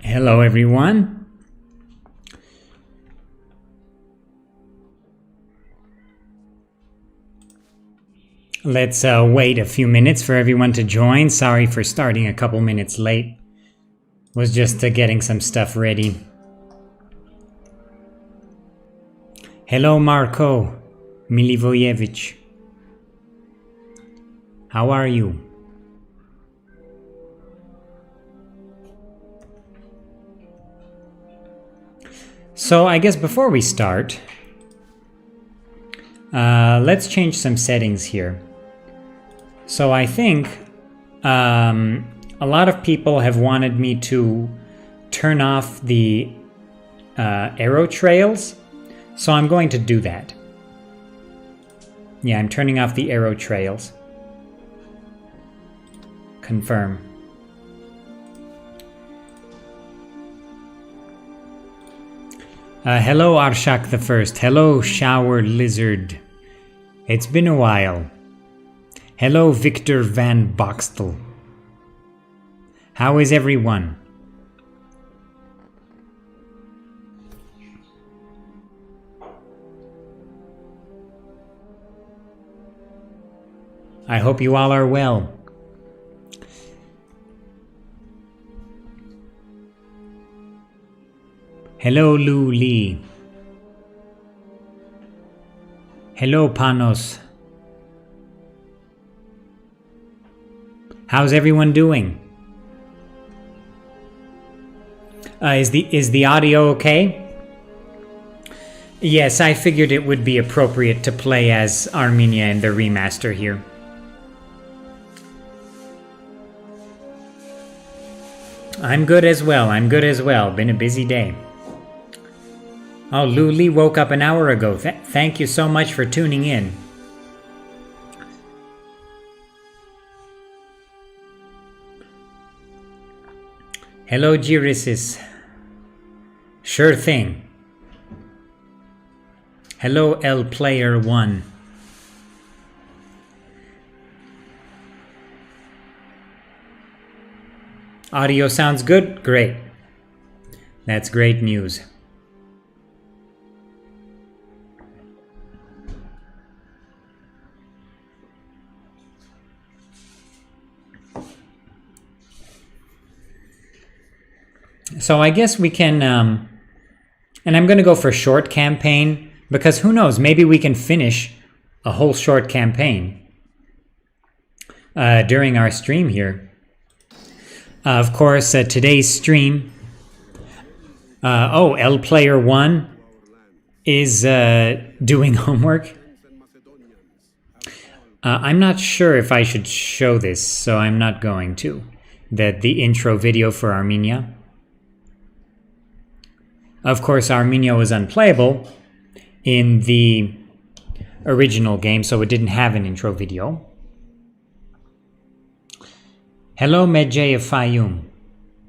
Hello, everyone. Let's wait a few minutes for everyone to join. Sorry for starting a couple minutes late. Was just getting some stuff ready. Hello, Marko Milivojevic. How are you? So I guess before we start, let's change some settings here. So I think a lot of people have wanted me to turn off the arrow trails, so I'm going to do that. Yeah, I'm turning off the arrow trails. Confirm. Hello, Arshak the First. Hello, Shower Lizard. It's been a while. Hello, Victor Van Boxtel. How is everyone? I hope you all are well. Hello, Lu Lee. Hello, Panos. How's everyone doing? Is the audio okay? Yes, I figured it would be appropriate to play as Armenia in the remaster here. I'm good as well. Been a busy day. Oh, Lu Li woke up an hour ago. Thank you so much for tuning in. Hello, Girisis. Sure thing. Hello, L Player 1. Audio sounds good? Great. That's great news. So I guess we can, and I'm going to go for short campaign, because who knows, maybe we can finish a whole short campaign during our stream here. Of course, today's stream, L Player 1 is doing homework. I'm not sure if I should show this, so I'm not going to. The intro video for Armenia. Of course, Armenia was unplayable in the original game, so it didn't have an intro video. Hello, Medjay of Fayum.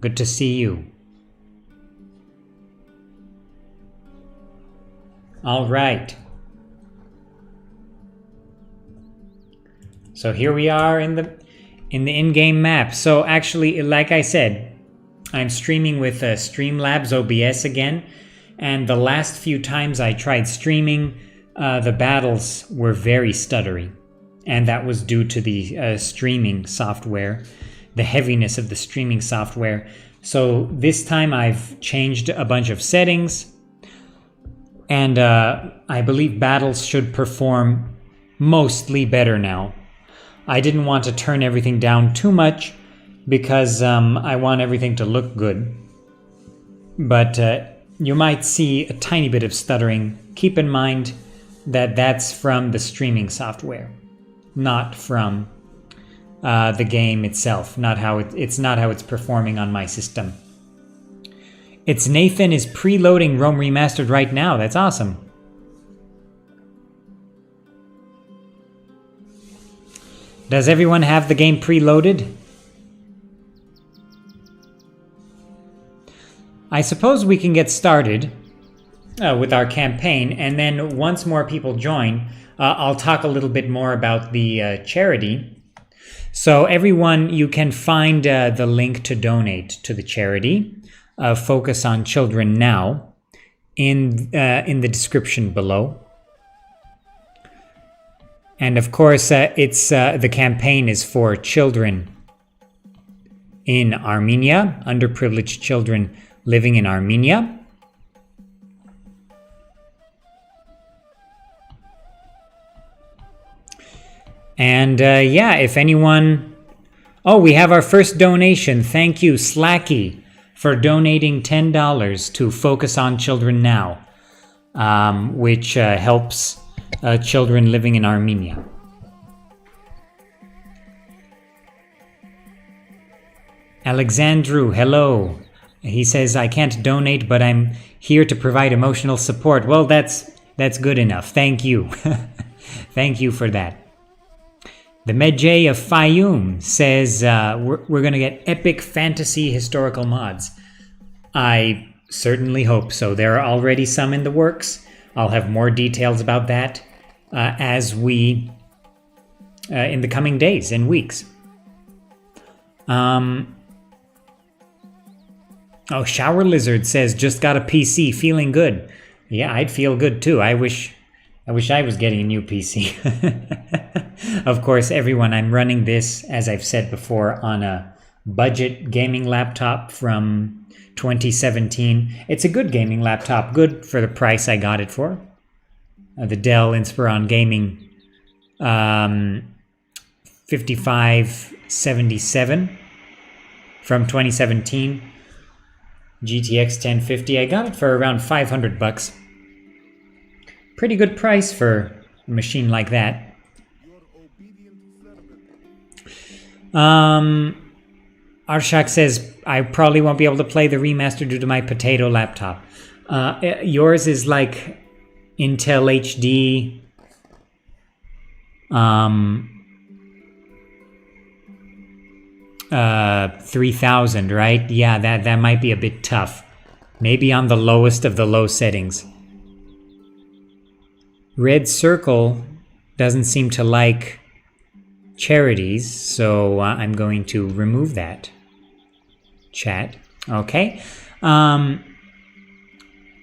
Good to see you. All right. So here we are in the in-game map. So actually, like I said, I'm streaming with Streamlabs OBS again, and the last few times I tried streaming, the battles were very stuttery, and that was due to the streaming software, the heaviness of the streaming software. So this time I've changed a bunch of settings, and I believe battles should perform mostly better now. I didn't want to turn everything down too much, because I want everything to look good. But you might see a tiny bit of stuttering. Keep in mind that that's from the streaming software, not from the game itself, it's not how it's performing on my system. It's Nathan is preloading Rome Remastered right now. That's awesome. Does everyone have the game preloaded? I suppose we can get started with our campaign, and then once more people join, I'll talk a little bit more about the charity. So everyone, you can find the link to donate to the charity Focus on Children Now in the description below. And of course, the campaign is for children in Armenia, underprivileged children living in Armenia. And yeah, if anyone... Oh, we have our first donation. Thank you, Slacky, for donating $10 to Focus on Children Now, which helps children living in Armenia. Alexandru, hello. He says, I can't donate, but I'm here to provide emotional support. Well, that's good enough. Thank you. Thank you for that. The Medjay of Fayum says, we're going to get epic fantasy historical mods. I certainly hope so. There are already some in the works. I'll have more details about that as we, in the coming days and weeks. Oh, Shower Lizard says, just got a PC, feeling good. Yeah, I'd feel good too. I wish I was getting a new PC. Of course, everyone, I'm running this, as I've said before, on a budget gaming laptop from 2017. It's a good gaming laptop, good for the price I got it for. The Dell Inspiron Gaming 5577 from 2017. GTX 1050. I got it for around $500. Pretty good price for a machine like that. Arshak says, I probably won't be able to play the remaster due to my potato laptop. Yours is like Intel HD 3000, right? Yeah, that might be a bit tough. Maybe on the lowest of the low settings. Red Circle doesn't seem to like charities, so I'm going to remove that. Chat. Okay.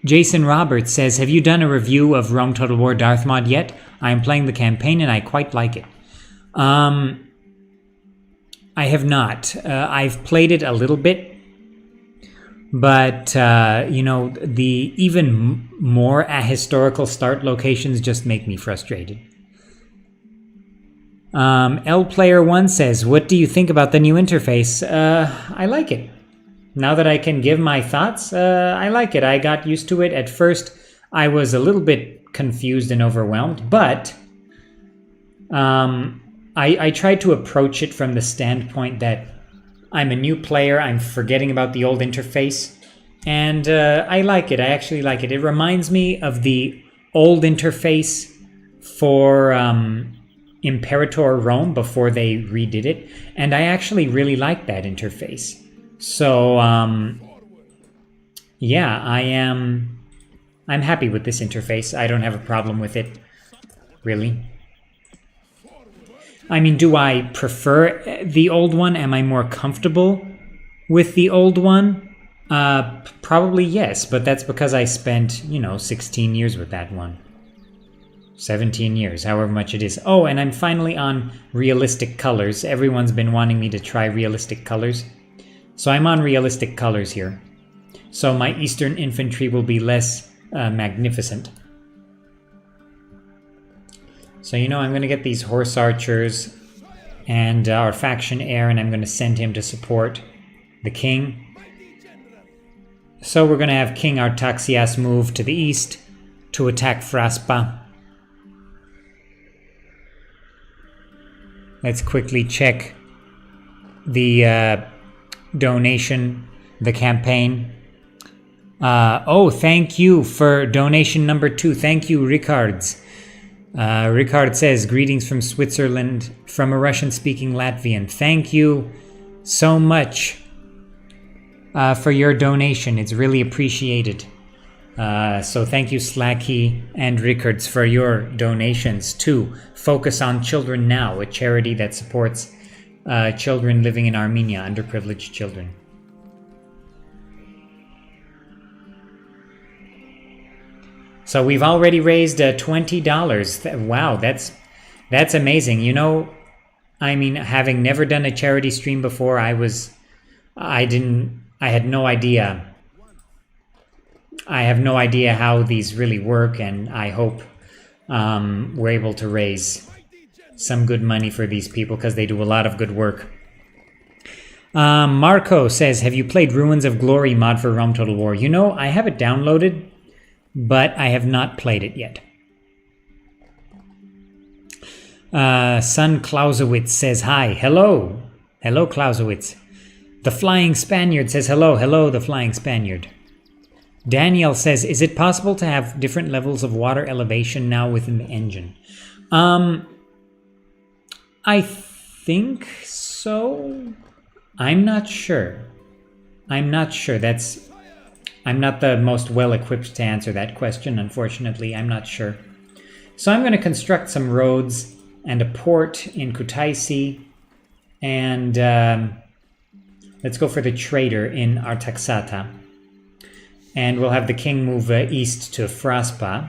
Jason Roberts says, have you done a review of Rome Total War Darth Mod yet? I'm playing the campaign and I quite like it. I have not. I've played it a little bit, but you know, the even more historical start locations just make me frustrated. LPlayer1 says, what do you think about the new interface? I like it. Now that I can give my thoughts, I like it. I got used to it. At first, I was a little bit confused and overwhelmed, but I tried to approach it from the standpoint that I'm a new player, I'm forgetting about the old interface, and I like it. I actually like it. It reminds me of the old interface for Imperator Rome before they redid it, and I actually really like that interface. So yeah, I'm happy with this interface. I don't have a problem with it, really. I mean, do I prefer the old one? Am I more comfortable with the old one? Probably yes, but that's because I spent, 16 years with that one. 17 years, however much it is. Oh, and I'm finally on realistic colors. Everyone's been wanting me to try realistic colors. So I'm on realistic colors here. So my Eastern infantry will be less magnificent. So, I'm going to get these horse archers and our faction heir, and I'm going to send him to support the king. So we're going to have King Artaxias move to the east to attack Fraspa. Let's quickly check the donation, the campaign. Oh, thank you for donation number 2. Thank you, Ricards. Ricard says, greetings from Switzerland, from a Russian-speaking Latvian. Thank you so much for your donation. It's really appreciated. So thank you, Slacky and Ricards, for your donations to Focus on Children Now, a charity that supports children living in Armenia, underprivileged children. So we've already raised $20. Wow, that's amazing. You know, I mean, having never done a charity stream before, I had no idea. I have no idea how these really work, and I hope we're able to raise some good money for these people because they do a lot of good work. Marco says, have you played Ruins of Glory mod for Rome Total War? You know, I have it downloaded, but I have not played it yet. Son Clausewitz says hi. Hello. Hello, Clausewitz. The Flying Spaniard says hello. Hello, the Flying Spaniard. Daniel says, is it possible to have different levels of water elevation now within the engine? I think so. I'm not sure. I'm not sure. I'm not the most well-equipped to answer that question, unfortunately. I'm not sure. So I'm going to construct some roads and a port in Kutaisi, and let's go for the trader in Artaxata. And we'll have the king move east to Fraspa,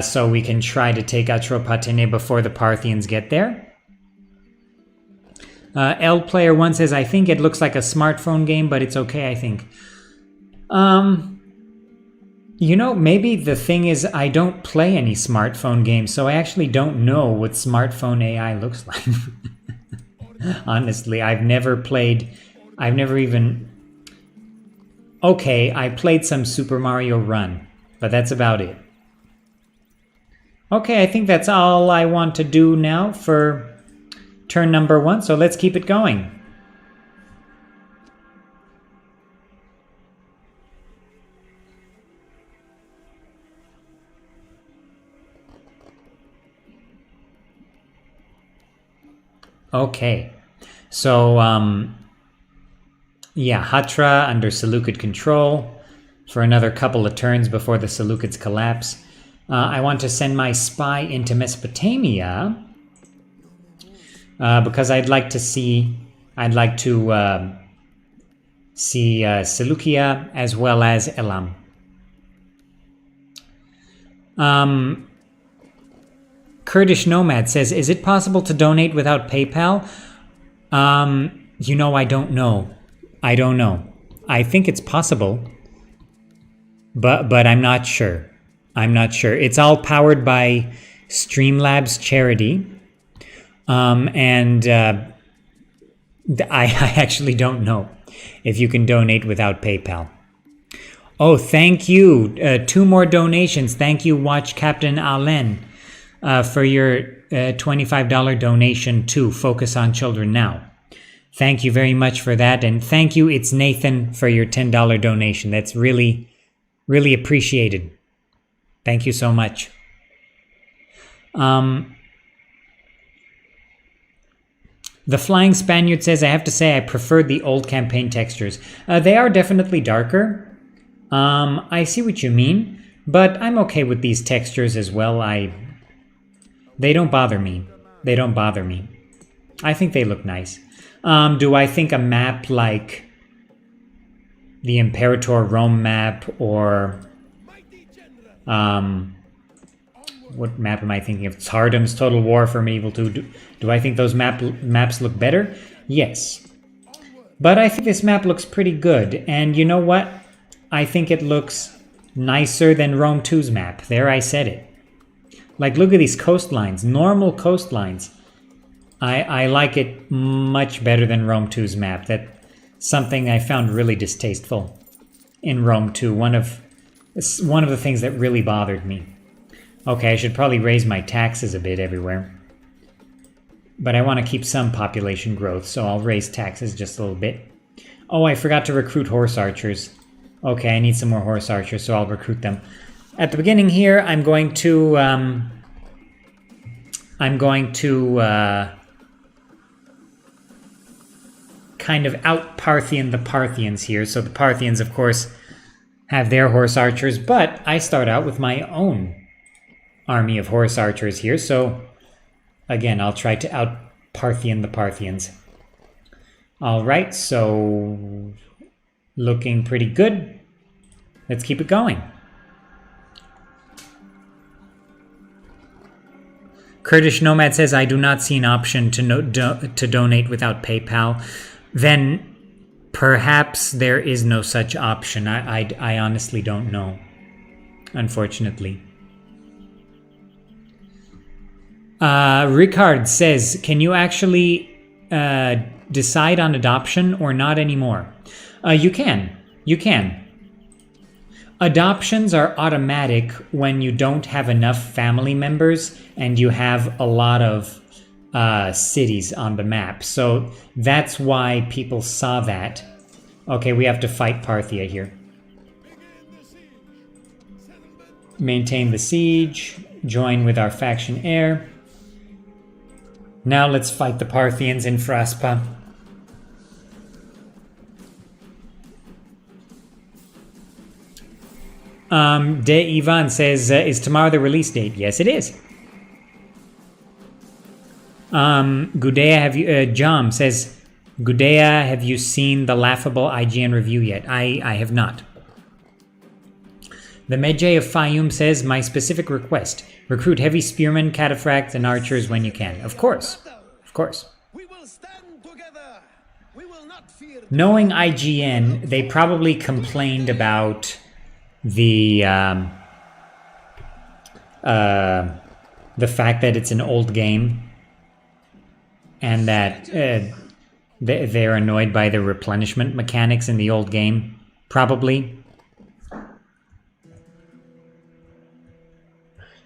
so we can try to take Atropatene before the Parthians get there. L Player 1 says, I think it looks like a smartphone game, but it's okay, I think. You know, maybe the thing is I don't play any smartphone games, so I actually don't know what smartphone AI looks like. Honestly, I've never even... Okay, I played some Super Mario Run, but that's about it. Okay, I think that's all I want to do now for turn number 1, so let's keep it going. Okay, so yeah, Hatra under Seleucid control for another couple of turns before the Seleucids collapse. I want to send my spy into Mesopotamia because I'd like to see Seleucia as well as Elam. Kurdish Nomad says, is it possible to donate without PayPal? You know, I don't know. I don't know. I think it's possible, but I'm not sure. I'm not sure. It's all powered by Streamlabs charity, and I actually don't know if you can donate without PayPal. Oh, thank you. 2 more donations. Thank you, Watch Captain Alen, for your $25 donation to Focus on Children Now. Thank you very much for that. And thank you, It's Nathan, for your $10 donation. That's really, really appreciated. Thank you so much. The Flying Spaniard says, I have to say I preferred the old campaign textures. They are definitely darker. I see what you mean, but I'm okay with these textures as well. They don't bother me. They don't bother me. I think they look nice. Do I think a map like the Imperator Rome map or what map am I thinking of? Tsardam's Total War for Medieval 2. Do I think those maps look better? Yes. But I think this map looks pretty good. And you know what? I think it looks nicer than Rome 2's map. There, I said it. Like, look at these coastlines. Normal coastlines. I like it much better than Rome 2's map. That's something I found really distasteful in Rome 2. One of the things that really bothered me. Okay, I should probably raise my taxes a bit everywhere. But I want to keep some population growth, so I'll raise taxes just a little bit. Oh, I forgot to recruit horse archers. Okay, I need some more horse archers, so I'll recruit them. At the beginning here, I'm going to kind of out-Parthian the Parthians here. So the Parthians, of course, have their horse archers, but I start out with my own army of horse archers here. So again, I'll try to out-Parthian the Parthians. All right, so looking pretty good. Let's keep it going. Kurdish Nomad says, I do not see an option to donate without PayPal. Then perhaps there is no such option. I honestly don't know, unfortunately. Ricard says, can you actually decide on adoption or not anymore? You can. You can. Adoptions are automatic when you don't have enough family members and you have a lot of cities on the map. So that's why people saw that. Okay, we have to fight Parthia here. Maintain the siege. Join with our faction heir. Now let's fight the Parthians in Fraspa. De Ivan says, is tomorrow the release date? Yes, it is. Gudea, have you, Jom says, Gudea, have you seen the laughable IGN review yet? I have not. The Medjay of Fayum says, my specific request, recruit heavy spearmen, cataphracts, and archers when you can. Of course. Of course. We will stand together. We will not fear. Knowing IGN, they probably complained about the fact that it's an old game and that they're annoyed by the replenishment mechanics in the old game, probably.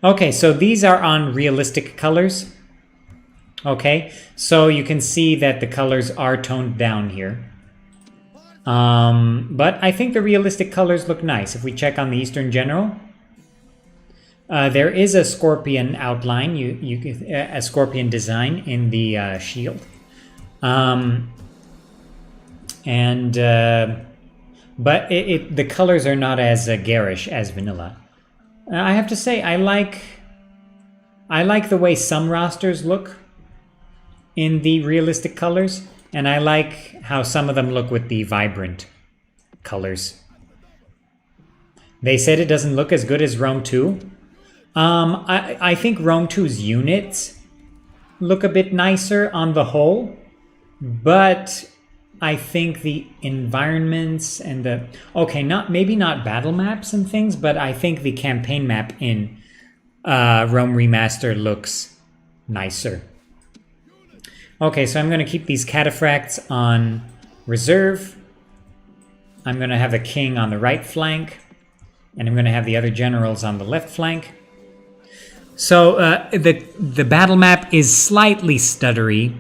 Okay, so these are on realistic colors. Okay, so you can see that the colors are toned down here. But I think the realistic colors look nice. If we check on the Eastern General, there is a scorpion outline, a scorpion design in the shield. But the colors are not as garish as vanilla. I have to say, I like the way some rosters look in the realistic colors, and I like how some of them look with the vibrant colors. They said it doesn't look as good as Rome 2. I think Rome 2's units look a bit nicer on the whole, but I think the environments and the... Okay, maybe not battle maps and things, but I think the campaign map in Rome Remastered looks nicer. Okay, so I'm going to keep these cataphracts on reserve. I'm going to have a king on the right flank, and I'm going to have the other generals on the left flank. So the battle map is slightly stuttery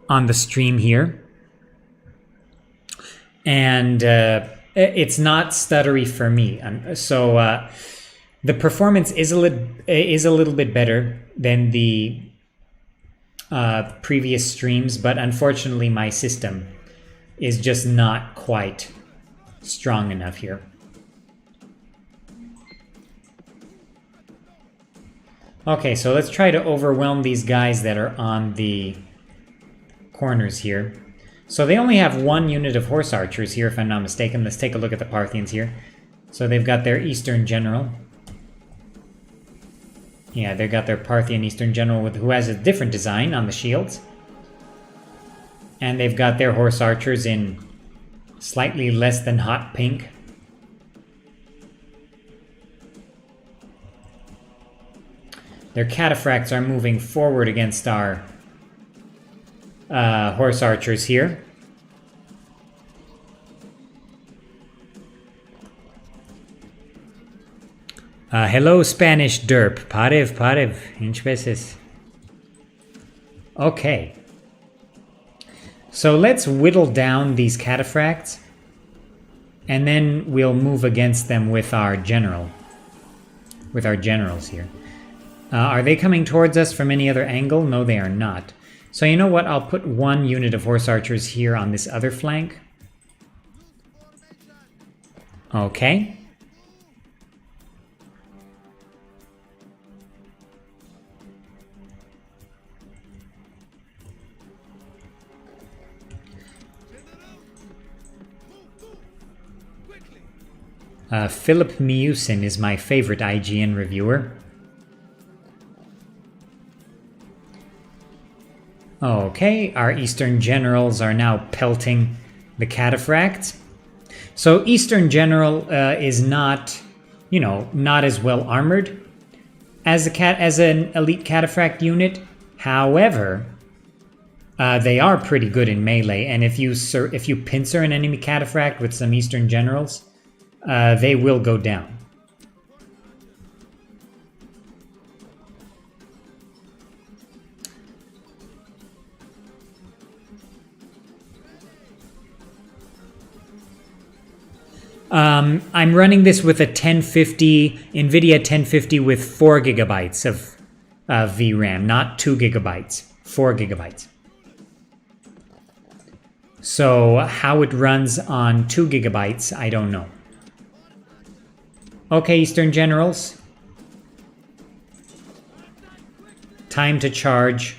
on the stream here. And it's not stuttery for me. So the performance is a little bit better than the previous streams, but unfortunately my system is just not quite strong enough here. Okay, so let's try to overwhelm these guys that are on the corners here. So they only have one unit of horse archers here, if I'm not mistaken. Let's take a look at the Parthians here. So they've got their Eastern General. Yeah, they've got their Parthian Eastern General who has a different design on the shields. And they've got their horse archers in slightly less than hot pink. Their cataphracts are moving forward against our horse archers here. Hello, Spanish derp. Parev, inch veces. Okay. So let's whittle down these cataphracts, and then we'll move against them with our generals here. Are they coming towards us from any other angle? No, they are not. So you know what? I'll put one unit of horse archers here on this other flank. Okay. Philip Miusin is my favorite IGN reviewer. Okay, our Eastern generals are now pelting the cataphracts. So Eastern general is not, not as well armored as an elite cataphract unit. However, they are pretty good in melee, and if you pincer an enemy cataphract with some Eastern generals, they will go down. I'm running this with a 1050 NVIDIA 1050 with 4 gigabytes of VRAM, not 2 gigabytes, 4 gigabytes. So how it runs on 2 gigabytes, I don't know. Okay, Eastern Generals. Time to charge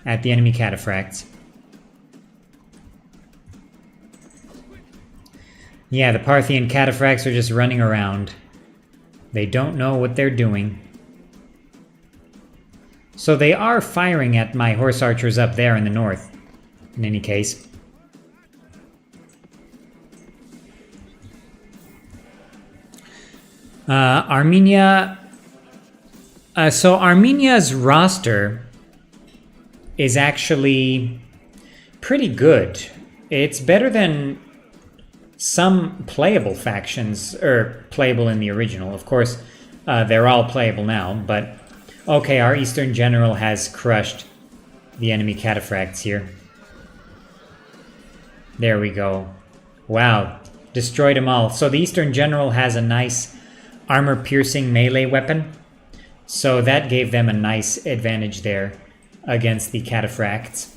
at the enemy cataphracts. Yeah, the Parthian cataphracts are just running around. They don't know what they're doing. So they are firing at my horse archers up there in the north, in any case. Armenia. So Armenia's roster is actually pretty good. It's better than some playable factions, or playable in the original. Of course, they're all playable now, but okay, our Eastern General has crushed the enemy cataphracts here. There we go. Wow, destroyed them all. So the Eastern General has a nice armor-piercing melee weapon, so that gave them a nice advantage there against the cataphracts.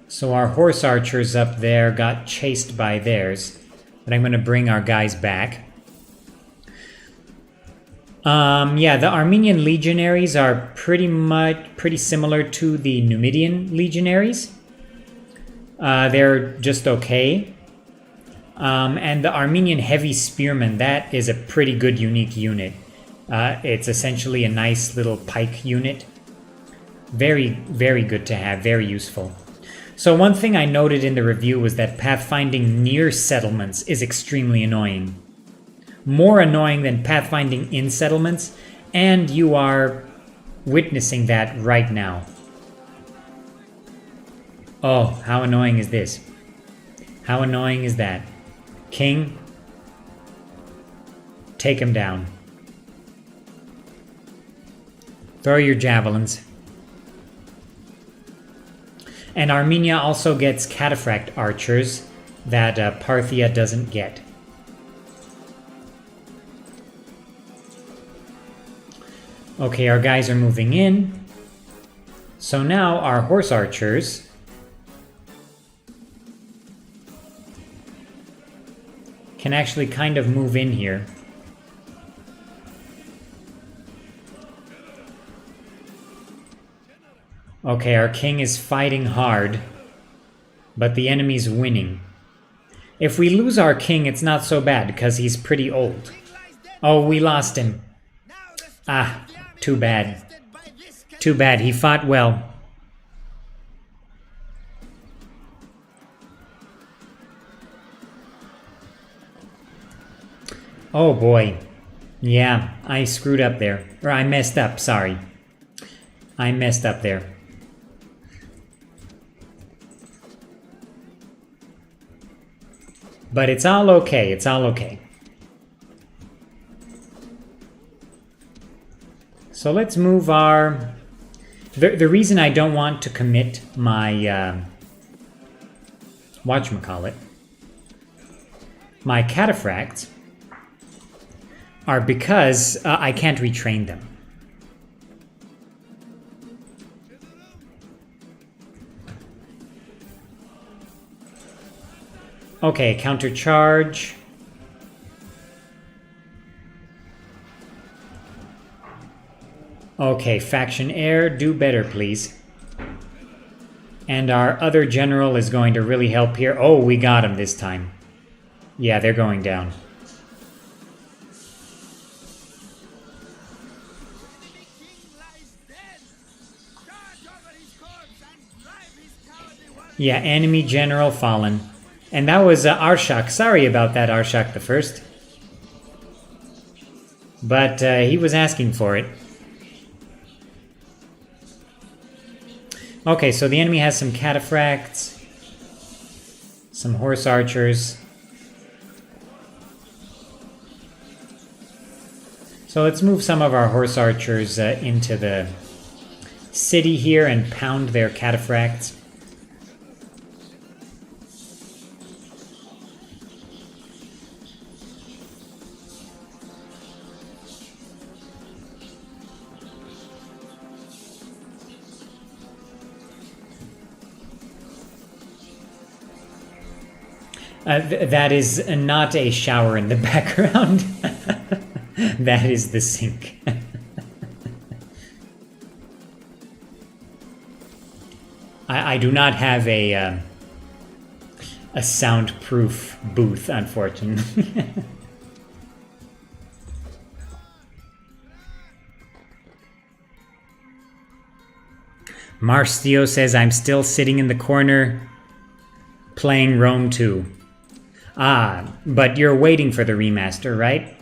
So our horse archers up there got chased by theirs, but I'm going to bring our guys back. Yeah, the Armenian legionaries are pretty similar to the Numidian legionaries. They're just okay. And the Armenian heavy spearmen, that is a pretty good unique unit. It's essentially a nice little pike unit. Very, very good to have, very useful. So one thing I noted in the review was that pathfinding near settlements is extremely annoying. More annoying than pathfinding in settlements, and you are witnessing that right now. Oh, how annoying is this? How annoying is that? King, take him down. Throw your javelins. And Armenia also gets cataphract archers that Parthia doesn't get. Okay, our guys are moving in. So now our horse archers can actually kind of move in here. Okay, our king is fighting hard, but the enemy's winning. If we lose our king, it's not so bad, because he's pretty old. Oh, we lost him. Ah, too bad. Too bad, he fought well. Oh boy. Yeah, I screwed up there. Or I messed up, sorry. I messed up there. But it's all okay, it's all okay. So let's move our... The reason I don't want to commit my... whatchamacallit? My cataphracts are because I can't retrain them. Okay, countercharge. Okay, faction heir, do better, please. And our other general is going to really help here. Oh, we got him this time. Yeah, they're going down. Yeah, enemy general fallen. And that was Arshak. Sorry about that, Arshak the First. But he was asking for it. Okay, so the enemy has some cataphracts, some horse archers. So let's move some of our horse archers into the city here and pound their cataphracts. That is not a shower in the background. That is the sink. I do not have a soundproof booth, unfortunately. Marstio says, I'm still sitting in the corner playing Rome 2. Ah, but you're waiting for the remaster, right?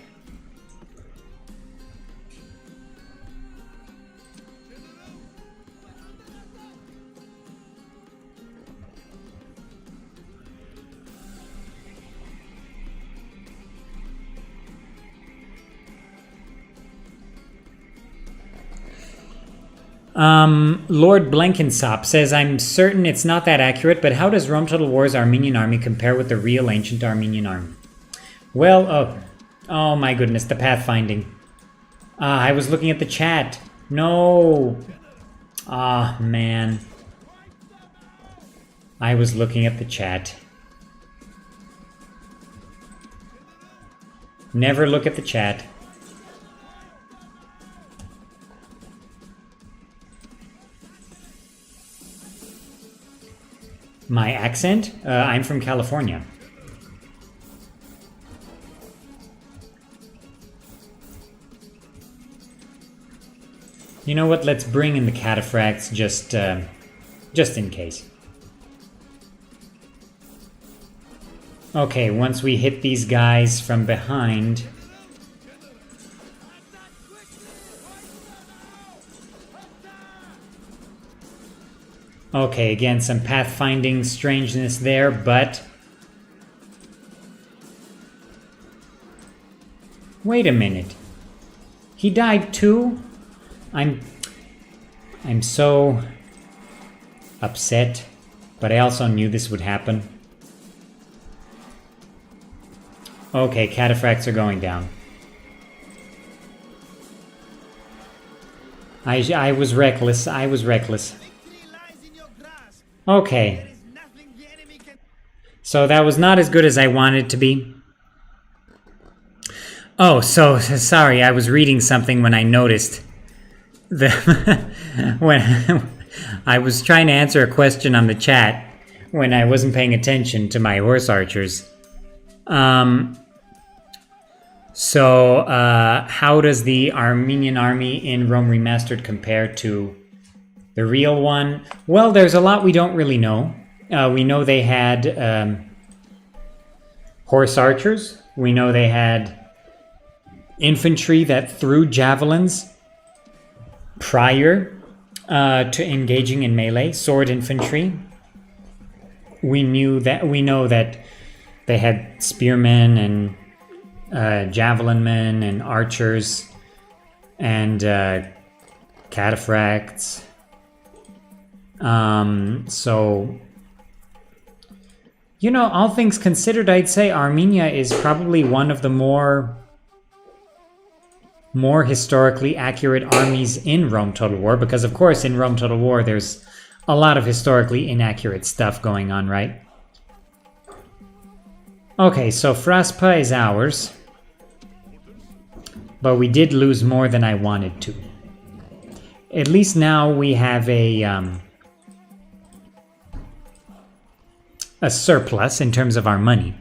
Lord Blenkensop says, I'm certain it's not that accurate, but how does Rome Total War's Armenian army compare with the real ancient Armenian army? Well, oh my goodness, the pathfinding. I was looking at the chat. No. Ah, man. I was looking at the chat. Never look at the chat. My accent? I'm from California. You know what? Let's bring in the cataphracts just in case. Okay, once we hit these guys from behind. Okay, again, some pathfinding strangeness there, but... Wait a minute. He died too? I'm so upset, but I also knew this would happen. Okay, cataphracts are going down. I was reckless. I was reckless. Okay. So that was not as good as I wanted it to be. Oh, so sorry. I was reading something when I noticed when I was trying to answer a question on the chat when I wasn't paying attention to my horse archers. So how does the Armenian army in Rome Remastered compare to the real one? Well, there's a lot we don't really know. We know they had horse archers. We know they had infantry that threw javelins prior to engaging in melee, sword infantry. We know that they had spearmen and javelin men and archers and cataphracts. So, you know, all things considered, I'd say Armenia is probably one of the more historically accurate armies in Rome Total War, because of course in Rome Total War there's a lot of historically inaccurate stuff going on, right? Okay, so Fraspa is ours, but we did lose more than I wanted to. At least now we have a surplus in terms of our money.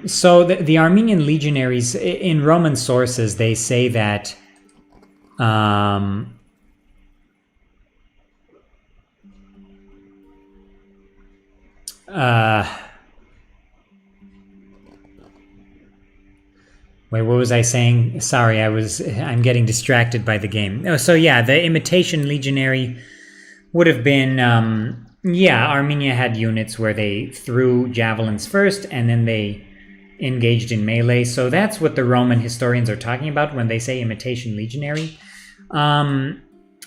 So the Armenian legionaries, in Roman sources, they say that Um, Wait, what was I saying? Sorry, I'm getting distracted by the game. Oh, so yeah, the imitation legionary would have been, yeah, Armenia had units where they threw javelins first and then they engaged in melee. So that's what the Roman historians are talking about when they say imitation legionary. I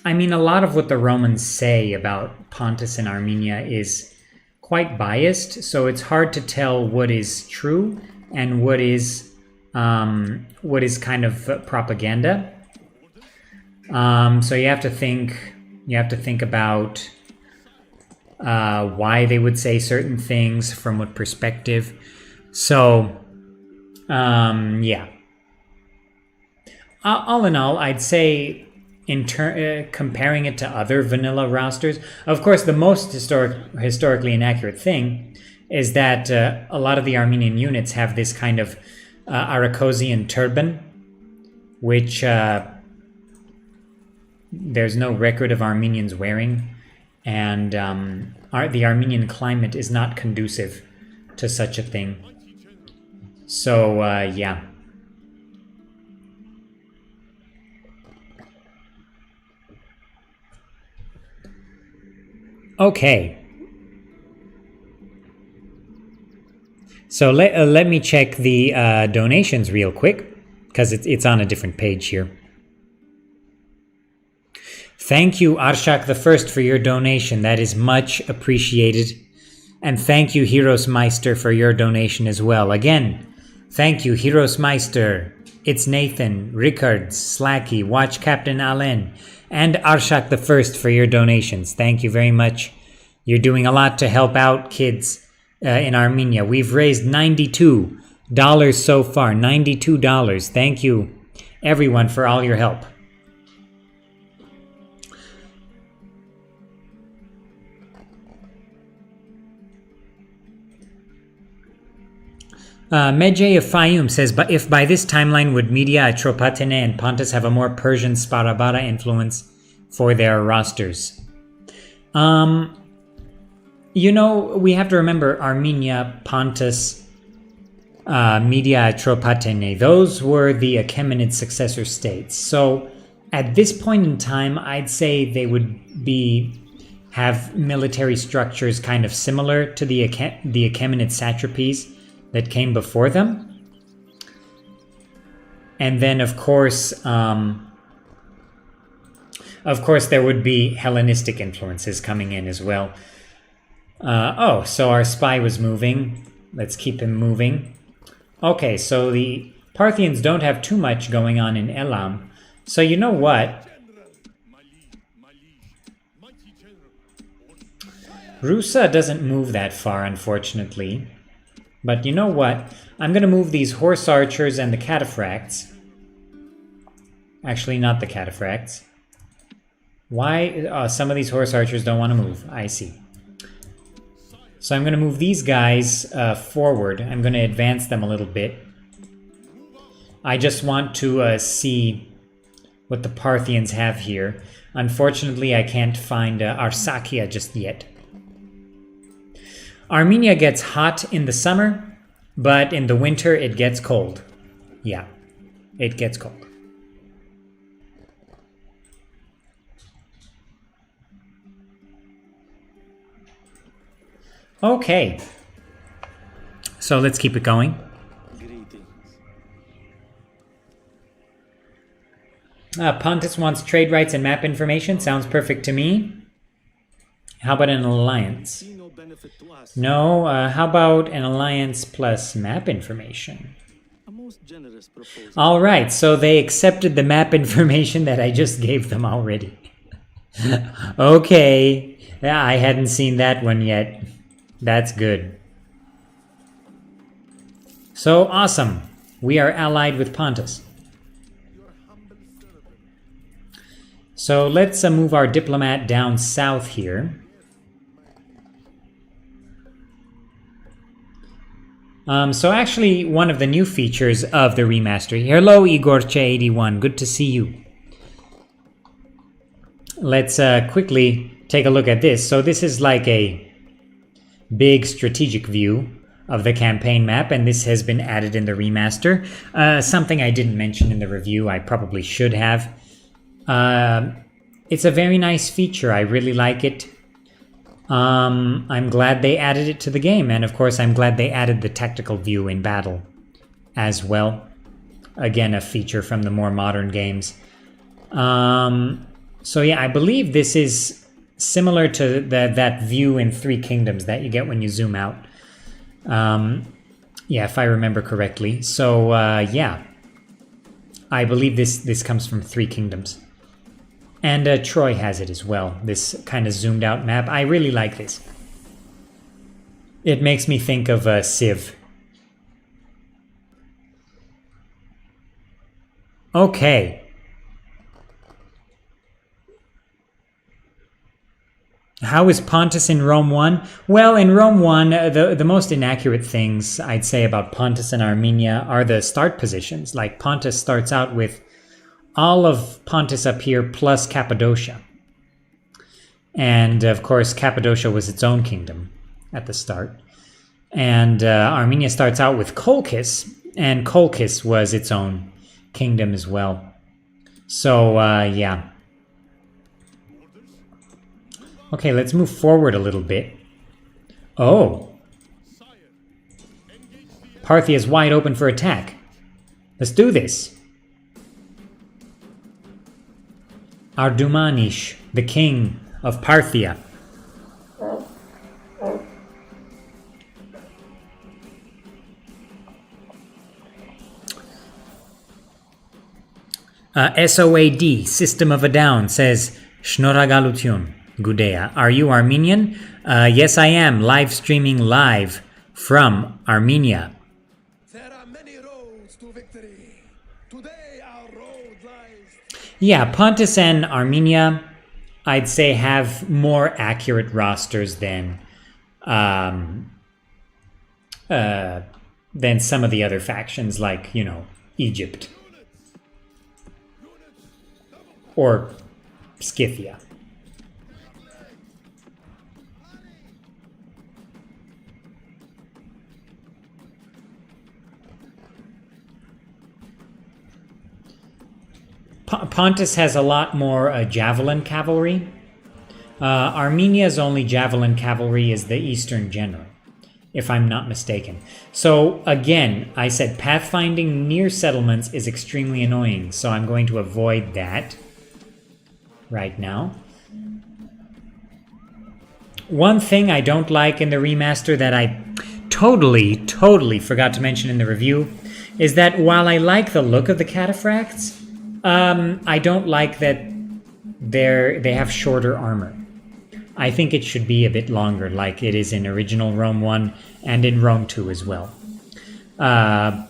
mean, a lot of what the Romans say about Pontus and Armenia is quite biased, so it's hard to tell what is true and what is kind of propaganda. So you have to think about why they would say certain things, from what perspective. So yeah. All in all, I'd say comparing it to other vanilla rosters, of course, the most historically inaccurate thing is that a lot of the Armenian units have this kind of Aracosian turban, which there's no record of Armenians wearing, and the Armenian climate is not conducive to such a thing. So, yeah. Okay. So let me check the donations real quick, because it's on a different page here. Thank you, Arshak the First, for your donation. That is much appreciated. And thank you, Heroes Meister, for your donation as well. Again, thank you, Heroes Meister. It's Nathan, Rickards, Slacky, Watch Captain Allen, and Arshak the First for your donations. Thank you very much. You're doing a lot to help out kids in Armenia. We've raised $92 so far. $92. Thank you, everyone, for all your help. Medjay of Fayum says, but if by this timeline would Media, Atropatene, and Pontus have a more Persian Sparabara influence for their rosters? You know, we have to remember Armenia, Pontus, Media, Atropatene. Those were the Achaemenid successor states. So at this point in time, I'd say they would have military structures kind of similar to the Achaemenid satrapies that came before them. And then, of course, there would be Hellenistic influences coming in as well. Oh, so our spy was moving. Let's keep him moving. Okay, so the Parthians don't have too much going on in Elam. So you know what? Rusa doesn't move that far, unfortunately. But you know what? I'm going to move these horse archers and the cataphracts. Actually, not the cataphracts. Why? Some of these horse archers don't want to move. I see. So I'm going to move these guys forward. I'm going to advance them a little bit. I just want to see what the Parthians have here. Unfortunately, I can't find Arsacia just yet. Armenia gets hot in the summer, but in the winter it gets cold. Yeah, it gets cold. Okay, so let's keep it going. Pontus wants trade rights and map information. Sounds perfect to me. How about an alliance? No, how about an alliance plus map information? All right, so they accepted the map information that I just gave them already. Okay, yeah, I hadn't seen that one yet. That's good. So awesome. We are allied with Pontus. So let's move our diplomat down south here. So actually, one of the new features of the remaster. Hello, Igorche81. Good to see you. let's quickly take a look at this. So this is like a big strategic view of the campaign map, and this has been added in the remaster. Something I didn't mention in the review, I probably should have. It's a very nice feature. I really like it. I'm glad they added it to the game, and of course I'm glad they added the tactical view in battle as well. Again, a feature from the more modern games. So yeah, I believe this is similar to that view in Three Kingdoms that you get when you zoom out. Yeah, if I remember correctly. So yeah, I believe this comes from Three Kingdoms. And Troy has it as well, this kind of zoomed out map. I really like this. It makes me think of Civ. Okay. How is Pontus in Rome 1? Well, in Rome 1, the most inaccurate things I'd say about Pontus and Armenia are the start positions. Like Pontus starts out with all of Pontus up here plus Cappadocia. And of course, Cappadocia was its own kingdom at the start. And Armenia starts out with Colchis, and Colchis was its own kingdom as well. So, yeah. Okay, let's move forward a little bit. Oh. Parthia is wide open for attack. Let's do this. Ardumanish, the king of Parthia. SOAD, System of a Down, says Shnoragalution, Gudea. Are you Armenian? Yes, I am. Live streaming live from Armenia. There are many roads to victory. Today our road lies. Yeah, Pontus and Armenia, I'd say, have more accurate rosters than some of the other factions, like, you know, Egypt or Scythia. Pontus has a lot more javelin cavalry. Armenia's only javelin cavalry is the Eastern General, if I'm not mistaken. So again, I said pathfinding near settlements is extremely annoying, so I'm going to avoid that right now. One thing I don't like in the remaster that I totally forgot to mention in the review is that while I like the look of the cataphracts, I don't like that they have shorter armor. I think it should be a bit longer, like it is in original Rome 1 and in Rome 2 as well. But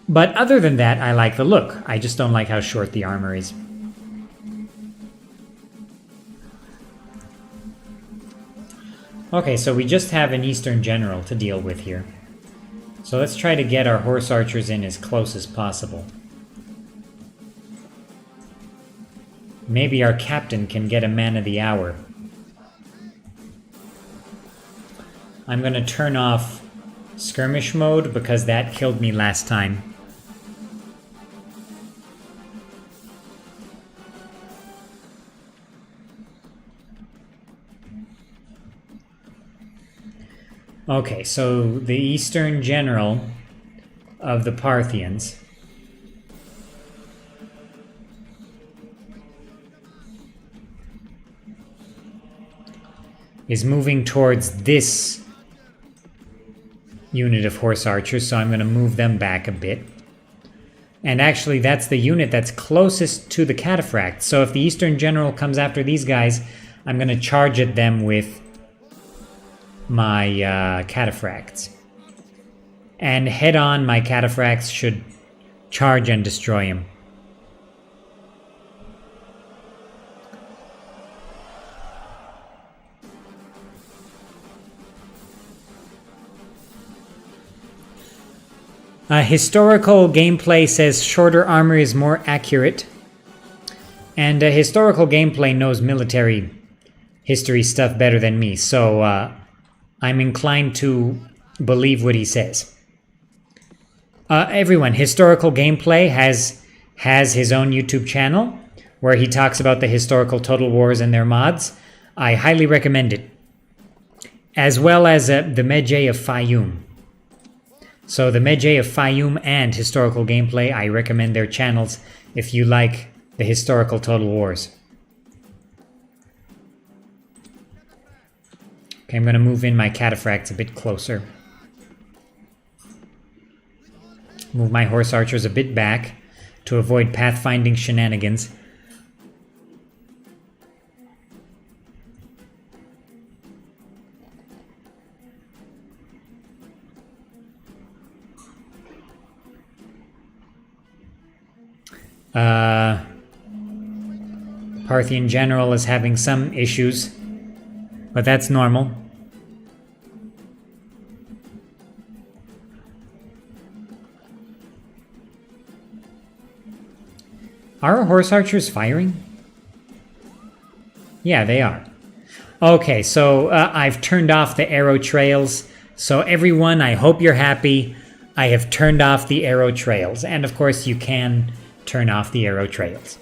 other than that, I like the look. I just don't like how short the armor is. Okay, so we just have an Eastern General to deal with here. So let's try to get our horse archers in as close as possible. Maybe our captain can get a man of the hour. I'm going to turn off skirmish mode because that killed me last time. Okay, so the Eastern General of the Parthians is moving towards this unit of horse archers, so I'm going to move them back a bit. And actually, that's the unit that's closest to the cataphract. So if the Eastern General comes after these guys, I'm going to charge at them with my cataphracts. And head-on, my cataphracts should charge and destroy him. Historical gameplay says shorter armor is more accurate. And historical gameplay knows military history stuff better than me, so I'm inclined to believe what he says. Everyone, historical gameplay has his own YouTube channel where he talks about the historical Total Wars and their mods. I highly recommend it. As well as the Medjay of Fayum. So the Medjay of Fayum and historical gameplay, I recommend their channels if you like the historical Total Wars. Okay, I'm going to move in my cataphracts a bit closer. Move my horse archers a bit back to avoid pathfinding shenanigans. Parthian general is having some issues, but that's normal. Are our horse archers firing? Yeah, they are. Okay, so I've turned off the arrow trails. So everyone, I hope you're happy. I have turned off the arrow trails. And of course you can turn off the arrow trails.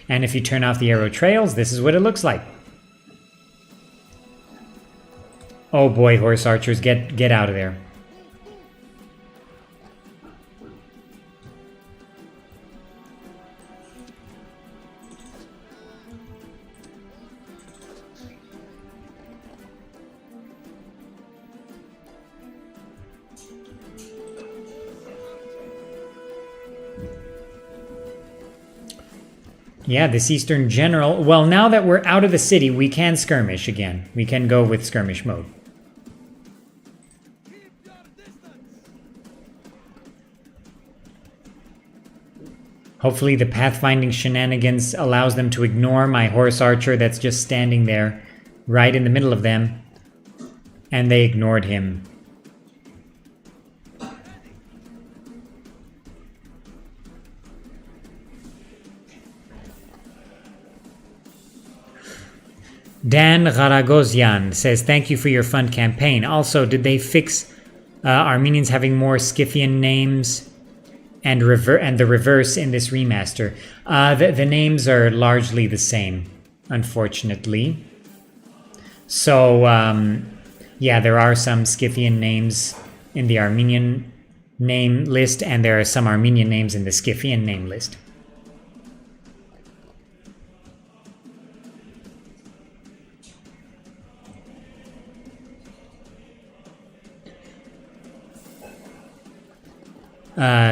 And if you turn off the arrow trails, this is what it looks like. Oh boy, horse archers, get out of there. Yeah, this Eastern General. Well, now that we're out of the city, we can skirmish again. We can go with skirmish mode. Hopefully the pathfinding shenanigans allows them to ignore my horse archer that's just standing there, right in the middle of them. And they ignored him. Dan Raragozian says, thank you for your fun campaign. Also, did they fix Armenians having more Scythian names and the reverse in this remaster? The names are largely the same, unfortunately. So, yeah, there are some Scythian names in the Armenian name list, and there are some Armenian names in the Scythian name list.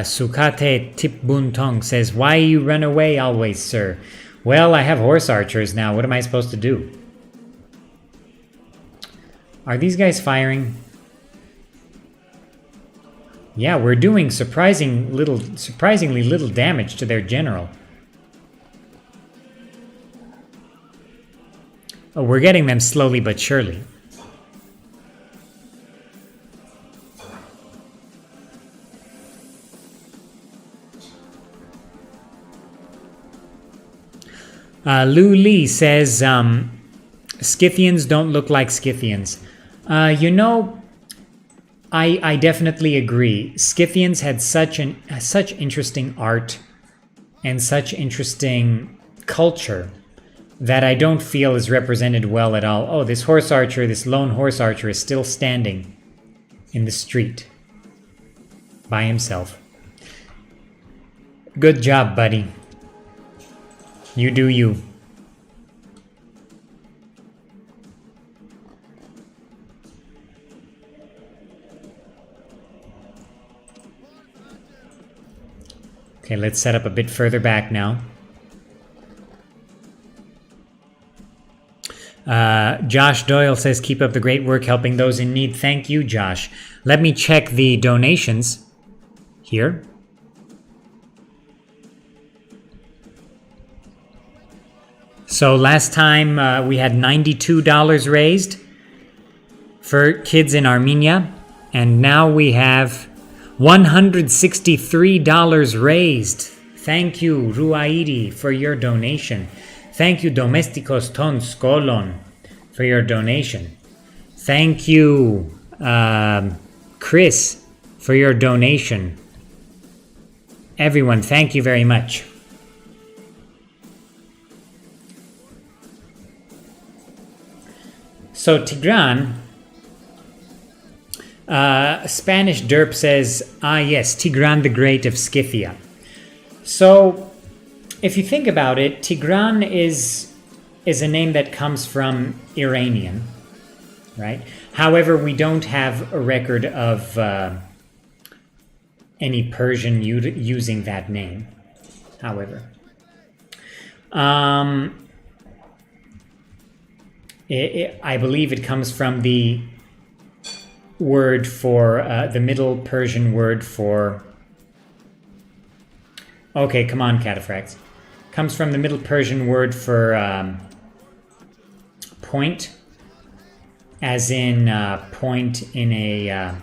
Sukate Tipbuntong says, why you run away always, sir? Well, I have horse archers now. What am I supposed to do? Are these guys firing? Yeah, we're doing surprisingly little damage to their general. Oh, we're getting them slowly but surely. Lou Lee says, Scythians don't look like Scythians. You know, I definitely agree. Scythians had such interesting art and such interesting culture that I don't feel is represented well at all. Oh, this horse archer, this lone horse archer is still standing in the street by himself. Good job, buddy. You do you. Okay, let's set up a bit further back now. Josh Doyle says, keep up the great work helping those in need. Thank you, Josh. Let me check the donations here. So last time we had $92 raised for kids in Armenia, and now we have $163 raised. Thank you, Ruairi, for your donation. Thank you, Domestikos Ton Skolon, for your donation. Thank you, Chris, for your donation. Everyone, thank you very much. So Tigran, Spanish Derp says, yes, Tigran the Great of Scythia. So if you think about it, Tigran is a name that comes from Iranian, right? However, we don't have a record of any Persian using that name, however. I believe it comes from the word for, the Middle Persian word for... Okay, come on, Cataphracts. Comes from the Middle Persian word for point, as in point in a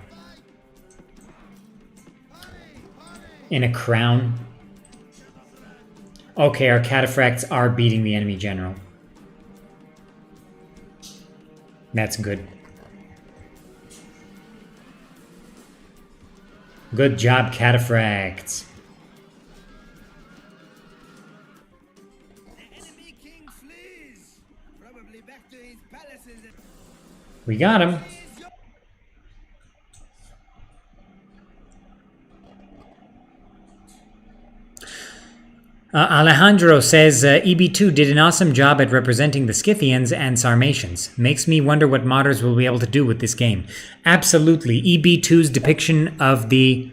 crown. Okay, our Cataphracts are beating the enemy general. That's good. Good job, Cataphracts. The enemy king flees, probably back to his palaces. We got him. Alejandro says, EB2 did an awesome job at representing the Scythians and Sarmatians. Makes me wonder what modders will be able to do with this game. Absolutely. EB2's depiction of the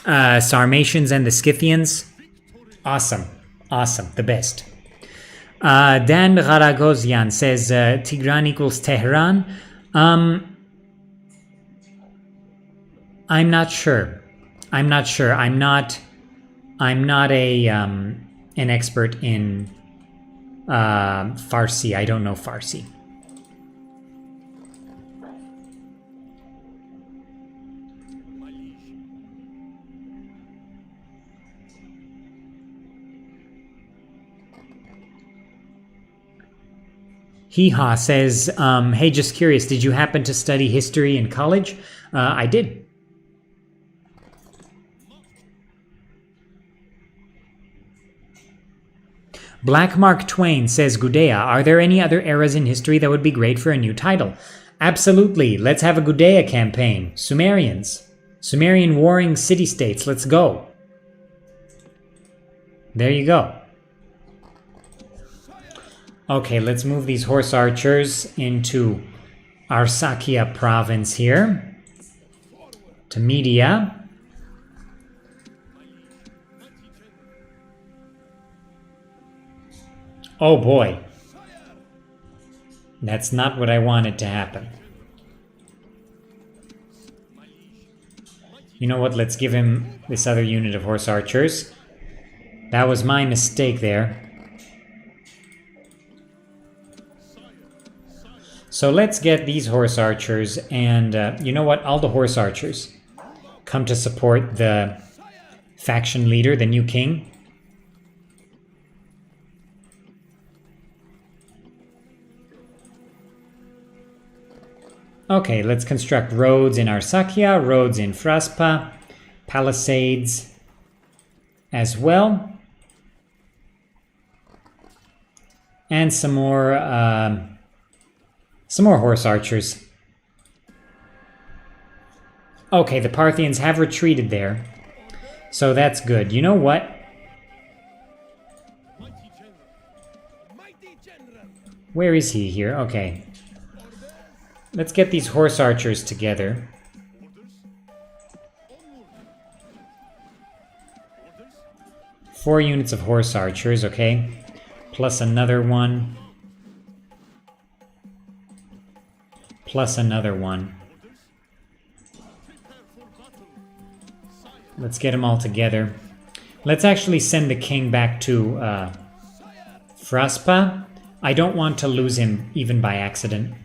Sarmatians and the Scythians, awesome. Awesome. The best. Dan Raragosian says, Tigran equals Tehran. I'm not sure. I'm not an expert in Farsi. I don't know Farsi. Hee-haw says, hey, just curious, did you happen to study history in college? I did. Black Mark Twain says, Gudea, are there any other eras in history that would be great for a new title? Absolutely. Let's have a Gudea campaign. Sumerians. Sumerian warring city-states. Let's go. There you go. Okay, let's move these horse archers into Arsakia province here. To Media. Oh boy. That's not what I wanted to happen. You know what? Let's give him this other unit of horse archers. That was my mistake there. So let's get these horse archers and, you know what? All the horse archers come to support the faction leader, the new king. Okay, let's construct roads in Arsakia, roads in Fraspa, palisades as well. And some more horse archers. Okay, the Parthians have retreated there. So that's good. You know what? Where is he here? Okay. Let's get these horse archers together. Four units of horse archers, okay. Plus another one. Plus another one. Let's get them all together. Let's actually send the king back to Fraspa. I don't want to lose him even by accident.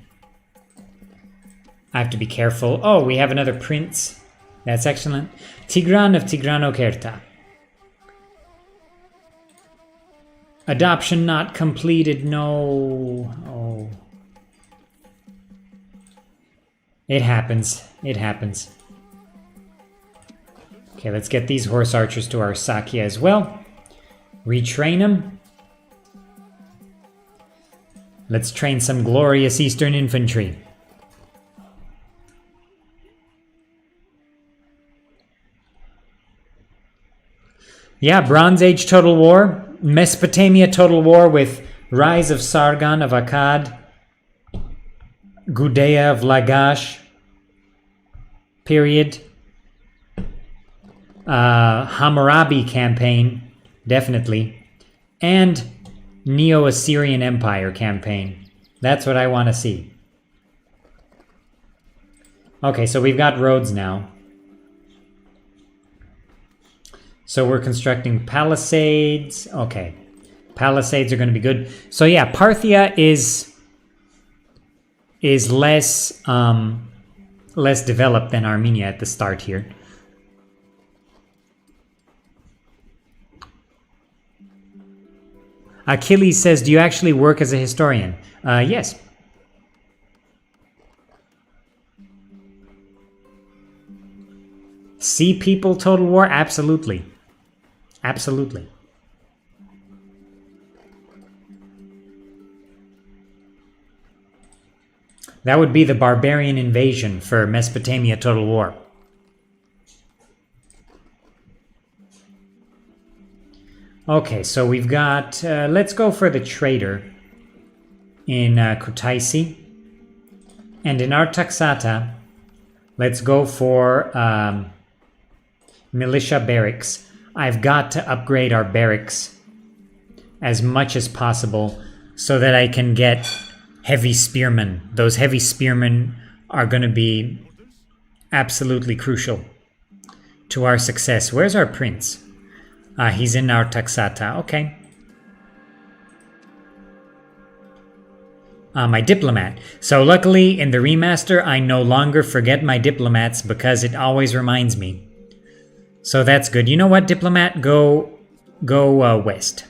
I have to be careful. Oh, we have another prince. That's excellent. Tigran of Tigranokerta. Adoption not completed. No. Oh. It happens. It happens. Okay, let's get these horse archers to our Sakya as well. Retrain them. Let's train some glorious Eastern infantry. Yeah, Bronze Age Total War. Mesopotamia Total War with Rise of Sargon of Akkad. Gudea of Lagash. Period. Hammurabi campaign. Definitely. And Neo-Assyrian Empire campaign. That's what I want to see. Okay, so we've got roads now. So we're constructing palisades. Okay. Palisades are going to be good. So yeah, Parthia is less less developed than Armenia at the start here. Achilles says, do you actually work as a historian? Yes. See people Total War? Absolutely. Absolutely. That would be the barbarian invasion for Mesopotamia Total War. Okay, so we've got, let's go for the trader in Kutaisi. And in Artaxata, let's go for militia barracks. I've got to upgrade our barracks as much as possible so that I can get heavy spearmen. Those heavy spearmen are going to be absolutely crucial to our success. Where's our prince? He's in Artaxata. Okay. My diplomat. So luckily in the remaster, I no longer forget my diplomats because it always reminds me. So that's good. You know what, diplomat? Go west.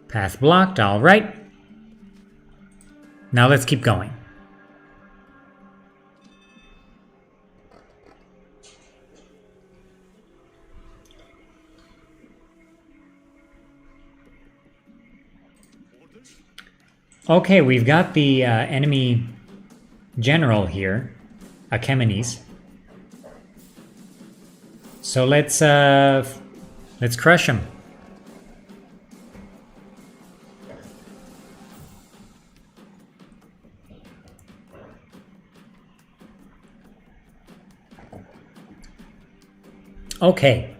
Path blocked. All right. Now let's keep going. Okay, we've got the enemy general here, Achaemenes. So let's crush him. Okay,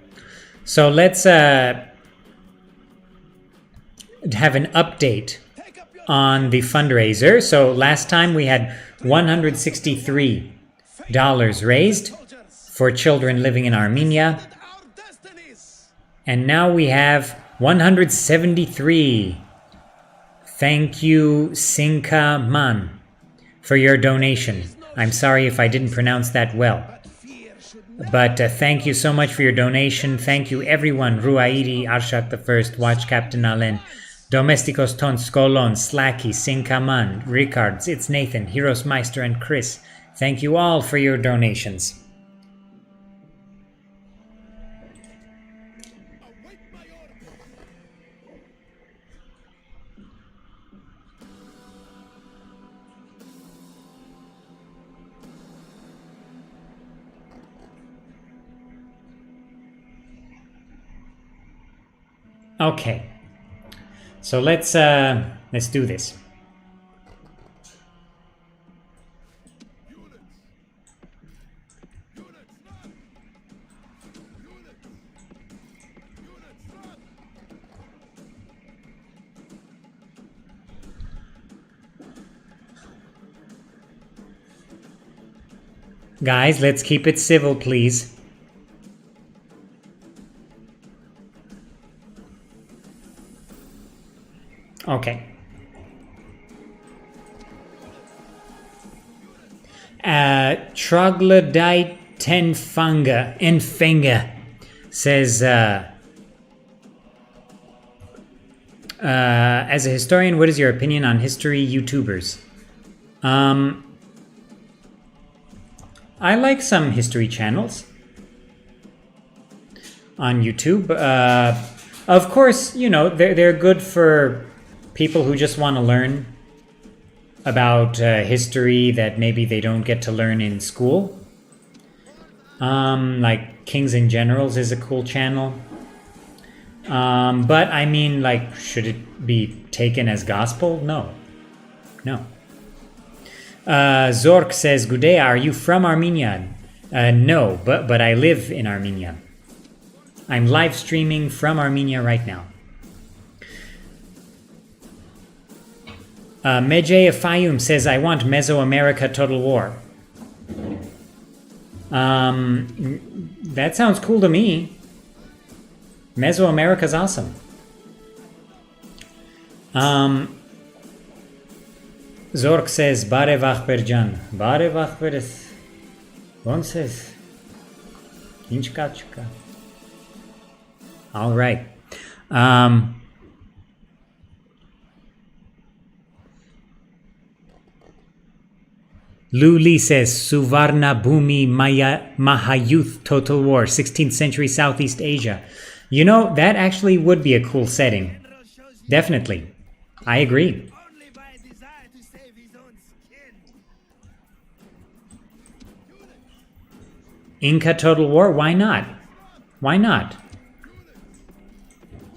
so let's have an update on the fundraiser. So last time we had $163 raised for children living in Armenia. And now we have 173. Thank you, Sinka Man, for your donation. I'm sorry if I didn't pronounce that well. But thank you so much for your donation. Thank you everyone. Ruairi, Arshak the First, Watch Captain Alen, Domesticos Ton Skolon, Slacky, Sinkaman, Ricards, It's Nathan, Heroes Meister, and Chris. Thank you all for your donations. Okay. So let's do this. Guys, let's keep it civil, please. Okay. Troglodyte Enfanga says, as a historian, what is your opinion on history YouTubers? I like some history channels on YouTube. Of course, you know, they're good for people who just want to learn about history that maybe they don't get to learn in school. Like Kings and Generals is a cool channel. But I mean, like, should it be taken as gospel? No. No. Zork says, good day, are you from Armenia? No, but I live in Armenia. I'm live streaming from Armenia right now. Meje Fayum says, I want Mesoamerica Total War. That sounds cool to me. Mesoamerica's awesome. Zork says, Barevach Berjan. Barevach Beres. One says, Kinchkachuka. All right. Luli says, Suvarna Bhumi Mahayuth Total War, 16th century Southeast Asia. You know, that actually would be a cool setting. Definitely. I agree. Inca Total War? Why not? Why not?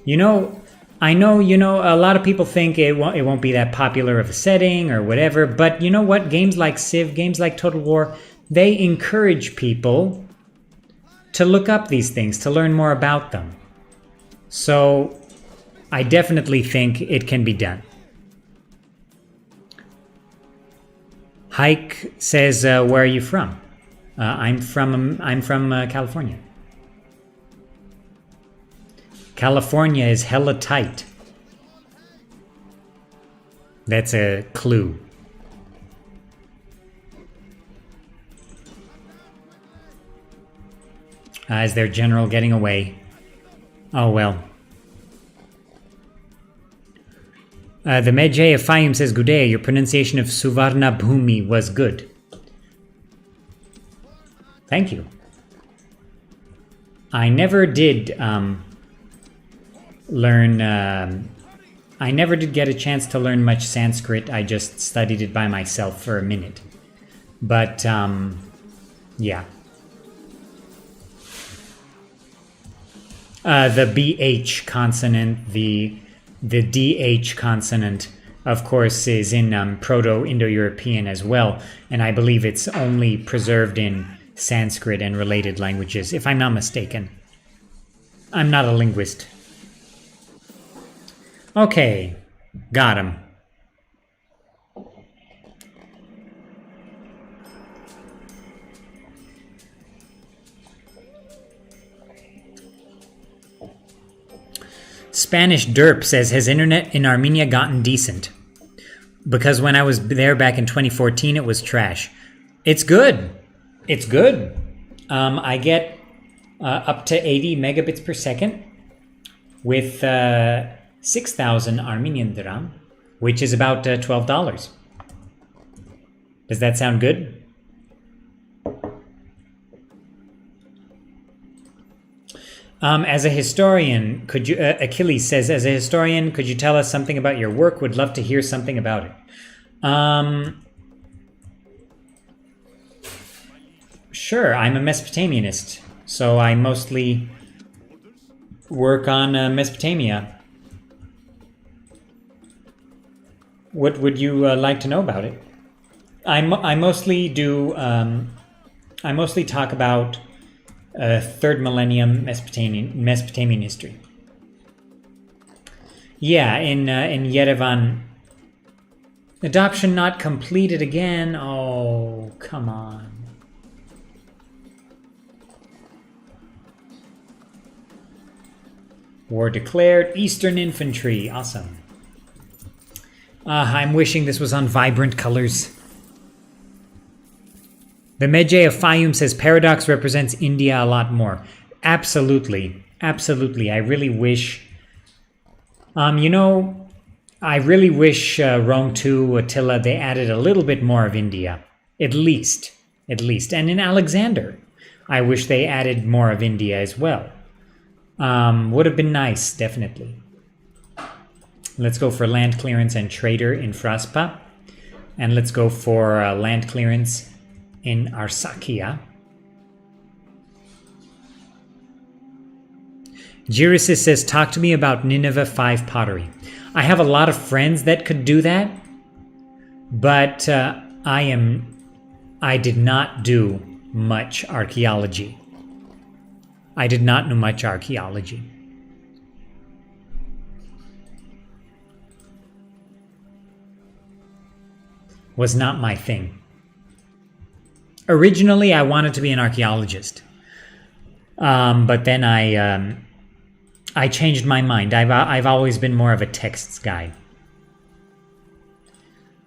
You know, I know, you know, a lot of people think it won't be that popular of a setting or whatever, but you know what? Games like Civ, games like Total War, they encourage people to look up these things, to learn more about them. So I definitely think it can be done. Hike says, where are you from? I'm from California. California is hella tight. That's a clue. Is their general getting away? Oh well. The Medjay of Fayum says, good day, your pronunciation of Suvarna Bhumi was good. Thank you. I never did learn... I never did get a chance to learn much Sanskrit. I just studied it by myself for a minute. But, yeah. The BH consonant, the DH consonant, of course, is in Proto-Indo-European as well. And I believe it's only preserved in Sanskrit and related languages, if I'm not mistaken. I'm not a linguist. Okay, got him. Spanish Derp says, has internet in Armenia gotten decent? Because when I was there back in 2014, it was trash. It's good. It's good. I get up to 80 megabits per second with 6,000 Armenian dirham, which is about $12. Does that sound good? As a historian, could you, Achilles says, as a historian, could you tell us something about your work? Would love to hear something about it. Sure, I'm a Mesopotamianist, so I mostly work on Mesopotamia. What would you like to know about it? I mostly do. I mostly talk about third millennium Mesopotamian history. Yeah, in Yerevan. Adoption not completed again. Oh, come on. War declared. Eastern Infantry. Awesome. I'm wishing this was on vibrant colors. The Medjay of Fayum says Paradox represents India a lot more. Absolutely. Absolutely. I really wish... you know, I really wish Rome 2, Attila, they added a little bit more of India. At least. At least. And in Alexander, I wish they added more of India as well. Would have been nice, definitely. Let's go for land clearance and trader in Fraspa. And let's go for land clearance in Arsacia. Girisis says, talk to me about Nineveh 5 pottery. I have a lot of friends that could do that, but I did not do much archaeology. I did not know much archaeology. Was not my thing. Originally, I wanted to be an archaeologist, but then I changed my mind. I've always been more of a texts guy.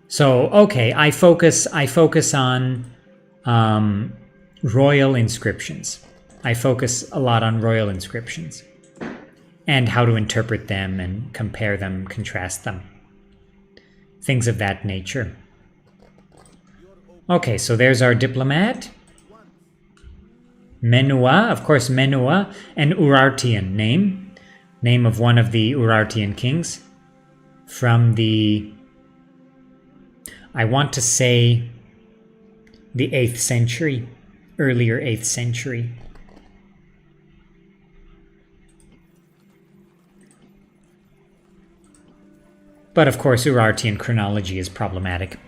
So okay, I focus on royal inscriptions. I focus a lot on royal inscriptions and how to interpret them and compare them, contrast them, things of that nature. Okay, so there's our diplomat. Menua, of course, Menua, an Urartian name of one of the Urartian kings from the, I want to say, the 8th century, earlier 8th century. But of course, Urartian chronology is problematic.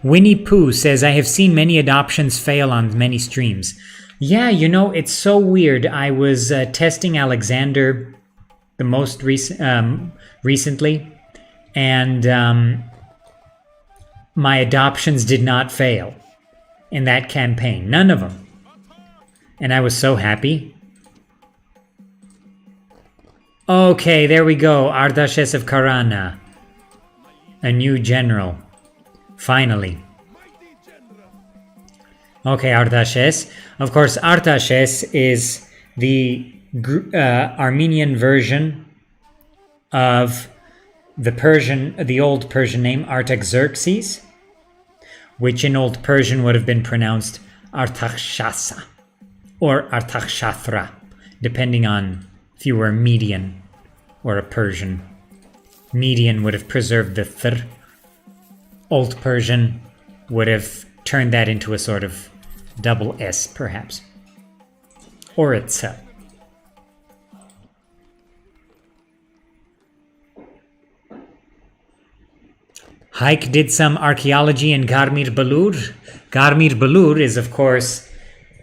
Winnie Pooh says, I have seen many adoptions fail on many streams. Yeah, you know, it's so weird. I was testing Alexander the most recently, and my adoptions did not fail in that campaign. None of them. And I was so happy. Okay, there we go. Ardashes of Karana. A new general. Finally. Okay, Artaxerxes. Of course, Artaxerxes is the Armenian version of the Old Persian name Artaxerxes, which in Old Persian would have been pronounced Artaxshasa or Artaxshatra, depending on if you were a Median or a Persian. Median would have preserved the thr. Old Persian would have turned that into a sort of double S, perhaps. Or it's Hike did some archaeology in Garmir Balur. Garmir Balur is, of course,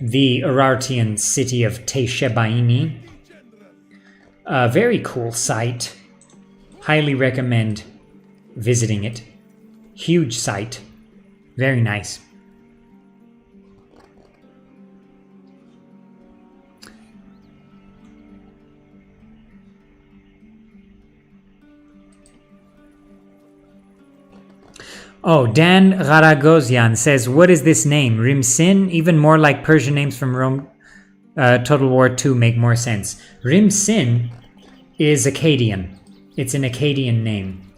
the Urartian city of Teishebaini. A very cool site. Highly recommend visiting it. Huge site. Very nice. Oh, Dan Garagosian says, what is this name? Rimsin? Even more like Persian names from Rome. Total War 2 make more sense. Rimsin is Akkadian. It's an Akkadian name.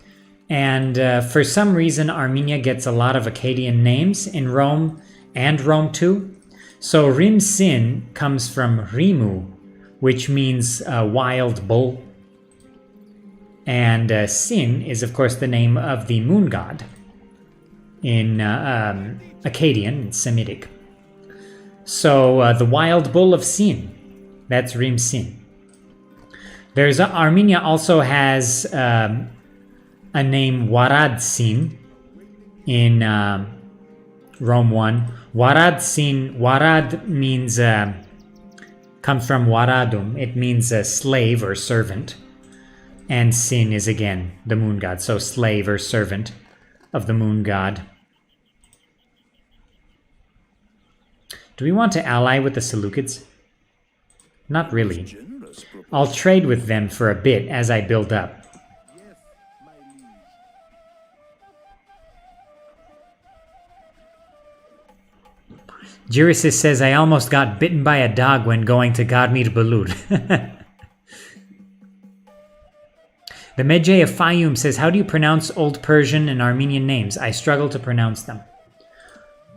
And for some reason, Armenia gets a lot of Akkadian names in Rome and Rome 2. So Rimsin comes from Rimu, which means wild bull. And Sin is, of course, the name of the moon god in Akkadian and Semitic. So the wild bull of Sin, that's Rimsin. There's Armenia also has a name Warad Sin in Rome 1. Warad Sin, Warad means, comes from Waradum. It means a slave or servant. And Sin is again the moon god, so slave or servant of the moon god. Do we want to ally with the Seleucids? Not really. Generous proposal. I'll trade with them for a bit as I build up. Yes, my liege. Jirisis says, I almost got bitten by a dog when going to Garmir Balud. The Medjay of Fayum says, how do you pronounce Old Persian and Armenian names? I struggle to pronounce them.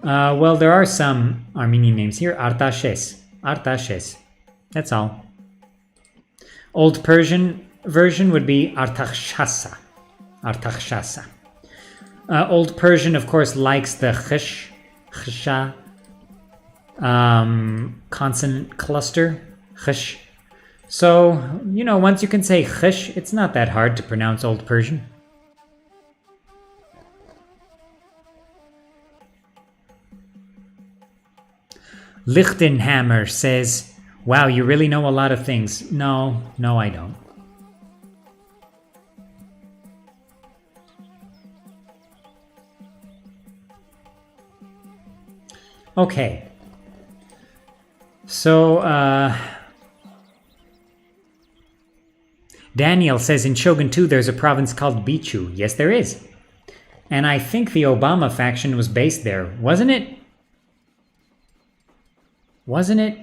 Well, there are some Armenian names here. Artashes. Artashes. That's all. Old Persian version would be Artaxshasa. Artaxshasa. Old Persian, of course, likes the Khish, Khisha, consonant cluster. Khish. So, you know, once you can say Khish, it's not that hard to pronounce Old Persian. Lichtenhammer says, wow, you really know a lot of things. No, I don't. Okay. So, Daniel says in Shogun 2 there's a province called Bichu. Yes, there is. And I think the Obama faction was based there, wasn't it? Wasn't it?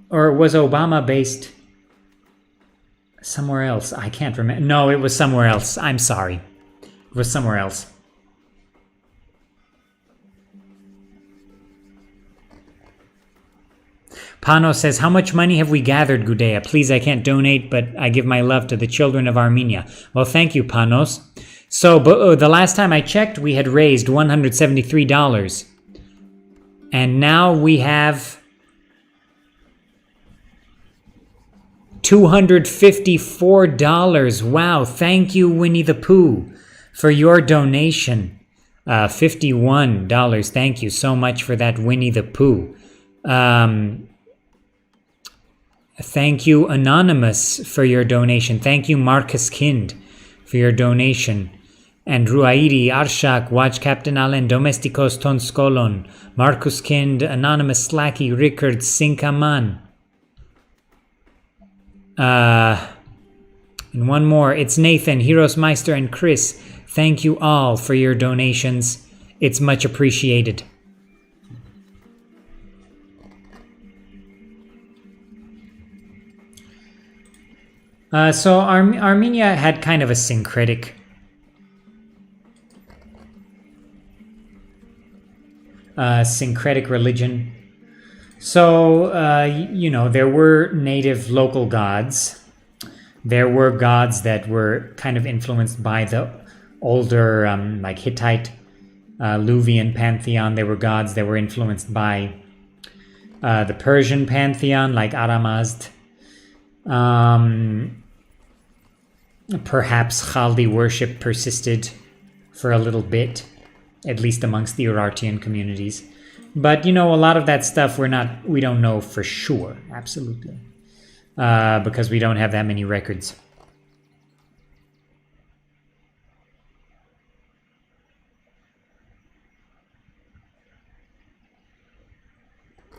Or was Obama based somewhere else? I can't remember. No, it was somewhere else. I'm sorry. It was somewhere else. Pano says, how much money have we gathered, Gudea? Please, I can't donate, but I give my love to the children of Armenia. Well, thank you, Panos. So, the last time I checked, we had raised $173. And now we have $254. Wow, thank you, Winnie the Pooh, for your donation. $51. Thank you so much for that, Winnie the Pooh. Thank you, Anonymous, for your donation. Thank you, Marcus Kind, for your donation. And Ruairi, Arshak, Watch Captain Allen, Domesticos Tonskolon, Marcus Kind, Anonymous Slacky, Rickard, Sinkaman. And one more. It's Nathan, Heroes Meister, and Chris. Thank you all for your donations. It's much appreciated. So Armenia had kind of a syncretic religion. So, you know, there were native local gods. There were gods that were kind of influenced by the older, like Hittite, Luvian pantheon. There were gods that were influenced by the Persian pantheon, like Aramazd. Perhaps Chaldi worship persisted for a little bit, at least amongst the Urartian communities. But, you know, a lot of that stuff we don't know for sure, absolutely, because we don't have that many records.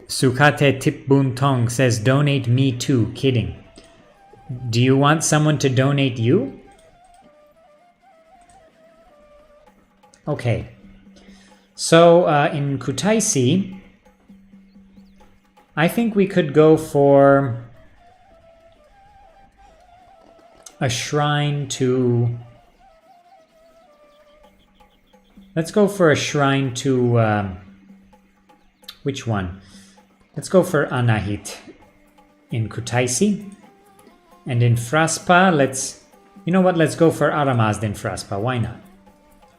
Sukate Tipbuntong says, donate me too, kidding. Do you want someone to donate you? Okay. So, in Kutaisi, I think we could go for a shrine to... Let's go for a shrine to... which one? Let's go for Anahit in Kutaisi. And in Fraspa, you know what, let's go for Aramazd in Fraspa. Why not?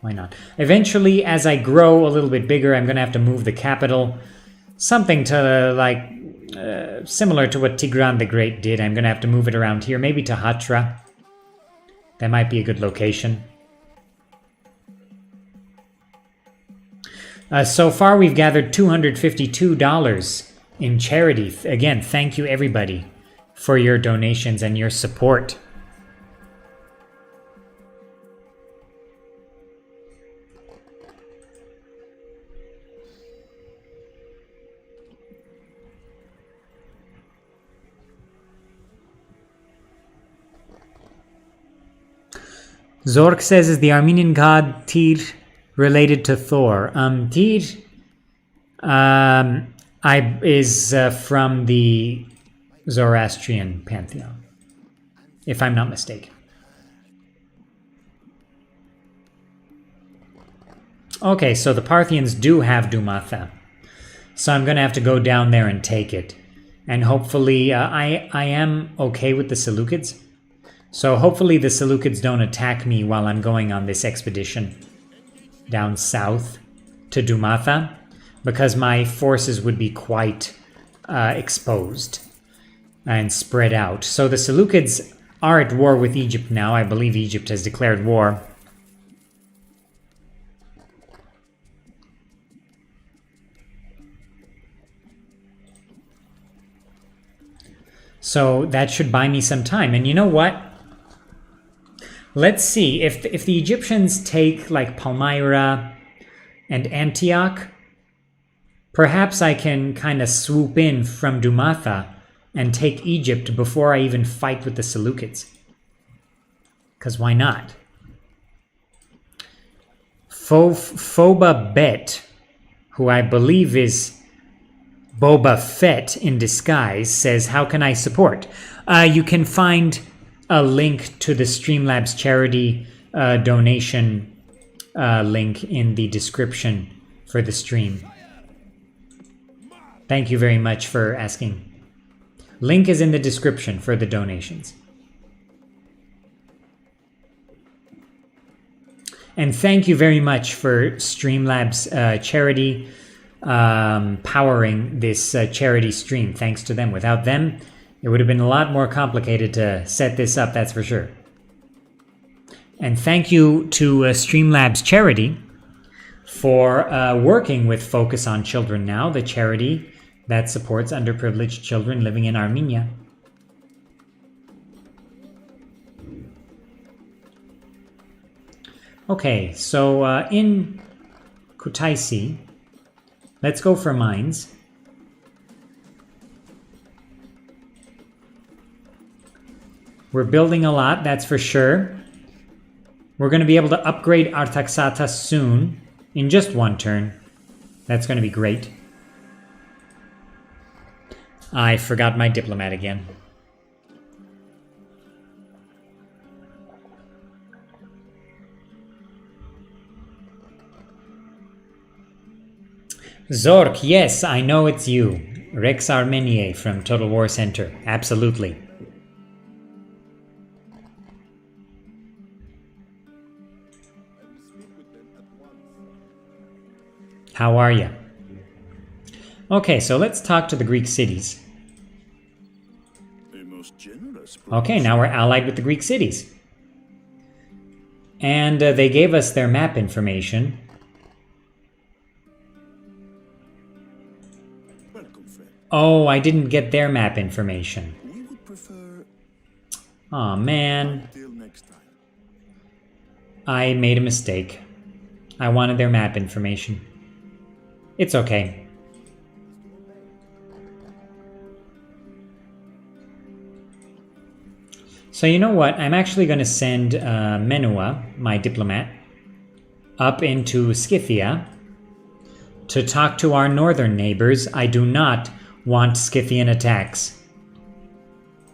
Why not? Eventually, as I grow a little bit bigger, I'm going to have to move the capital. Something to, like, similar to what Tigran the Great did. I'm going to have to move it around here. Maybe to Hatra. That might be a good location. So far, we've gathered $252 in charity. Again, thank you, everybody, for your donations and your support. Zork says, is the Armenian god Tyr related to Thor? Tyr is from the Zoroastrian pantheon, if I'm not mistaken. Okay, so the Parthians do have Dumatha. So I'm going to have to go down there and take it. And hopefully, I am okay with the Seleucids. So hopefully the Seleucids don't attack me while I'm going on this expedition down south to Dumatha, because my forces would be quite exposed and spread out. So the Seleucids are at war with Egypt now. I believe Egypt has declared war. So that should buy me some time. And you know what? Let's see. If the Egyptians take like Palmyra and Antioch, perhaps I can kind of swoop in from Dumatha and take Egypt before I even fight with the Seleucids. Because why not? Phoba Bet, who I believe is Boba Fett in disguise, says, how can I support? You can find a link to the Streamlabs charity donation link in the description for the stream. Thank you very much for asking. Link is in the description for the donations. And thank you very much for Streamlabs charity powering this charity stream. Thanks to them. Without them, it would have been a lot more complicated to set this up, that's for sure. And thank you to Streamlabs charity for working with Focus on Children Now, the charity that supports underprivileged children living in Armenia. Okay, so in Kutaisi, let's go for mines. We're building a lot, that's for sure. We're going to be able to upgrade Artaxata soon, in just one turn. That's going to be great. I forgot my diplomat again. Zork, yes, I know it's you. Rex Armenia from Total War Center. Absolutely. How are you? Okay, so let's talk to the Greek cities. Okay, now we're allied with the Greek cities. And they gave us their map information. Oh, I didn't get their map information. Aw, man. I made a mistake. I wanted their map information. It's okay. So you know what? I'm actually going to send Menua, my diplomat, up into Scythia to talk to our northern neighbors. I do not want Scythian attacks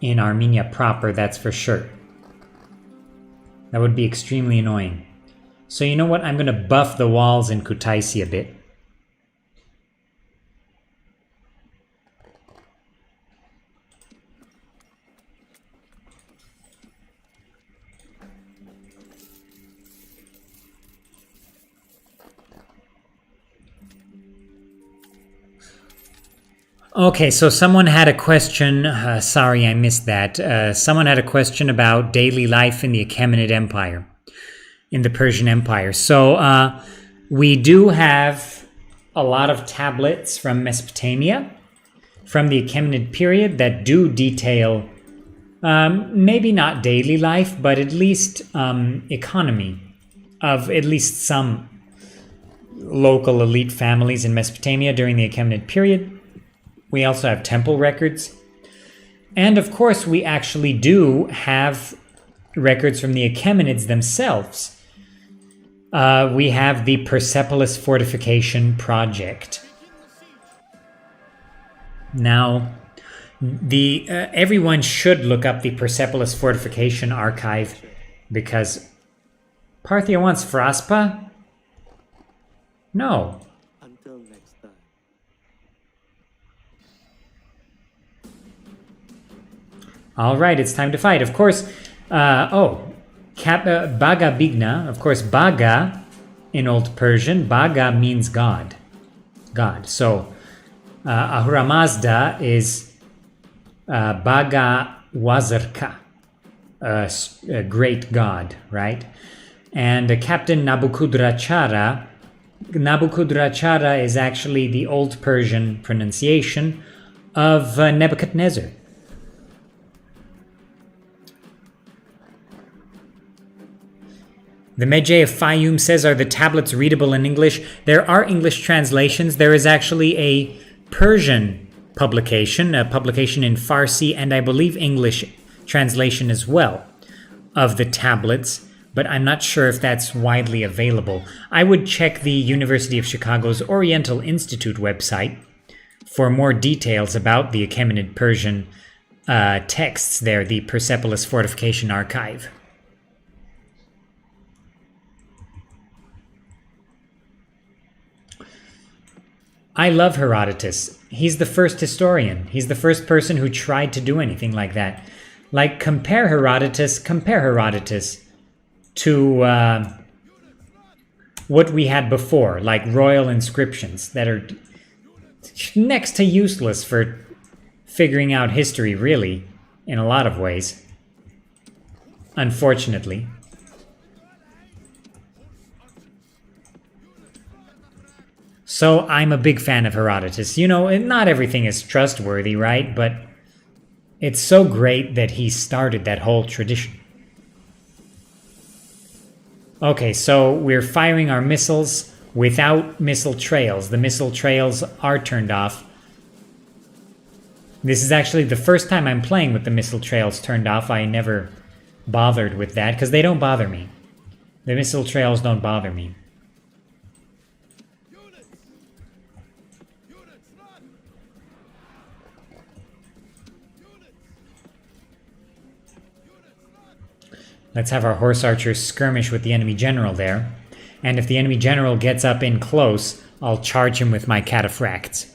in Armenia proper, that's for sure. That would be extremely annoying. So you know what? I'm going to buff the walls in Kutaisi a bit. Okay, so someone had a question. Sorry, I missed that. Someone had a question about daily life in the Achaemenid Empire, in the Persian Empire. So we do have a lot of tablets from Mesopotamia, from the Achaemenid period, that do detail maybe not daily life, but at least economy of at least some local elite families in Mesopotamia during the Achaemenid period. We also have temple records. And of course, we actually do have records from the Achaemenids themselves, we have the Persepolis Fortification Project. Now, everyone should look up the Persepolis Fortification Archive, because Parthia wants Fraspa? No. Until next time. All right, it's time to fight. Of course, Baga Bigna. Of course, Baga in Old Persian, Baga means God. God. So, Ahura Mazda is Baga Wazirka, a great god, right? And Captain Nabucodonosor is actually the Old Persian pronunciation of Nebuchadnezzar. The Medjay of Fayum says, are the tablets readable in English? There are English translations. There is actually a Persian publication, a publication in Farsi, and I believe English translation as well of the tablets, but I'm not sure if that's widely available. I would check the University of Chicago's Oriental Institute website for more details about the Achaemenid Persian texts there, the Persepolis Fortification Archive. I love Herodotus. He's the first historian. He's the first person who tried to do anything like that. Like, compare Herodotus to what we had before, like royal inscriptions that are next to useless for figuring out history, really, in a lot of ways. Unfortunately. So I'm a big fan of Herodotus. You know, not everything is trustworthy, right? But it's so great that he started that whole tradition. Okay, so we're firing our missiles without missile trails. The missile trails are turned off. This is actually the first time I'm playing with the missile trails turned off. I never bothered with that because they don't bother me. The missile trails don't bother me. Let's have our horse archers skirmish with the enemy general there. And if the enemy general gets up in close, I'll charge him with my cataphracts.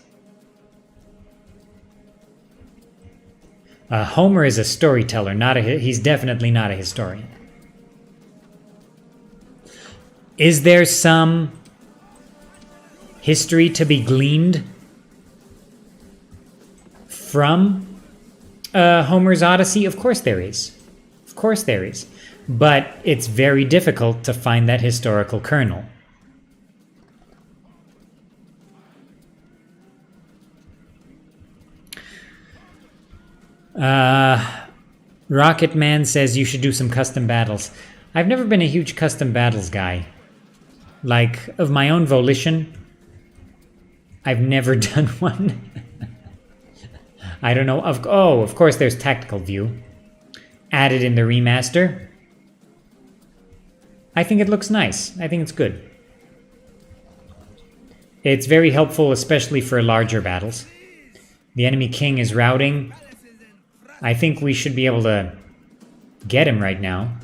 Homer is a storyteller, he's definitely not a historian. Is there some history to be gleaned from Homer's Odyssey? Of course there is. Of course there is. But it's very difficult to find that historical kernel. Rocket Man says you should do some custom battles. I've never been a huge custom battles guy. Like, of my own volition, I've never done one. I don't know. Of course there's tactical view. Added in the remaster. I think it looks nice. I think it's good. It's very helpful, especially for larger battles. The enemy king is routing. I think we should be able to get him right now.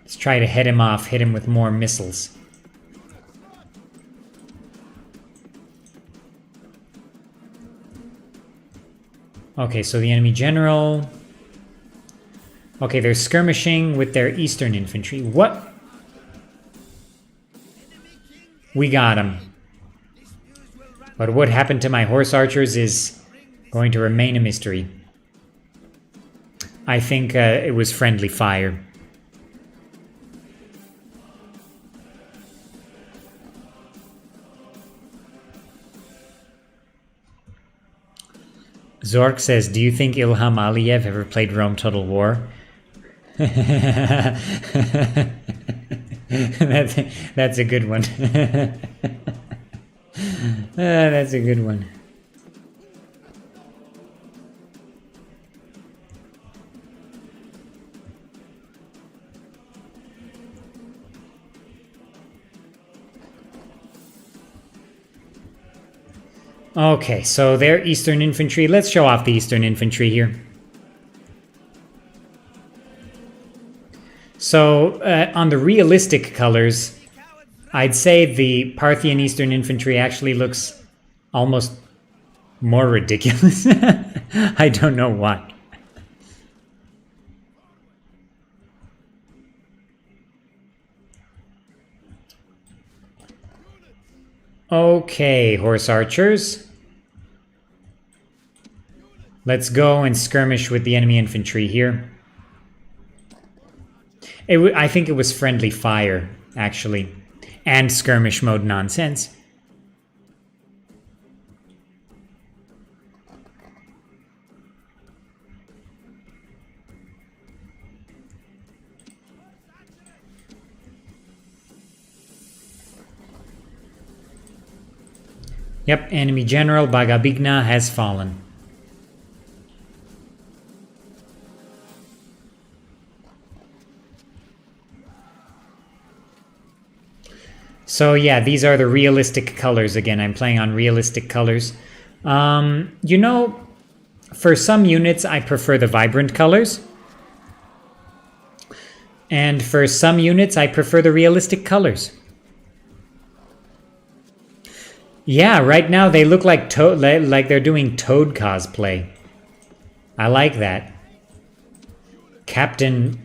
Let's try to head him off, hit him with more missiles. Okay, so the enemy general... Okay, they're skirmishing with their eastern infantry. What? We got him. But what happened to my horse archers is going to remain a mystery. I think it was friendly fire. Zork says, do you think Ilham Aliyev ever played Rome Total War? That's a good one. That's a good one. Okay, so they're Eastern Infantry. Let's show off the Eastern Infantry here. So, on the realistic colors, I'd say the Parthian Eastern Infantry actually looks almost more ridiculous. I don't know why. Okay, horse archers. Let's go and skirmish with the enemy infantry here. I think it was friendly fire, actually. And skirmish mode nonsense. Yep, enemy general Bagabigna has fallen. So yeah, these are the realistic colors again. I'm playing on realistic colors. You know, for some units I prefer the vibrant colors. And for some units I prefer the realistic colors. Yeah, right now they look like like they're doing Toad cosplay. I like that. Captain,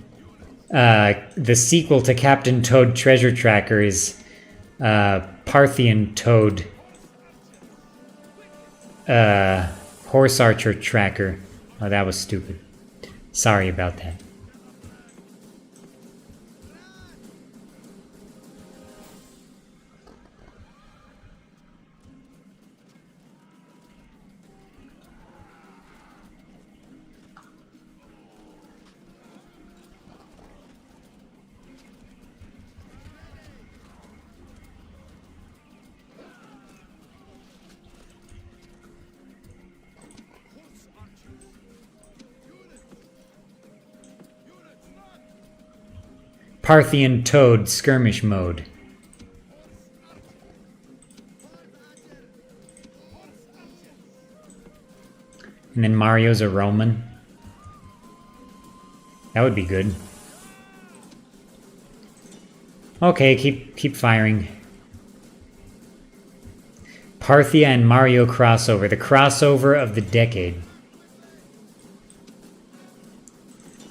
the sequel to Captain Toad Treasure Tracker is Parthian Toad Horse Archer Tracker. Oh, that was stupid. Sorry about that. Parthian Toad skirmish mode. And then Mario's a Roman. That would be good. Okay, keep firing. Parthia and Mario crossover. The crossover of the decade.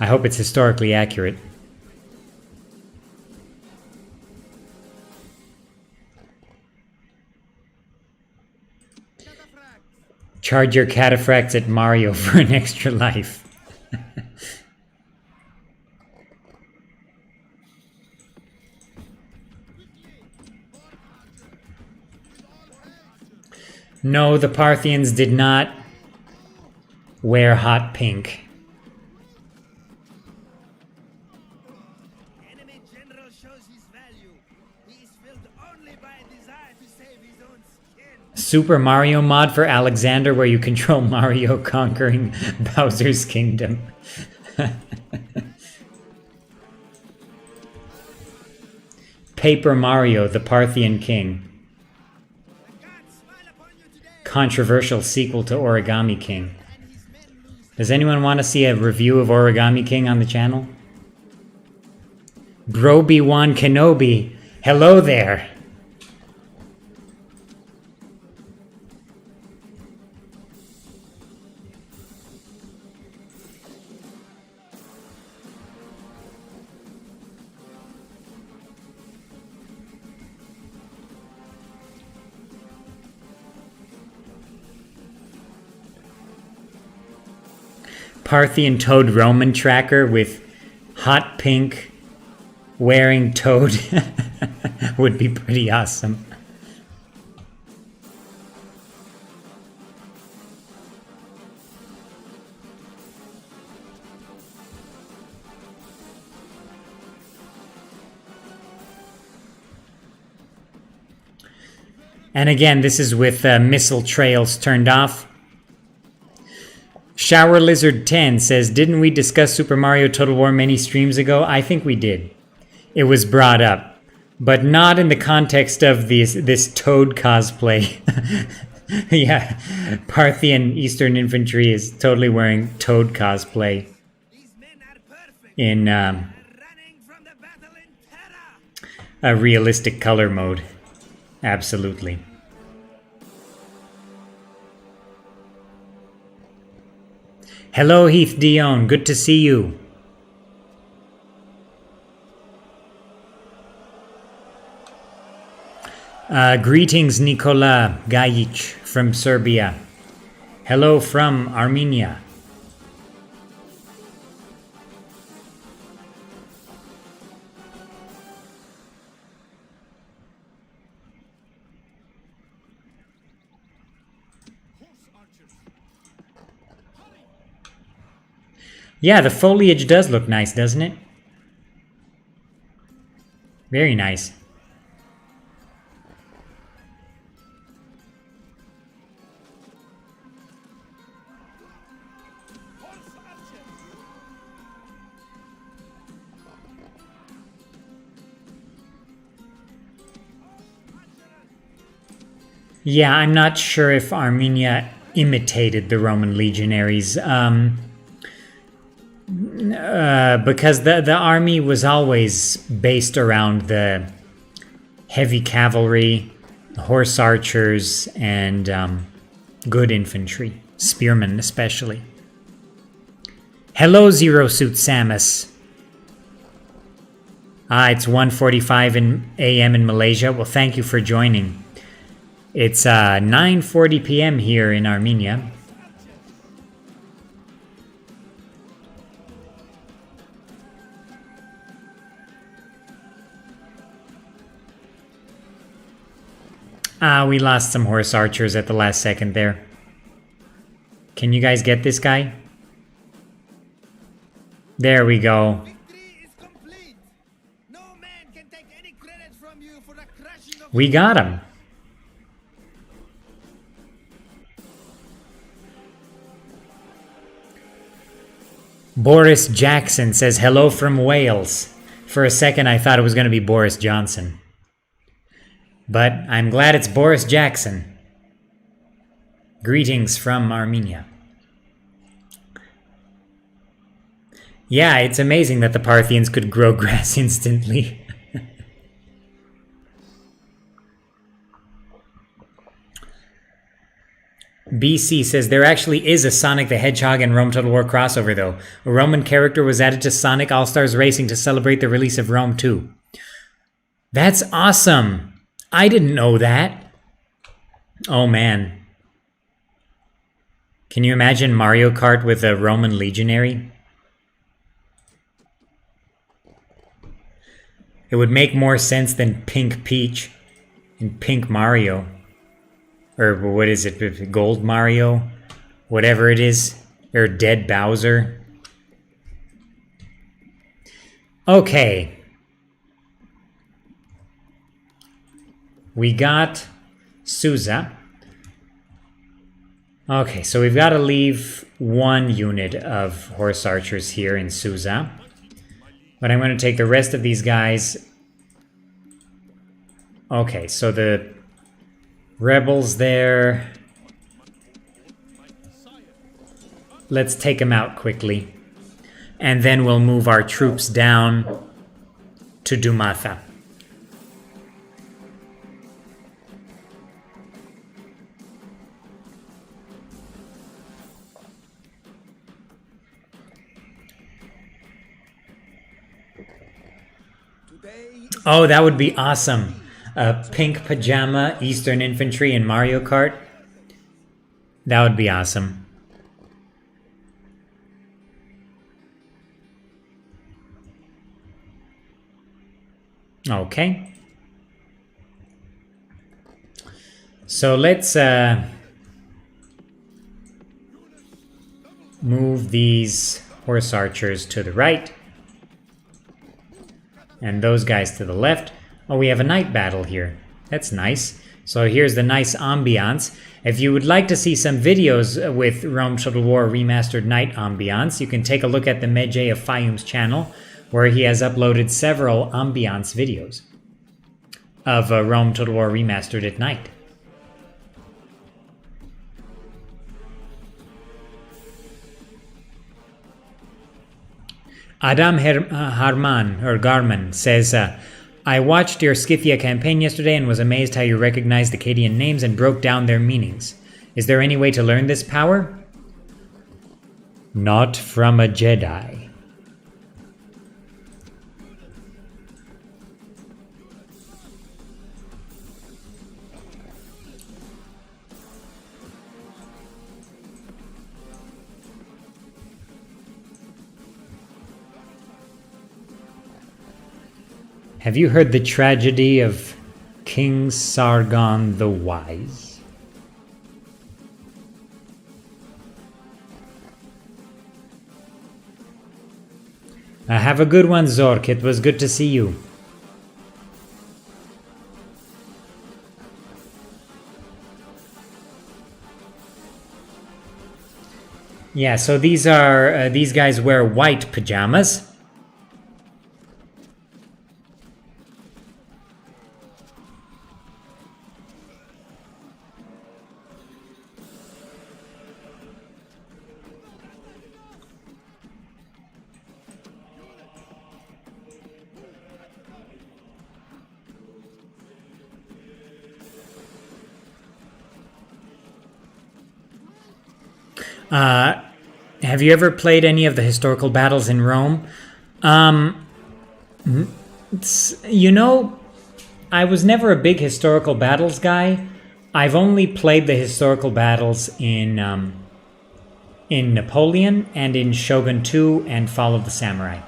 I hope it's historically accurate. Charge your cataphracts at Mario for an extra life. No, the Parthians did not wear hot pink. Enemy general shows his value. He is filled only by a desire to save his own skin. Super Mario mod for Alexander where you control Mario conquering Bowser's kingdom. Paper Mario, the Parthian king. Controversial sequel to Origami King. Does anyone want to see a review of Origami King on the channel? Broby1 Kenobi, hello there! Parthian Toad Roman tracker with hot pink wearing Toad would be pretty awesome. And again, this is with missile trails turned off. Shower Lizard 10 says, didn't we discuss Super Mario Total War many streams ago? I think we did. It was brought up, but not in the context of this Toad cosplay. Yeah, Parthian Eastern Infantry is totally wearing Toad cosplay These men are perfect. in Running from the battle in terror. a realistic color mode. Absolutely. Hello, Heath Dion. Good to see you. Greetings, Nikola Gajic from Serbia. Hello from Armenia. Yeah, the foliage does look nice, doesn't it? Very nice. Yeah, I'm not sure if Armenia imitated the Roman legionaries, because the army was always based around the heavy cavalry, horse archers, and good infantry, spearmen especially. Hello, Zero Suit Samus. It's 1:45 a.m. in Malaysia. Well, thank you for joining. It's 9:40 p.m. here in Armenia. We lost some horse archers at the last second there. Can you guys get this guy? There we go. Victory is complete. No man can take any credit from you for the crushing of We got him. Boris Jackson says hello from Wales. For a second I thought it was going to be Boris Johnson. But I'm glad it's Boris Jackson. Greetings from Armenia. Yeah, it's amazing that the Parthians could grow grass instantly. BC says there actually is a Sonic the Hedgehog and Rome Total War crossover though. A Roman character was added to Sonic All-Stars Racing to celebrate the release of Rome 2. That's awesome! I didn't know that. Oh man. Can you imagine Mario Kart with a Roman legionary? It would make more sense than Pink Peach and Pink Mario. Or what is it? Gold Mario? Whatever it is. Or Dead Bowser. Okay. We got Susa. Okay, so we've got to leave one unit of horse archers here in Susa. But I'm going to take the rest of these guys. Okay, so the rebels there. Let's take them out quickly. And then we'll move our troops down to Dumatha. Oh, that would be awesome. A pink pajama, Eastern Infantry, and Mario Kart. That would be awesome. Okay. So let's move these horse archers to the right. And those guys to the left. Oh, we have a night battle here. That's nice. So here's the nice ambiance. If you would like to see some videos with Rome Total War Remastered Night ambiance, you can take a look at the Medjay of Fayum's channel, where he has uploaded several ambiance videos of Rome Total War Remastered at night. Adam Harman or Garman says, I watched your Scythia campaign yesterday and was amazed how you recognized Akkadian names and broke down their meanings. Is there any way to learn this power? Not from a Jedi. Have you heard the tragedy of King Sargon the Wise? Have a good one, Zork. It was good to see you. Yeah, so these are these guys wear white pajamas. Have you ever played any of the historical battles in Rome? You know, I was never a big historical battles guy. I've only played the historical battles in Napoleon and in Shogun 2 and Fall of the Samurai.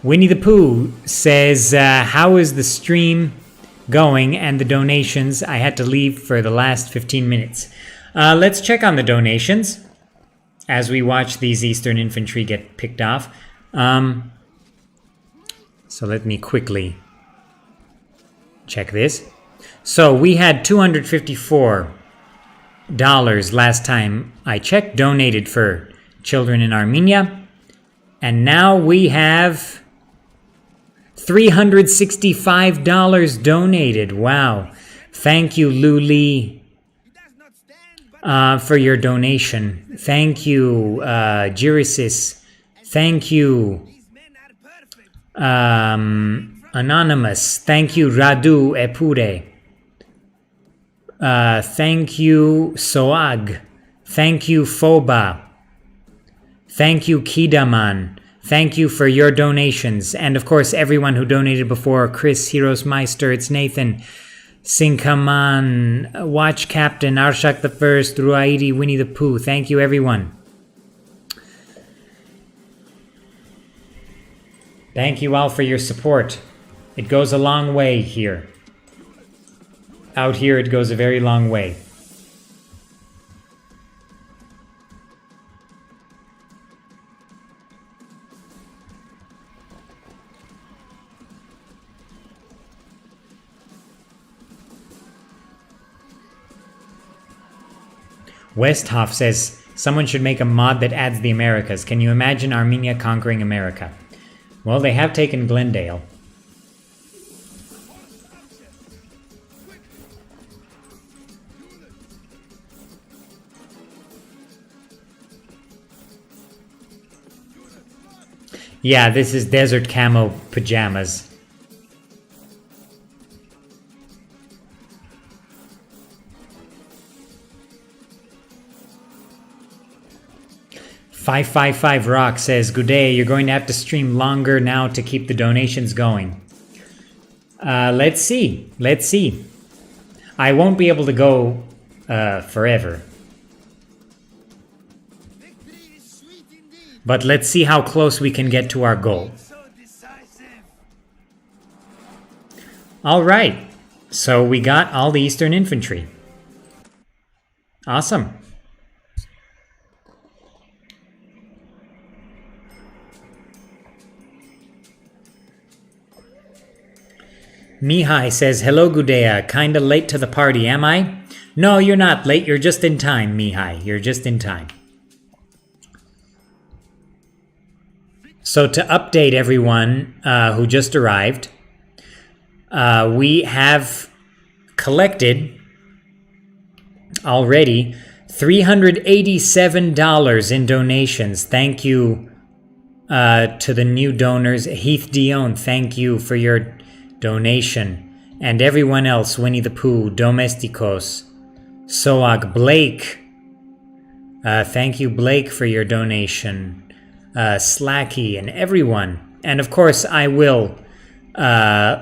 Winnie the Pooh says, how is the stream going and the donations? I had to leave for the last 15 minutes. Let's check on the donations as we watch these Eastern infantry get picked off. So let me quickly check this. So we had $254 last time I checked, donated for children in Armenia. And now we have $365 donated. Wow. Thank you, Luli, for your donation. Thank you, Girisis. Thank you, Anonymous. Thank you, Radu Epure. Thank you, Soag. Thank you, Foba. Thank you, Kidaman. Thank you for your donations. And of course, everyone who donated before: Chris, Heroes Meister, it's Nathan, Sinkaman, Watch Captain, Arshak the First, Ruaidi, Winnie the Pooh. Thank you, everyone. Thank you all for your support. It goes a long way here. Out here, it goes a very long way. Westhoff says, someone should make a mod that adds the Americas. Can you imagine Armenia conquering America? Well, they have taken Glendale. Yeah, this is desert camo pajamas. $555 Rock says, good day, you're going to have to stream longer now to keep the donations going. Let's see. Let's see. I won't be able to go forever. But let's see how close we can get to our goal. All right. So we got all the Eastern infantry. Awesome. Mihai says, hello Gudea, kinda late to the party, am I? No, you're not late, you're just in time, Mihai, you're just in time. So to update everyone who just arrived, we have collected already $387 in donations. Thank you to the new donors. Heath Dion, thank you for your donation. And everyone else, Winnie the Pooh, Domesticos, Soag, Blake. Thank you, Blake, for your donation. Slacky and everyone. And of course, I will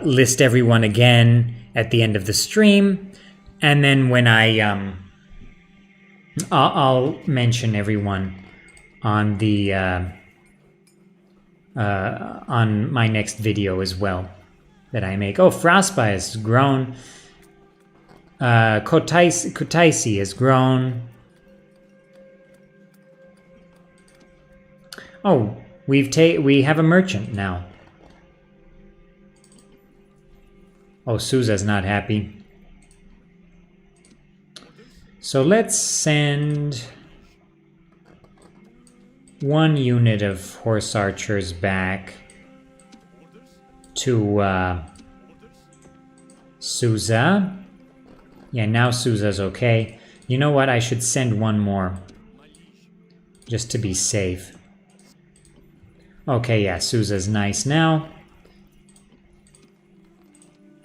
list everyone again at the end of the stream. And then when I'll mention everyone on the on my next video as well that I make. Oh, Frostbite has grown. Kutaisi has grown. Oh, we have a merchant now. Oh, Souza's not happy. So let's send 1 unit of horse archers back to Souza. Yeah, now Souza's okay. You know what? I should send 1 more. Just to be safe. Okay, yeah, Souza's nice now.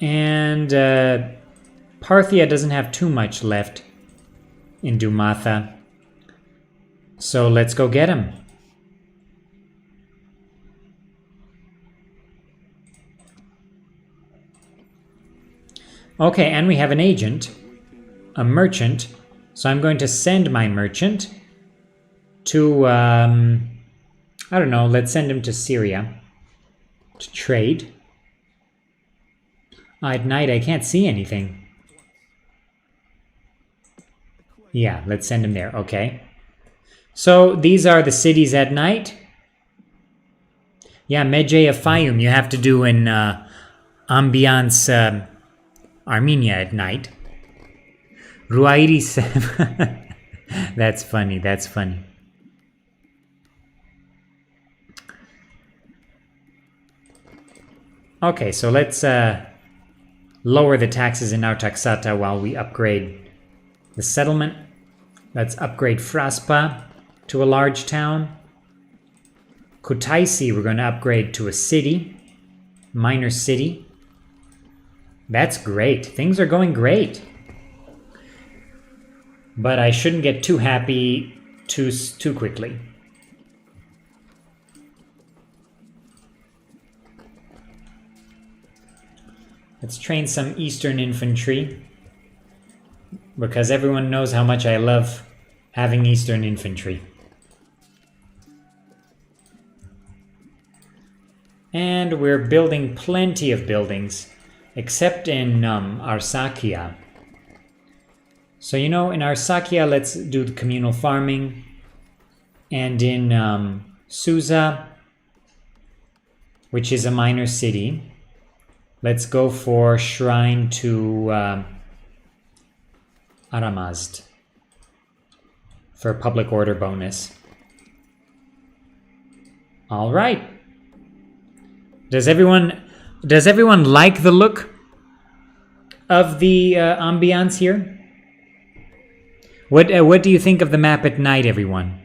And Parthia doesn't have too much left in Dumatha. So let's go get him. Okay, and we have an agent, a merchant. So I'm going to send my merchant to, I don't know, let's send him to Syria to trade. At night I can't see anything. Yeah, let's send him there, okay. So these are the cities at night. Yeah, Medjay of Fayum you have to do in Ambiance, Armenia at night. Ruairis. That's funny, that's funny. Okay, so let's lower the taxes in Artaxata while we upgrade the settlement. Let's upgrade Fraspa to a large town. Kutaisi we're going to upgrade to a city. Minor city. That's great. Things are going great. But I shouldn't get too happy too quickly. Let's train some Eastern infantry. Because everyone knows how much I love having Eastern infantry. And we're building plenty of buildings. Except in Arsacia. So, you know, in Arsacia, let's do the communal farming. And in Susa, which is a minor city, let's go for shrine to Aramazd for public order bonus. All right. Does everyone like the look of the ambiance here? What do you think of the map at night, everyone?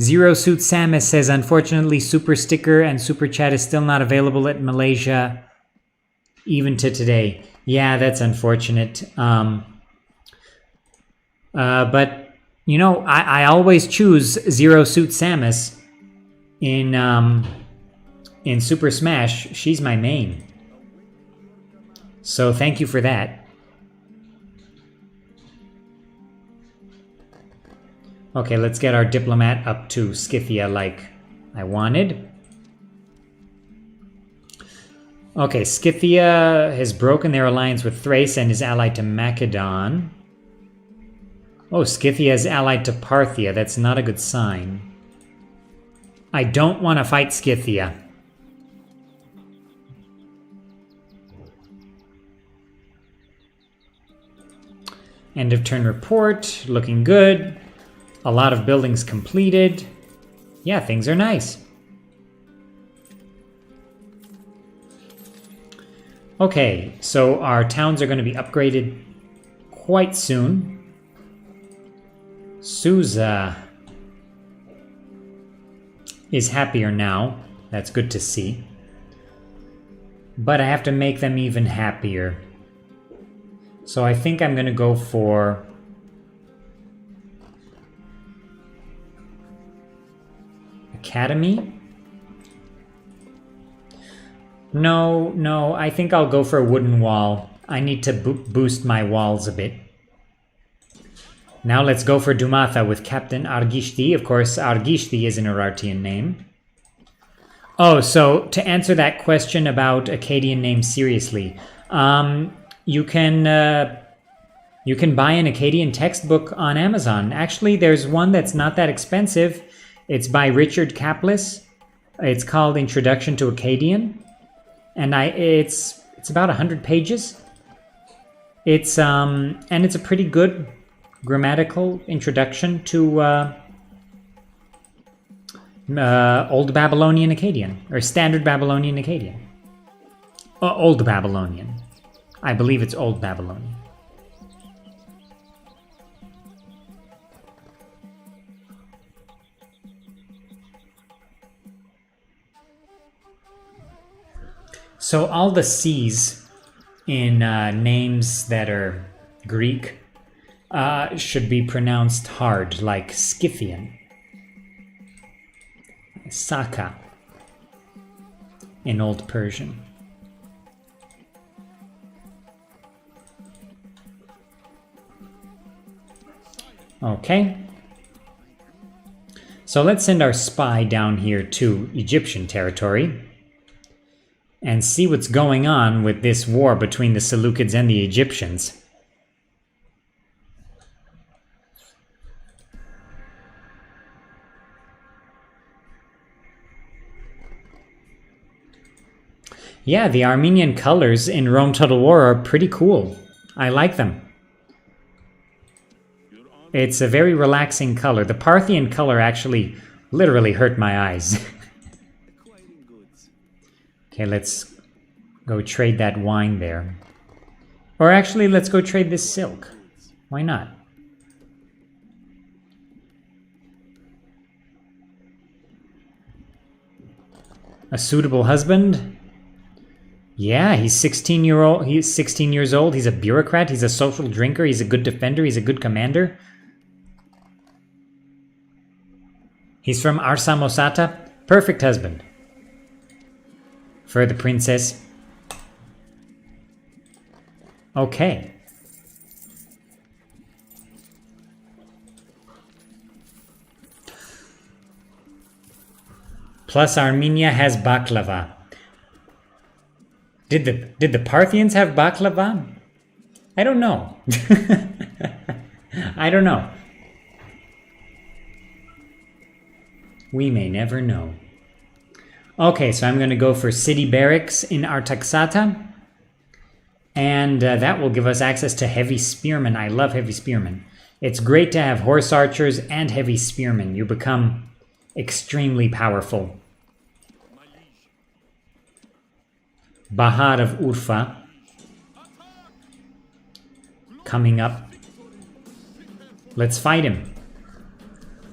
Zero Suit Samus says, unfortunately, Super Sticker and Super Chat is still not available at Malaysia, even to today. Yeah, that's unfortunate. But you know, I always choose Zero Suit Samus in Super Smash. She's my main. So thank you for that. Okay, let's get our diplomat up to Scythia like I wanted. Okay, Scythia has broken their alliance with Thrace and is allied to Macedon. Oh, Scythia is allied to Parthia. That's not a good sign. I don't want to fight Scythia. End of turn report. Looking good. A lot of buildings completed. Yeah, things are nice. Okay, so our towns are going to be upgraded quite soon. Susa is happier now. That's good to see. But I have to make them even happier. So I think I'm going to go for Academy. No, I think I'll go for a wooden wall. I need to boost my walls a bit. Now let's go for Dumatha with Captain Argishti. Of course, Argishti is an Urartian name. Oh, so to answer that question about Akkadian names seriously, you can buy an Akkadian textbook on Amazon. Actually, there's one that's not that expensive. It's by Richard Kaplis. It's called Introduction to Akkadian, and it's about 100 pages. It's and it's a pretty good grammatical introduction to Old Babylonian Akkadian, or Standard Babylonian Akkadian. Old Babylonian. I believe it's Old Babylonian. So all the C's in names that are Greek should be pronounced hard, like Scythian, Saka in Old Persian. Okay. So let's send our spy down here to Egyptian territory and see what's going on with this war between the Seleucids and the Egyptians. Yeah, the Armenian colors in Rome Total War are pretty cool. I like them. It's a very relaxing color. The Parthian color actually literally hurt my eyes. Okay, let's go trade that wine there. Or actually, let's go trade this silk. Why not? A suitable husband? Yeah, he's 16 years old. He's a bureaucrat. He's a social drinker. He's a good defender. He's a good commander. He's from Arsamosata. Perfect husband for the princess. Okay. Plus Armenia has baklava. Did the Parthians have baklava? I don't know. I don't know. We may never know. Okay, so I'm going to go for city barracks in Artaxata. And that will give us access to heavy spearmen. I love heavy spearmen. It's great to have horse archers and heavy spearmen. You become extremely powerful. Bahar of Urfa coming up. Let's fight him.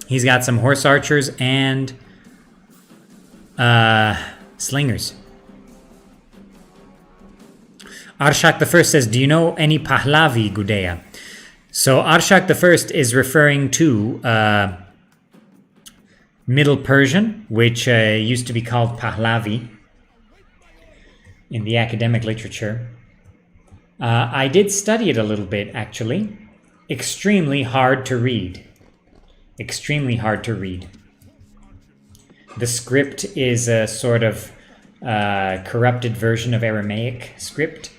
He's got some horse archers and slingers. Arshak I says, do you know any Pahlavi, Gudea? So Arshak I is referring to Middle Persian, which used to be called Pahlavi in the academic literature. I did study it a little bit, actually. Extremely hard to read. Extremely hard to read. The script is a sort of corrupted version of Aramaic script,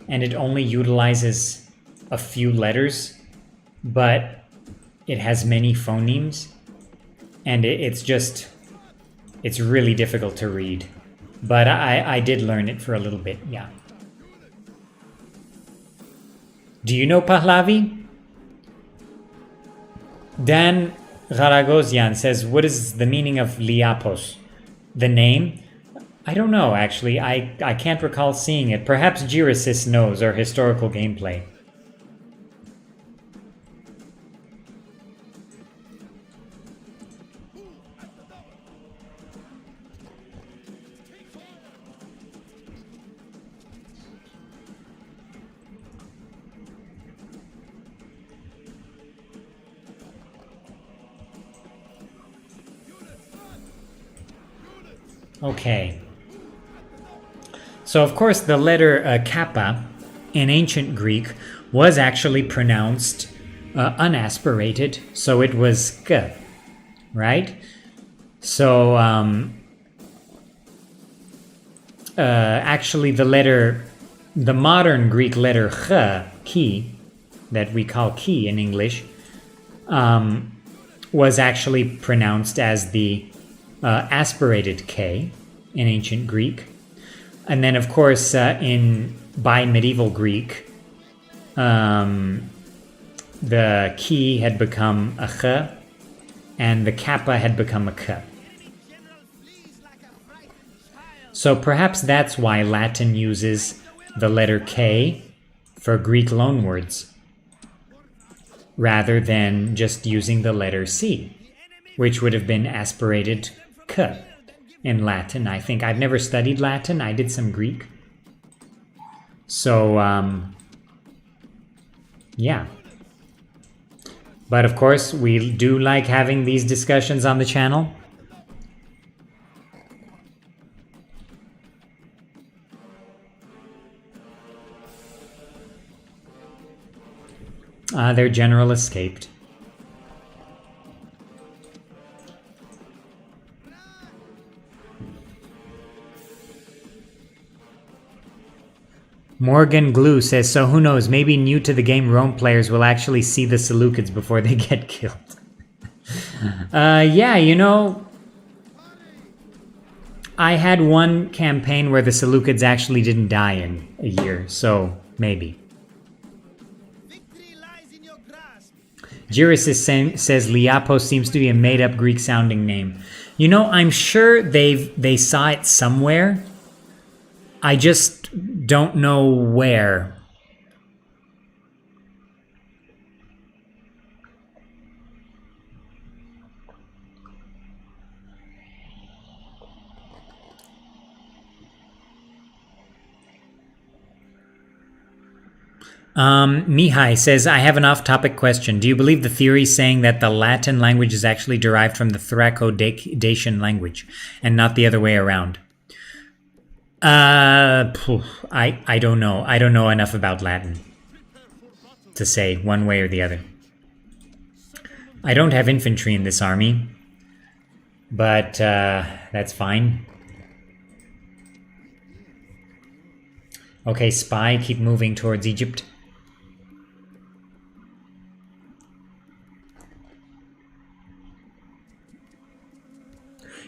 and it only utilizes a few letters, but it has many phonemes, and it's really difficult to read. But I did learn it for a little bit, yeah. Do you know Pahlavi? Dan Raragozian says, what is the meaning of Liapos? The name? I don't know, actually. I can't recall seeing it. Perhaps Giresis knows, or historical gameplay. Okay. So, of course, the letter kappa in ancient Greek was actually pronounced unaspirated, so it was k, right? So, actually, the modern Greek letter ch, ki, that we call ki in English, was actually pronounced as the aspirated k in ancient Greek. And then, of course, by medieval Greek, the ki had become a ch, and the kappa had become a k. So perhaps that's why Latin uses the letter K for Greek loanwords, rather than just using the letter C, which would have been aspirated K in Latin. I think I've never studied Latin. I did some Greek. So, yeah. But of course, we do like having these discussions on the channel. Their general escaped. Morgan Glue says, so who knows, maybe new to the game Rome players will actually see the Seleucids before they get killed. Yeah, you know, I had one campaign where the Seleucids actually didn't die in a year, so maybe. Giris says Liapos seems to be a made-up Greek-sounding name. You know, I'm sure they saw it somewhere. I just don't know where. Mihai says, I have an off-topic question. Do you believe the theory saying that the Latin language is actually derived from the Thraco-Dacian language and not the other way around? I don't know. I don't know enough about Latin to say one way or the other. I don't have infantry in this army, but that's fine. Okay, spy, keep moving towards Egypt.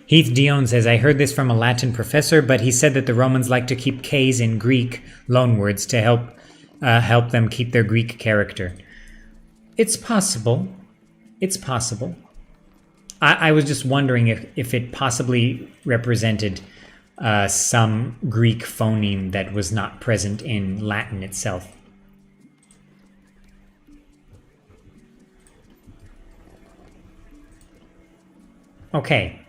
Heath Dion says, I heard this from a Latin professor, but he said that the Romans like to keep K's in Greek loanwords to help them keep their Greek character. It's possible. It's possible. I was just wondering if it possibly represented some Greek phoneme that was not present in Latin itself. Okay.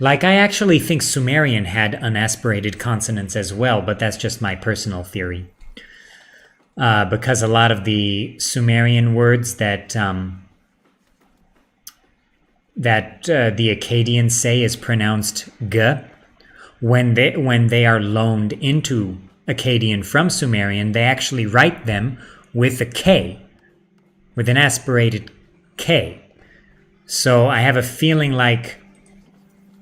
Like, I actually think Sumerian had unaspirated consonants as well, but that's just my personal theory. Because a lot of the Sumerian words that the Akkadians say is pronounced g, when they are loaned into Akkadian from Sumerian, they actually write them with a K, with an aspirated K. So I have a feeling like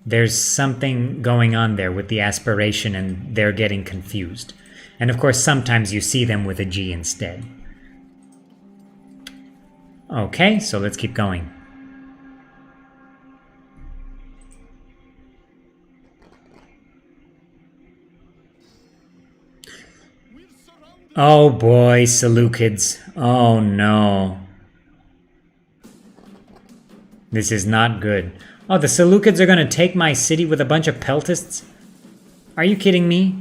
there's something going on there with the aspiration and they're getting confused. And of course, sometimes you see them with a G instead. Okay, so let's keep going. Oh boy, Seleucids. Oh no. This is not good. Oh, the Seleucids are going to take my city with a bunch of peltasts? Are you kidding me?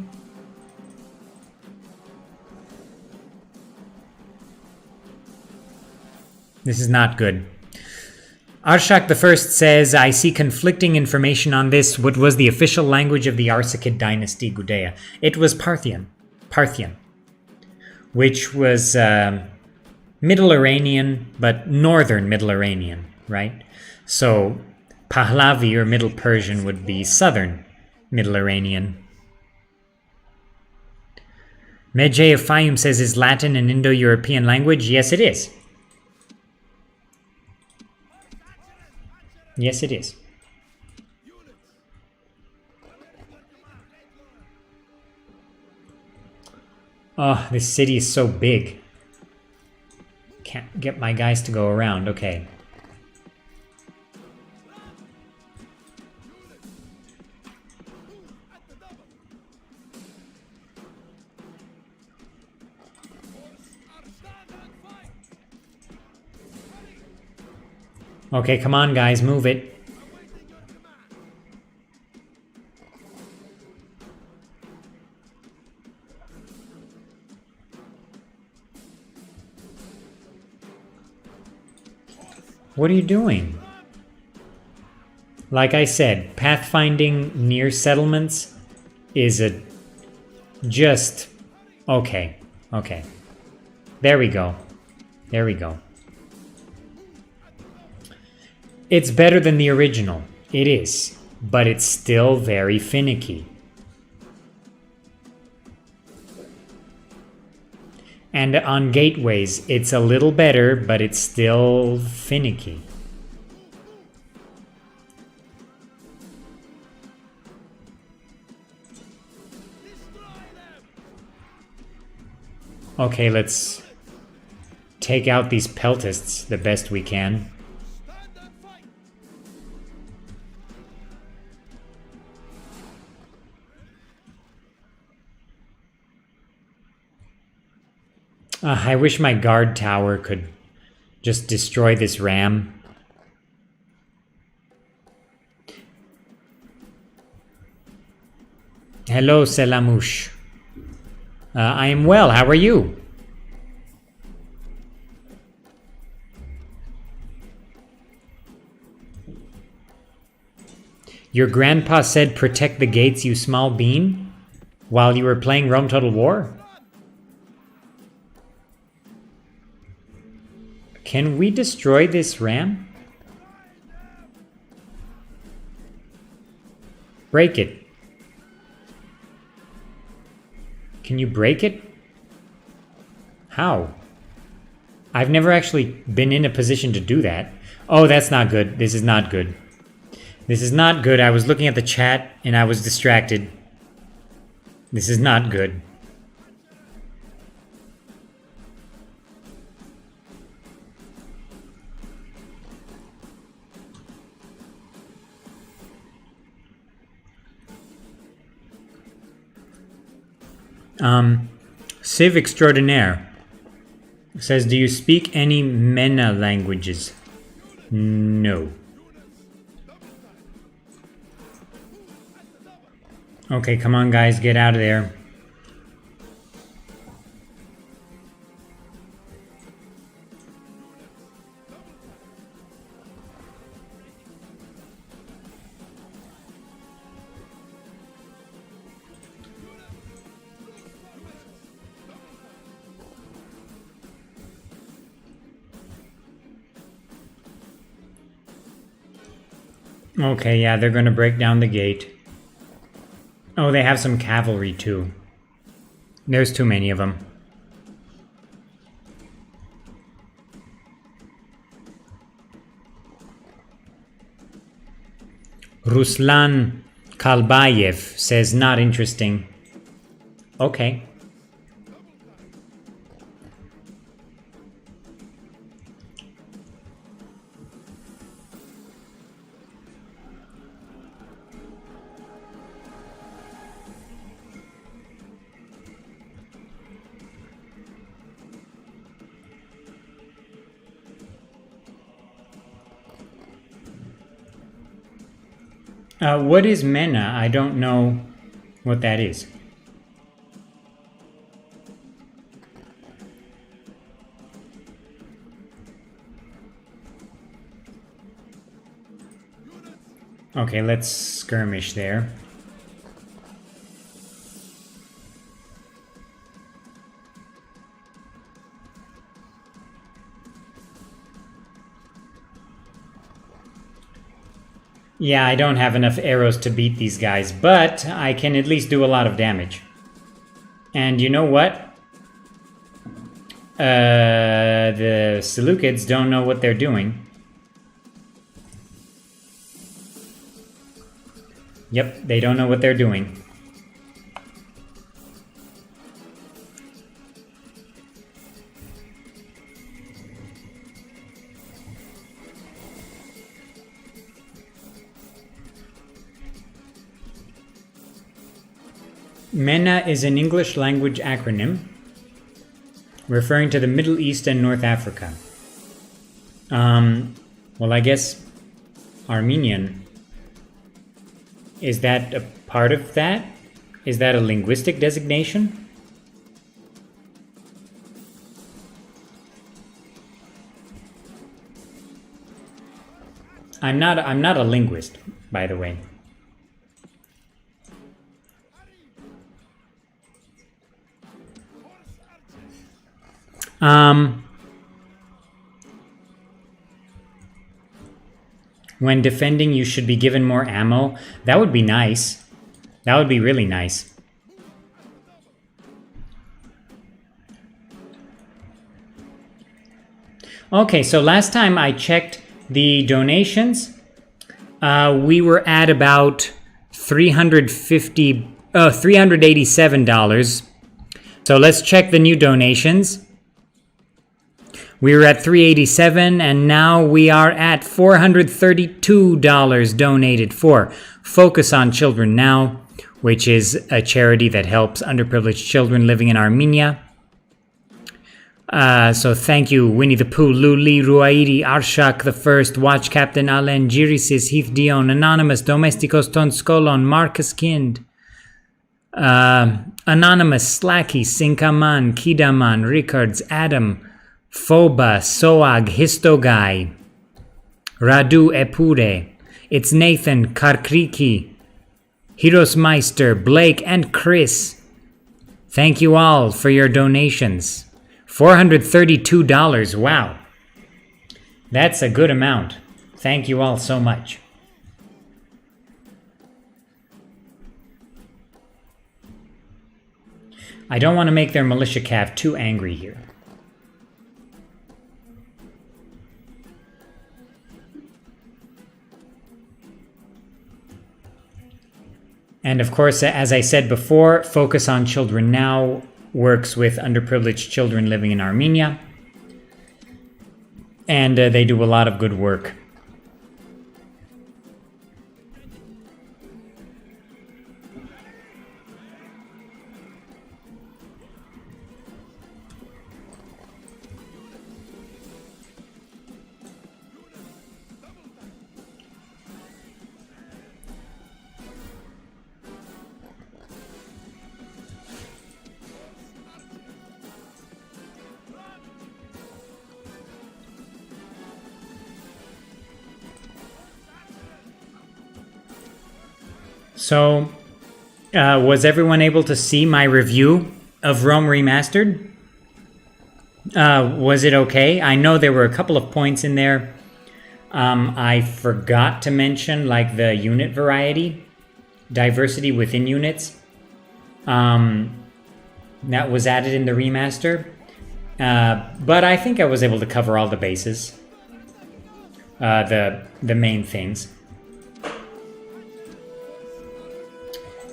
This is not good. Arshak I says, I see conflicting information on this. What was the official language of the Arsacid dynasty, Gudea? It was Parthian, which was Middle Iranian, but Northern Middle Iranian, right? So Pahlavi, or Middle Persian, would be Southern Middle Iranian. Medjay of Fayum says, is Latin an Indo-European language? Yes, it is. Yes, it is. Oh, this city is so big. Can't get my guys to go around. Okay. Okay, come on, guys, move it. What are you doing? Like I said, pathfinding near settlements is a just... Okay, okay. There we go. There we go. It's better than the original. It is. But it's still very finicky. And on gateways, it's a little better, but it's still finicky. Okay, let's take out these peltists the best we can. I wish my guard tower could just destroy this ram. Hello, Selamush. I am well. How are you? Your grandpa said protect the gates, you small bean, while you were playing Rome Total War? Can we destroy this ram? Break it. Can you break it? How? I've never actually been in a position to do that. Oh, that's not good. This is not good. This is not good. I was looking at the chat and I was distracted. This is not good. Civ Extraordinaire says, do you speak any MENA languages? No. Okay, come on guys, get out of there. Okay, yeah, they're gonna break down the gate. Oh, they have some cavalry too. There's too many of them. Ruslan Kalbayev says not interesting. Okay. What is MENA? I don't know what that is. Okay, let's skirmish there. Yeah, I don't have enough arrows to beat these guys, but I can at least do a lot of damage. And you know what? The Seleucids don't know what they're doing. Yep, they don't know what they're doing. MENA is an English language acronym referring to the Middle East and North Africa. Well, I guess Armenian. Is that a part of that? Is that a linguistic designation? I'm not a linguist, by the way. When defending, you should be given more ammo. That would be nice. That would be really nice. Okay, so last time I checked the donations, we were at about $387. So let's check the new donations. We were at $387 and now we are at $432 donated for Focus on Children Now, which is a charity that helps underprivileged children living in Armenia. So thank you, Winnie the Pooh, Luli, Ruairi, Arshak the First, Watch Captain Alen, Girisis, Heath Dion, Anonymous, Domesticos Ton Skolon, Marcus Kind, Anonymous, Slacky, Sinkaman, Kidaman, Ricards, Adam, Foba, Soag, Histogai, Radu Epure, It's Nathan, Karkriki, Hirosmeister, Blake, and Chris. Thank you all for your donations. $432, wow. That's a good amount. Thank you all so much. I don't want to make their militia cav too angry here. And of course, as I said before, Focus on Children Now works with underprivileged children living in Armenia. And they do a lot of good work. So, was everyone able to see my review of Rome Remastered? Was it okay? I know there were a couple of points in there I forgot to mention, like the unit variety, diversity within units. That was added in the remaster. But I think I was able to cover all the bases. The main things.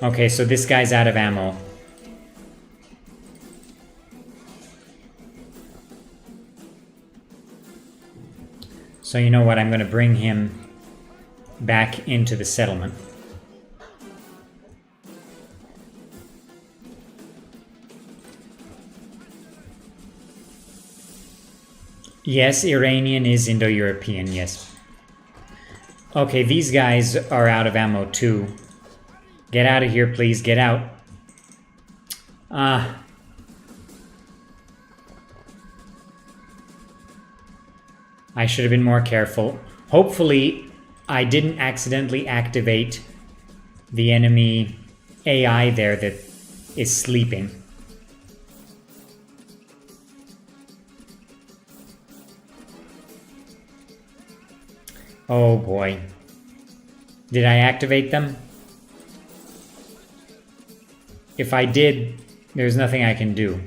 Okay, so this guy's out of ammo. So you know what, I'm going to bring him back into the settlement. Yes, Iranian is Indo-European, yes. Okay, these guys are out of ammo too. Get out of here, please. Get out. I should have been more careful. Hopefully, I didn't accidentally activate the enemy AI there that is sleeping. Oh boy. Did I activate them? If I did, there's nothing I can do.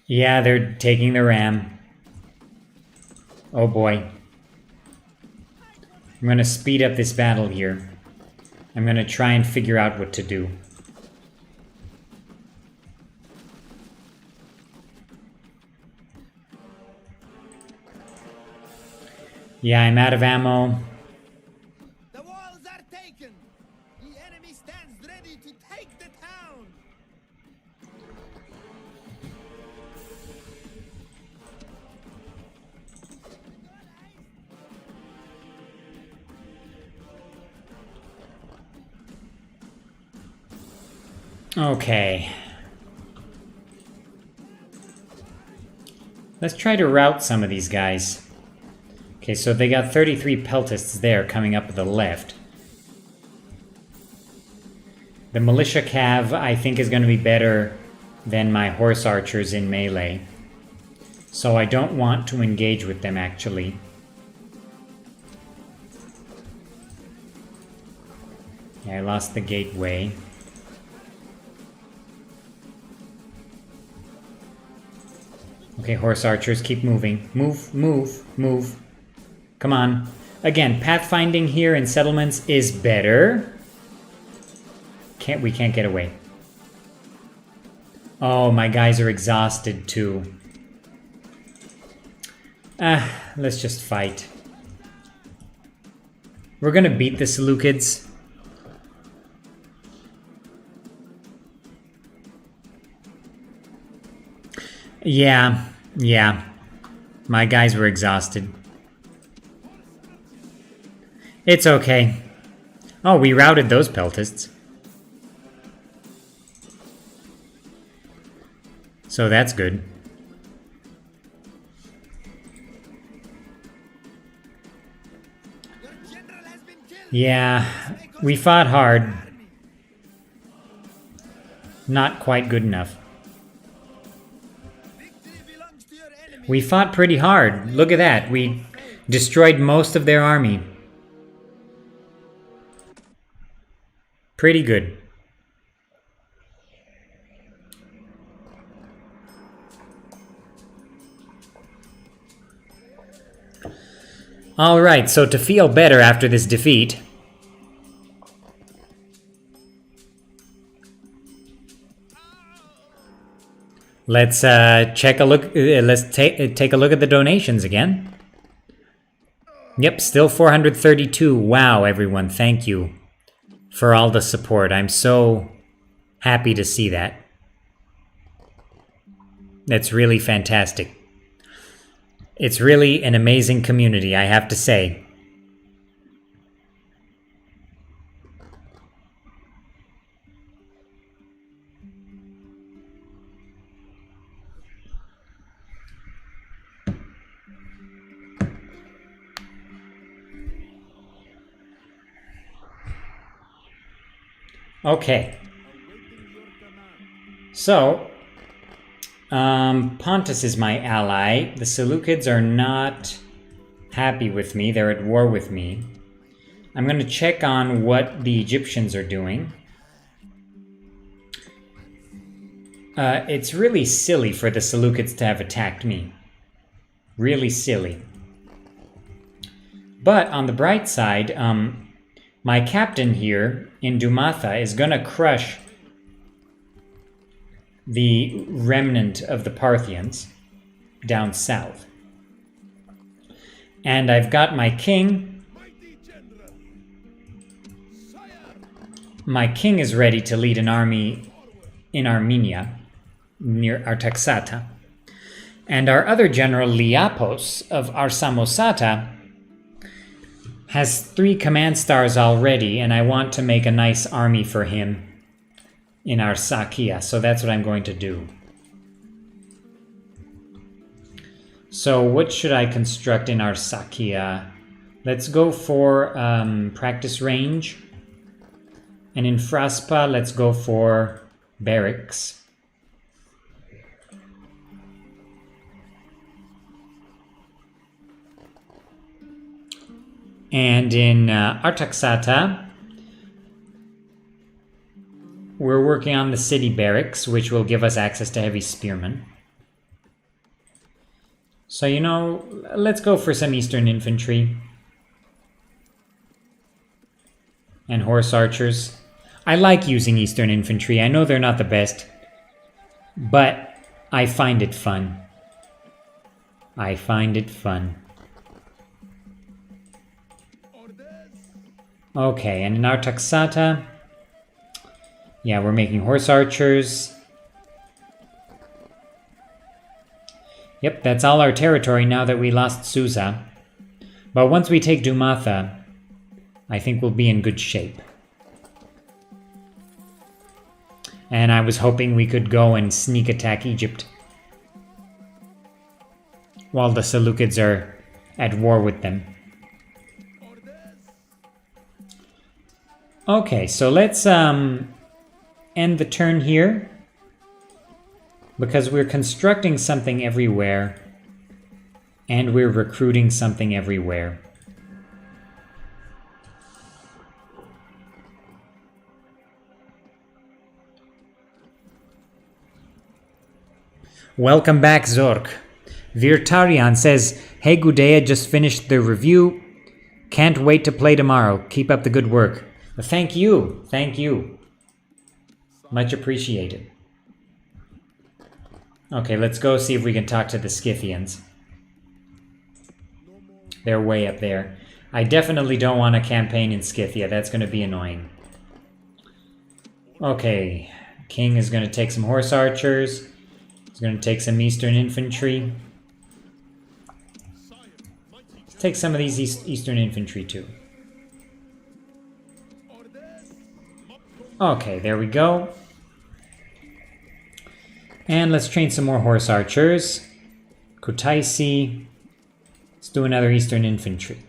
Yeah, they're taking the ram. Oh boy. I'm gonna speed up this battle here. I'm gonna try and figure out what to do. Yeah, I'm out of ammo. The walls are taken. The enemy stands ready to take the town. Okay. Let's try to rout some of these guys. Okay, so they got 33 peltists there coming up to the left. The militia cav, I think, is going to be better than my horse archers in melee. So I don't want to engage with them, actually. Yeah, I lost the gateway. Okay, horse archers, keep moving. Move, move, move. Come on. Again, pathfinding here in settlements is better. We can't get away. Oh, my guys are exhausted too. Let's just fight. We're gonna beat the Seleucids. Yeah. My guys were exhausted. It's okay. Oh, we routed those peltists. So that's good. Your general has been killed. Yeah, we fought hard. Not quite good enough. Victory belongs to your enemy. We fought pretty hard. Look at that. We destroyed most of their army. Pretty good. Alright, so to feel better after this defeat, let's take a look at the donations again. Yep, still 432. Wow, everyone, thank you for all the support. I'm so happy to see that. That's really fantastic. It's really an amazing community, I have to say. Okay. So, Pontus is my ally. The Seleucids are not happy with me. They're at war with me. I'm going to check on what the Egyptians are doing. It's really silly for the Seleucids to have attacked me. Really silly. But on the bright side, my captain here in Dumatha is going to crush the remnant of the Parthians down south. And I've got my king. My king is ready to lead an army in Armenia, near Artaxata. And our other general, Liapos of Arsamosata, has 3 command stars already, and I want to make a nice army for him in our Sakia, so that's what I'm going to do. So what should I construct in our Sakia? Let's go for practice range. And in Fraspa, let's go for barracks. And in Artaxata, we're working on the city barracks, which will give us access to heavy spearmen. So, you know, let's go for some Eastern infantry. And horse archers. I like using Eastern infantry. I know they're not the best, but I find it fun. I find it fun. Okay, and in Artaxata, yeah, we're making horse archers. Yep, that's all our territory now that we lost Susa. But once we take Dumatha, I think we'll be in good shape. And I was hoping we could go and sneak attack Egypt while the Seleucids are at war with them. Okay, so let's end the turn here, because we're constructing something everywhere and we're recruiting something everywhere. Welcome back, Zork. Virtarian says, "Hey Gudea, just finished the review. Can't wait to play tomorrow. Keep up the good work." Well, thank you. Thank you. Much appreciated. Okay, let's go see if we can talk to the Scythians. They're way up there. I definitely don't want a campaign in Scythia. That's going to be annoying. Okay, King is going to take some horse archers. He's going to take some Eastern infantry. Let's take some of these Eastern infantry too. Okay, there we go. And let's train some more horse archers. Kutaisi. Let's do another Eastern infantry.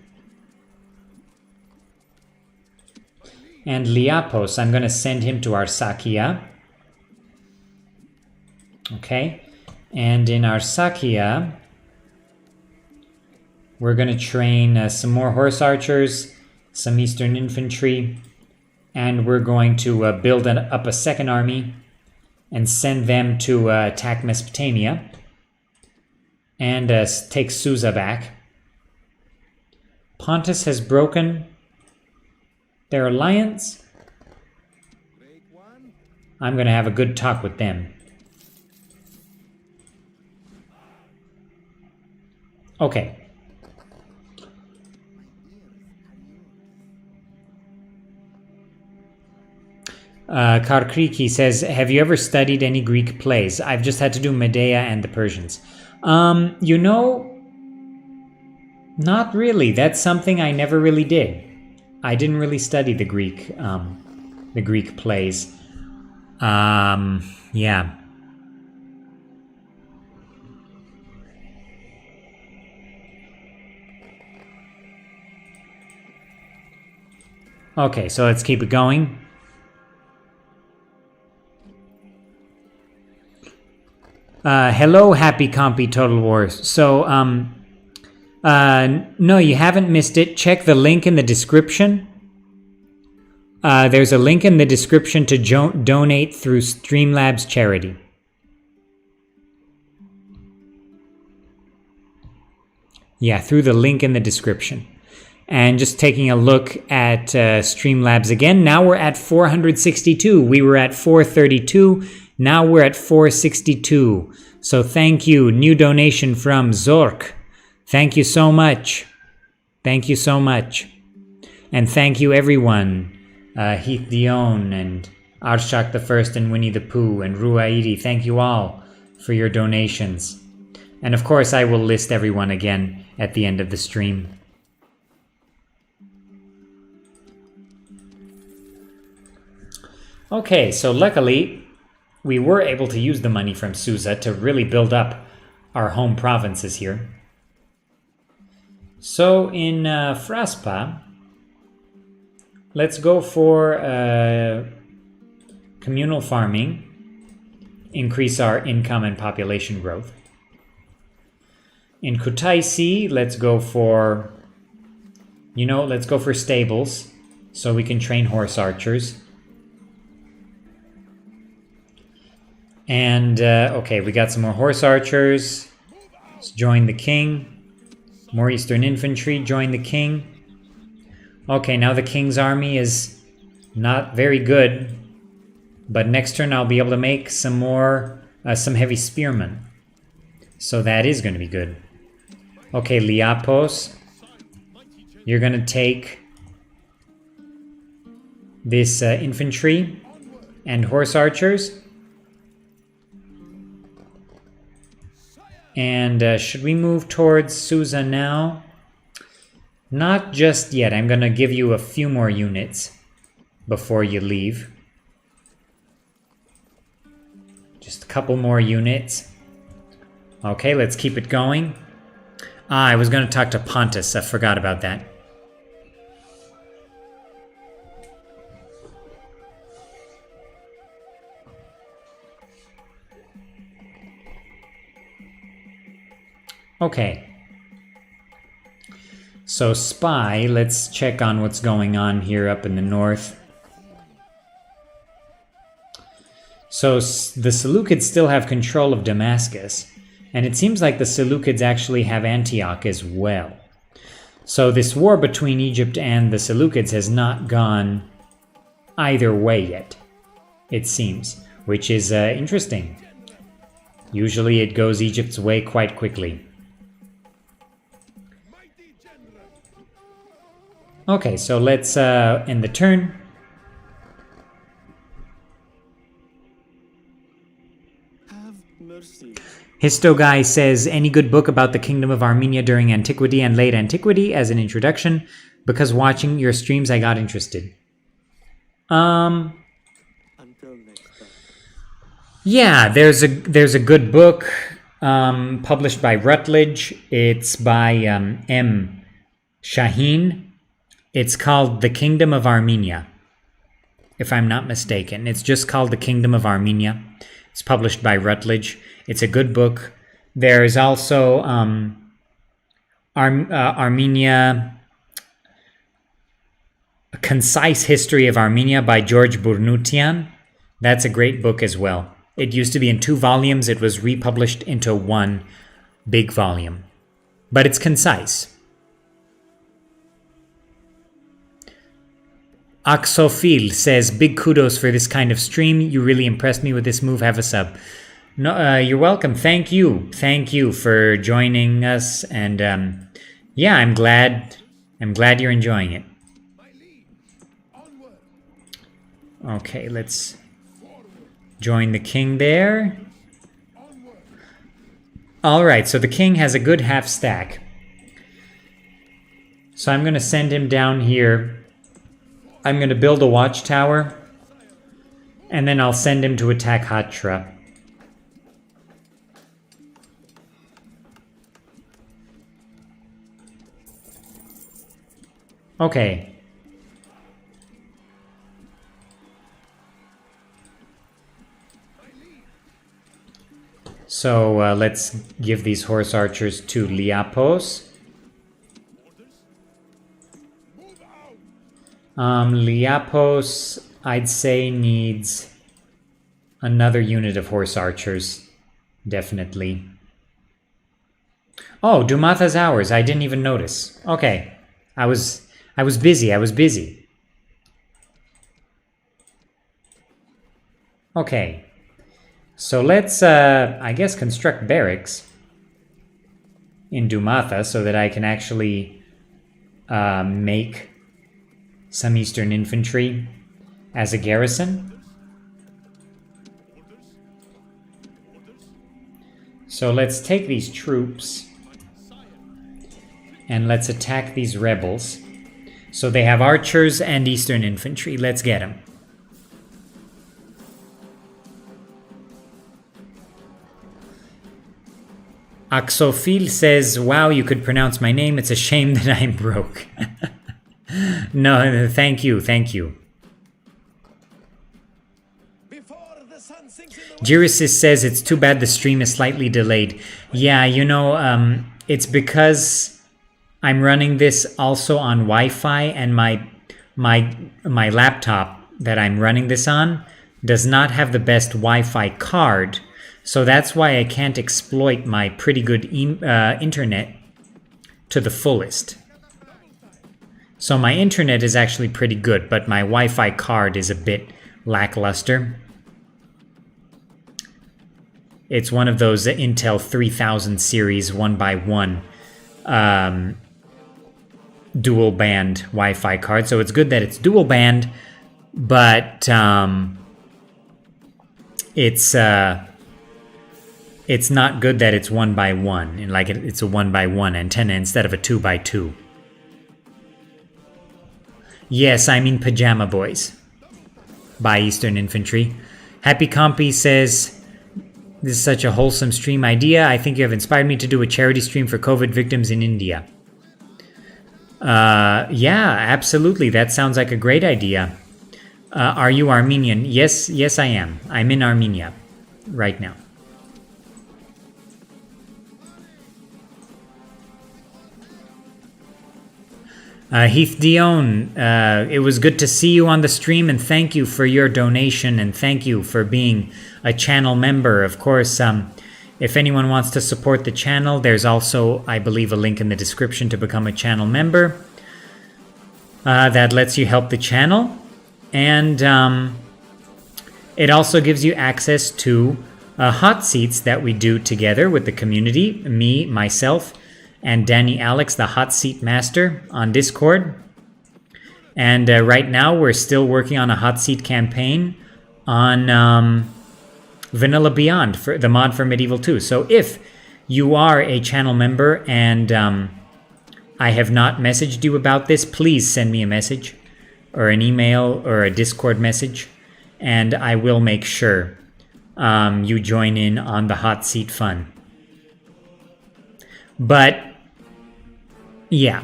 And Liapos, I'm going to send him to Arsakia. Okay. And in Arsakia, we're going to train some more horse archers, some Eastern infantry, and we're going to build up a second army and send them to attack Mesopotamia and take Susa back. Pontus has broken their alliance. I'm going to have a good talk with them. Okay. Karkriki says, have you ever studied any Greek plays? I've just had to do Medea and the Persians. You know, not really. That's something I never really did. I didn't really study the Greek plays. Yeah. Okay, so let's keep it going. Hello, Happy Compy Total Wars. So, no, you haven't missed it. Check the link in the description. There's a link in the description to donate through Streamlabs charity. Yeah, through the link in the description. And just taking a look at Streamlabs again. Now we're at 462. We were at 432. Now we're at 462. So thank you. New donation from Zork. Thank you so much. Thank you so much. And thank you everyone. Heath Dion and Arshak the First and Winnie the Pooh and Ruairi. Thank you all for your donations. And of course I will list everyone again at the end of the stream. Okay, so luckily we were able to use the money from Susa to really build up our home provinces here. So in Fraspa, let's go for communal farming, increase our income and population growth. In Kutaisi, let's go for, let's go for stables so we can train horse archers. And, okay, we got some more horse archers. Let's join the king. More Eastern infantry, join the king. Okay, now the king's army is not very good. But next turn I'll be able to make some more, some heavy spearmen. So that is going to be good. Okay, Liapos. You're going to take this infantry and horse archers. And should we move towards Susa now? Not just yet. I'm going to give you a few more units before you leave. Just a couple more units. Okay, let's keep it going. I was going to talk to Pontus. I forgot about that. Okay. So spy, let's check on what's going on here up in the north. So the Seleucids still have control of Damascus, and it seems like the Seleucids actually have Antioch as well. So this war between Egypt and the Seleucids has not gone either way yet, it seems, which is interesting. Usually it goes Egypt's way quite quickly. Okay, so let's end the turn. Histo Guy says, any good book about the Kingdom of Armenia during Antiquity and Late Antiquity as an introduction? Because watching your streams I got interested. Yeah, there's a good book published by Rutledge. It's by M. Shaheen. It's called The Kingdom of Armenia, if I'm not mistaken. It's just called The Kingdom of Armenia. It's published by Rutledge. It's a good book. There's also Armenia, A Concise History of Armenia by George Burnutian. That's a great book as well. It used to be in 2 volumes. It was republished into 1 big volume. But it's concise. Oxophil says, big kudos for this kind of stream. You really impressed me with this move. Have a sub. No, you're welcome. Thank you. Thank you for joining us. And yeah, I'm glad you're enjoying it. Okay, let's join the king there. All right, so the king has a good half stack. So I'm going to send him down here. I'm going to build a watchtower, and then I'll send him to attack Hatra. Okay. So let's give these horse archers to Liapos. Liapos, I'd say, needs another unit of horse archers. Definitely. Oh, Dumatha's ours. I didn't even notice. Okay. I was busy. Okay. So let's, I guess, construct barracks in Dumatha so that I can actually make some Eastern infantry as a garrison. So let's take these troops and let's attack these rebels. So they have archers and Eastern infantry. Let's get them. Axophil says, wow, you could pronounce my name. It's a shame that I'm broke. No, thank you, thank you. Before the sun sinks in the west, Girisys says, it's too bad the stream is slightly delayed. Yeah, you know, it's because I'm running this also on Wi-Fi, and my laptop that I'm running this on does not have the best Wi-Fi card. So that's why I can't exploit my pretty good internet to the fullest. So my internet is actually pretty good, but my Wi-Fi card is a bit lackluster. It's one of those Intel 3000 series 1x1 dual band Wi-Fi card. So it's good that it's dual band, but it's not good that it's 1x1, and like it's a 1x1 antenna instead of a 2x2. Yes, I mean Pajama Boys by Eastern Infantry. Happy Compy says, this is such a wholesome stream idea. I think you have inspired me to do a charity stream for COVID victims in India. Yeah, absolutely. That sounds like a great idea. Are you Armenian? Yes, I am. I'm in Armenia right now. Heath Dion, it was good to see you on the stream, and thank you for your donation, and thank you for being a channel member. Of course, if anyone wants to support the channel, there's also, I believe, a link in the description to become a channel member. That lets you help the channel, and it also gives you access to hot seats that we do together with the community, me, myself, and Danny Alex, the hot seat master, on Discord. And right now we're still working on a hot seat campaign on Vanilla Beyond, for the mod for Medieval 2. So if you are a channel member and I have not messaged you about this, please send me a message or an email or a Discord message, and I will make sure you join in on the hot seat fun. But yeah.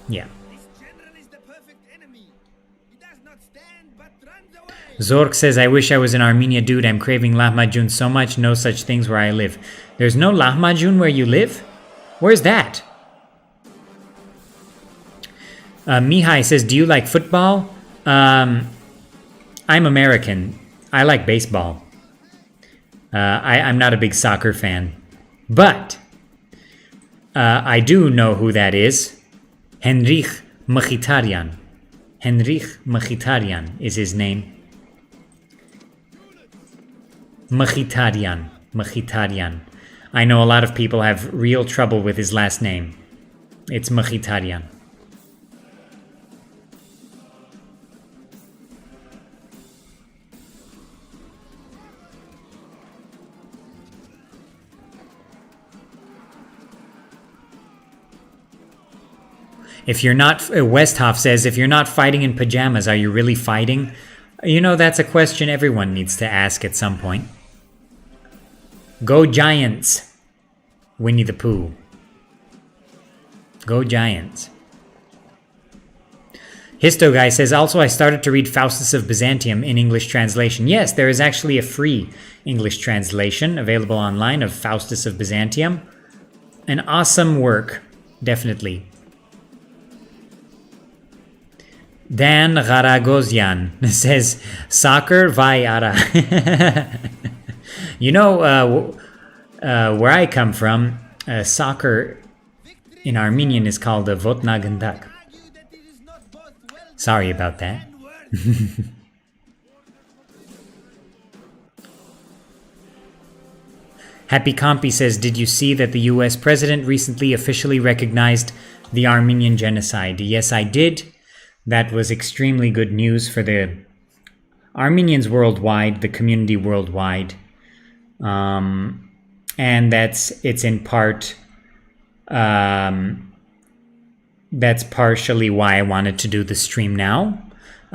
This general is the perfect enemy. He does not stand but runs away. Zork says, I wish I was in Armenia, dude. I'm craving lahmacun so much. No such things where I live. There's no lahmacun where you live? Where's that? Mihai says, do you like football? I'm American. I like baseball. I'm not a big soccer fan. But I do know who that is. Henrich Mkhitaryan. Henrich Mkhitaryan is his name. Mkhitaryan. Mkhitaryan. I know a lot of people have real trouble with his last name. It's Mkhitaryan. If you're not, Westhoff says, if you're not fighting in pajamas, are you really fighting? You know, that's a question everyone needs to ask at some point. Go Giants! Winnie the Pooh. Go Giants. Histo Guy says, also I started to read Faustus of Byzantium in English translation. Yes, there is actually a free English translation available online of Faustus of Byzantium. An awesome work, definitely. Dan Garagosian says, soccer vai ara. You know, where I come from, soccer in Armenian is called a votnagandak. Sorry about that. Happy Compy says, did you see that the US president recently officially recognized the Armenian genocide? Yes, I did. That was extremely good news for the Armenians worldwide, the community worldwide. And it's in part, that's partially why I wanted to do the stream now,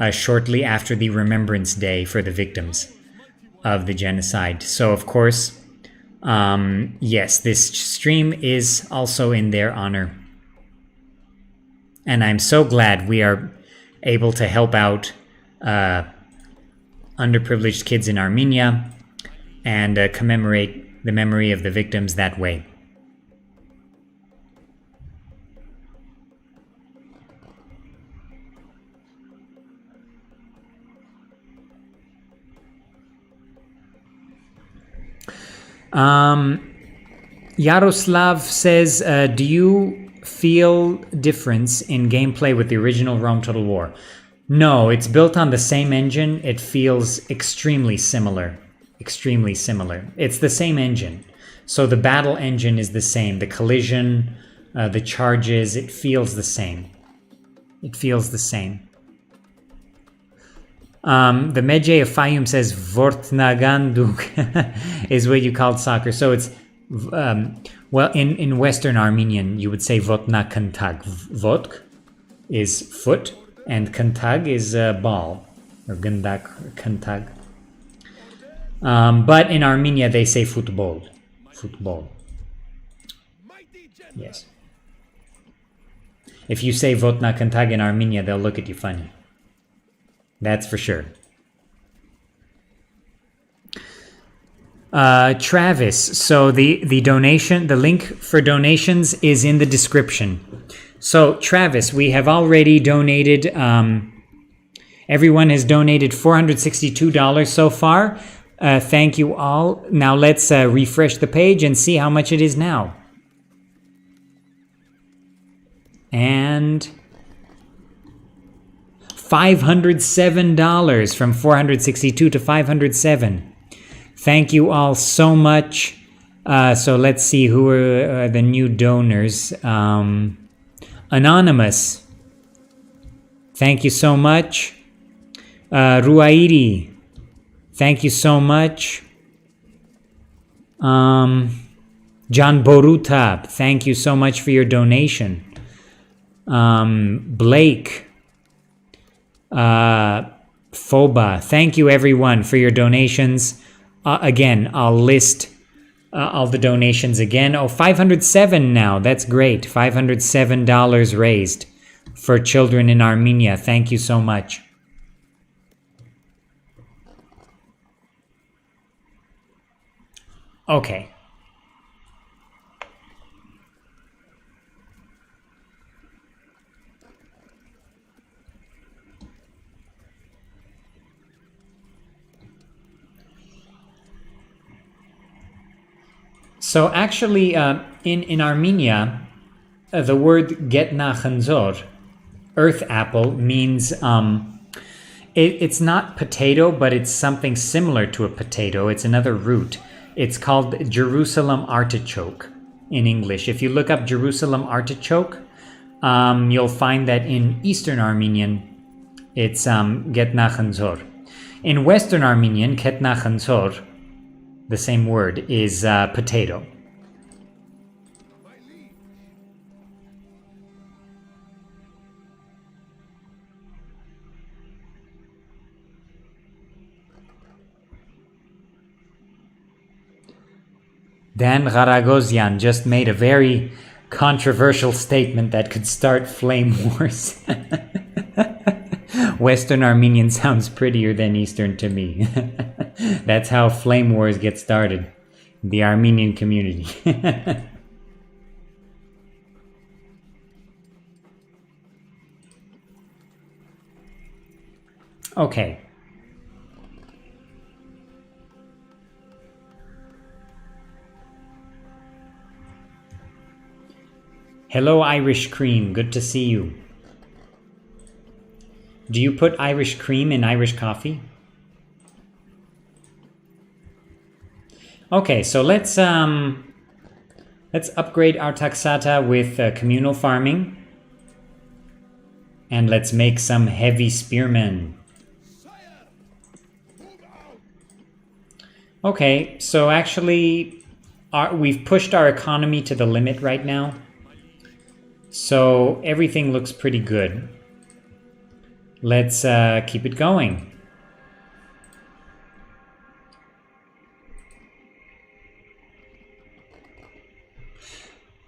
shortly after the Remembrance Day for the victims of the genocide. So, of course, Yes, this stream is also in their honor. And I'm so glad we are able to help out underprivileged kids in Armenia and commemorate the memory of the victims that way. Yaroslav says, do you feel difference in gameplay with the original Rome Total War? No, it's built on the same engine. It feels extremely similar. Extremely similar. It's the same engine. So the battle engine is the same. The collision, the charges, it feels the same. It feels the same. The Medjay of Fayum says Vortnaganduk is what you called soccer. So it's, well, in Western Armenian, you would say Votnakantag. Votk is foot, and Kantag is ball, or Gandak Kantag. But in Armenia, they say football. Football. Yes. If you say Votnakantag in Armenia, they'll look at you funny. That's for sure. Travis, so the donation, the link for donations is in the description. So Travis, we have already donated, everyone has donated $462 so far. Thank you all. Now let's refresh the page and see how much it is now. And $507 from 462 to 507. Thank you all so much. So let's see who are the new donors. Anonymous. Thank you so much. Ruairi. Thank you so much. John Boruta. Thank you so much for your donation. Blake. Foba. Thank you everyone for your donations. Again, I'll list all the donations again. Oh, 507 now. That's great. $507 raised for children in Armenia. Thank you so much. Okay. So actually, in Armenia, the word getna khanzor, earth apple, means it's not potato, but it's something similar to a potato. It's another root. It's called Jerusalem artichoke in English. If you look up Jerusalem artichoke, you'll find that in Eastern Armenian, it's getna khanzor. In Western Armenian, ketna khanzor, the same word, is potato. Dan Garagosian just made a very controversial statement that could start flame wars. Western Armenian sounds prettier than Eastern to me. That's how flame wars get started. The Armenian community. Okay. Hello, Irish Cream. Good to see you. Do you put Irish cream in Irish coffee? Okay, so let's upgrade our taxata with communal farming, and let's make some heavy spearmen. Okay, so actually, we've pushed our economy to the limit right now, so everything looks pretty good. Let's keep it going.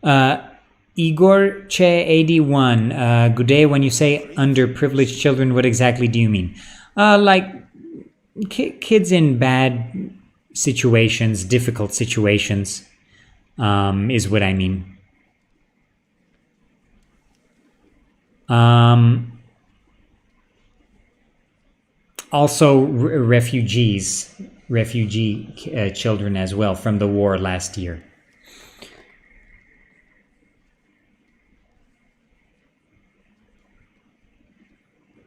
Igor Che 81. Good day. When you say underprivileged children, what exactly do you mean? Like kids in bad situations, difficult situations, is what I mean. Also, refugee children as well from the war last year.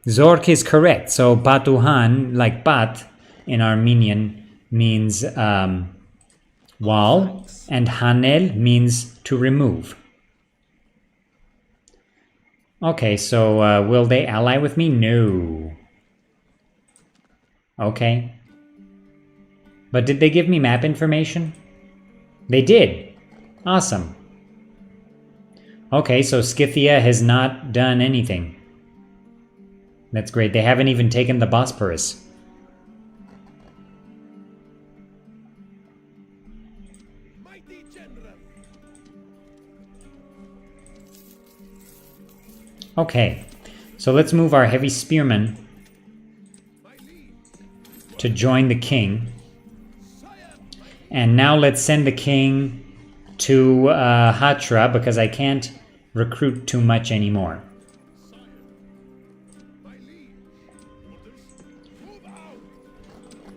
Zork is correct. So Batuhan, like Bat in Armenian, means wall, and Hanel means to remove. Okay, so will they ally with me? No. Okay. But did they give me map information? They did. Awesome. Okay, so Scythia has not done anything. That's great. They haven't even taken the Bosporus. Mighty general. Okay, so let's move our heavy spearmen to join the king. And now let's send the king to Hatra, because I can't recruit too much anymore.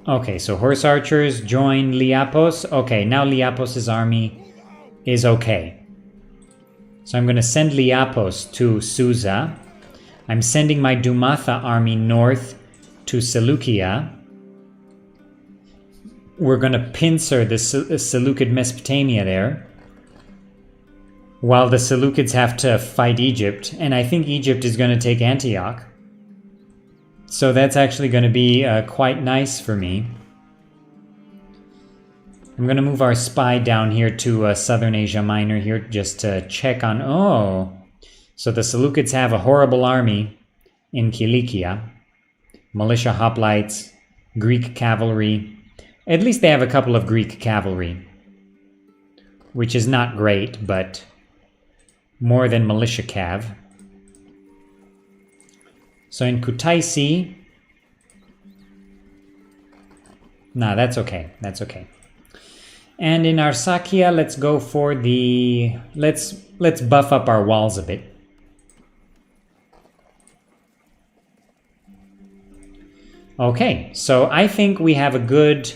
Okay, so horse archers join Liapos. Okay, now Liapos's army is okay. So I'm going to send Liapos to Susa. I'm sending my Dumatha army north to Seleucia. We're going to pincer the Seleucid Mesopotamia there, while the Seleucids have to fight Egypt, and I think Egypt is going to take Antioch. So that's actually going to be quite nice for me. I'm going to move our spy down here to Southern Asia Minor here just to check on... Oh, so the Seleucids have a horrible army in Kilikia. Militia hoplites, Greek cavalry. At least they have a couple of Greek cavalry, which is not great, but more than militia cav. So in Kutaisi... Nah, that's okay. That's okay. And in Arsakia, let's go for the... Let's buff up our walls a bit. Okay, so I think we have a good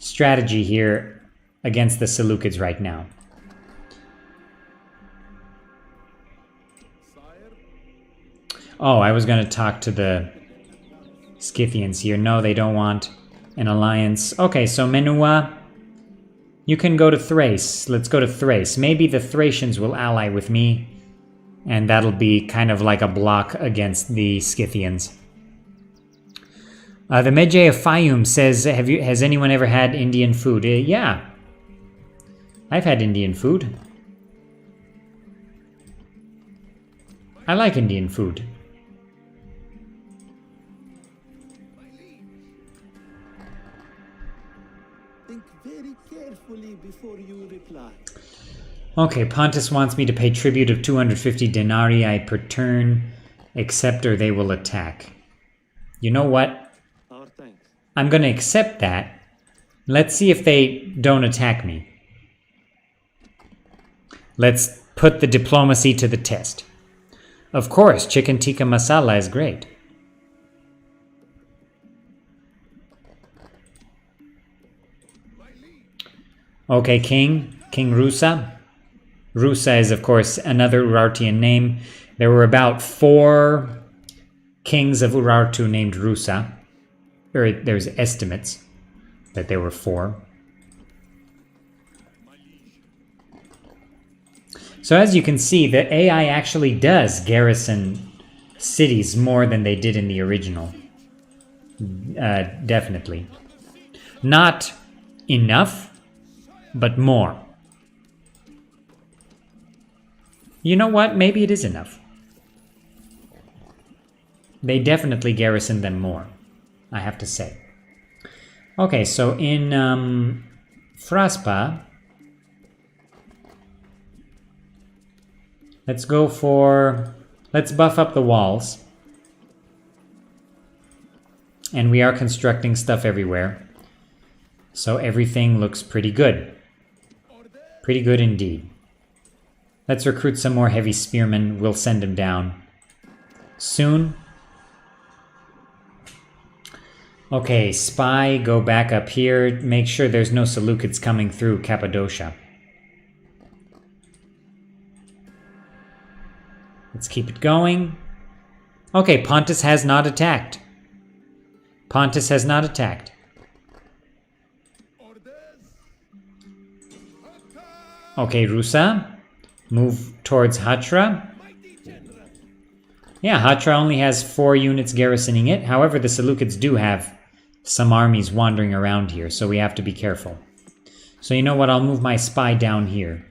strategy here against the Seleucids right now. Oh, I was going to talk to the Scythians here. No, they don't want an alliance. Okay, so Menua, you can go to Thrace. Let's go to Thrace. Maybe the Thracians will ally with me, and that'll be kind of like a block against the Scythians. The Medjay of Fayum says, has anyone ever had Indian food? Yeah, I've had Indian food. I like Indian food. Think very carefully before you reply. Okay, Pontus wants me to pay tribute of 250 denarii per turn, except or they will attack. You know what? Our thanks. I'm going to accept that. Let's see if they don't attack me. Let's put the diplomacy to the test. Of course, chicken tikka masala is great. Okay, King Rusa. Rusa is, of course, another Urartian name. There were about 4 kings of Urartu named Rusa. Or there's estimates that there were 4. So as you can see, the AI actually does garrison cities more than they did in the original. Definitely. Not enough, but more. You know what? Maybe it is enough. They definitely garrison them more, I have to say. Okay, so in Fraspa, Let's go for... Let's buff up the walls. And we are constructing stuff everywhere. So everything looks pretty good. Pretty good indeed. Let's recruit some more heavy spearmen. We'll send them down soon. Okay, spy, go back up here. Make sure there's no Seleucids coming through Cappadocia. Let's keep it going. Okay, Pontus has not attacked. Pontus has not attacked. Okay, Rusa. Move towards Hatra. Yeah, Hatra only has 4 units garrisoning it. However, the Seleucids do have some armies wandering around here, so we have to be careful. So you know what? I'll move my spy down here.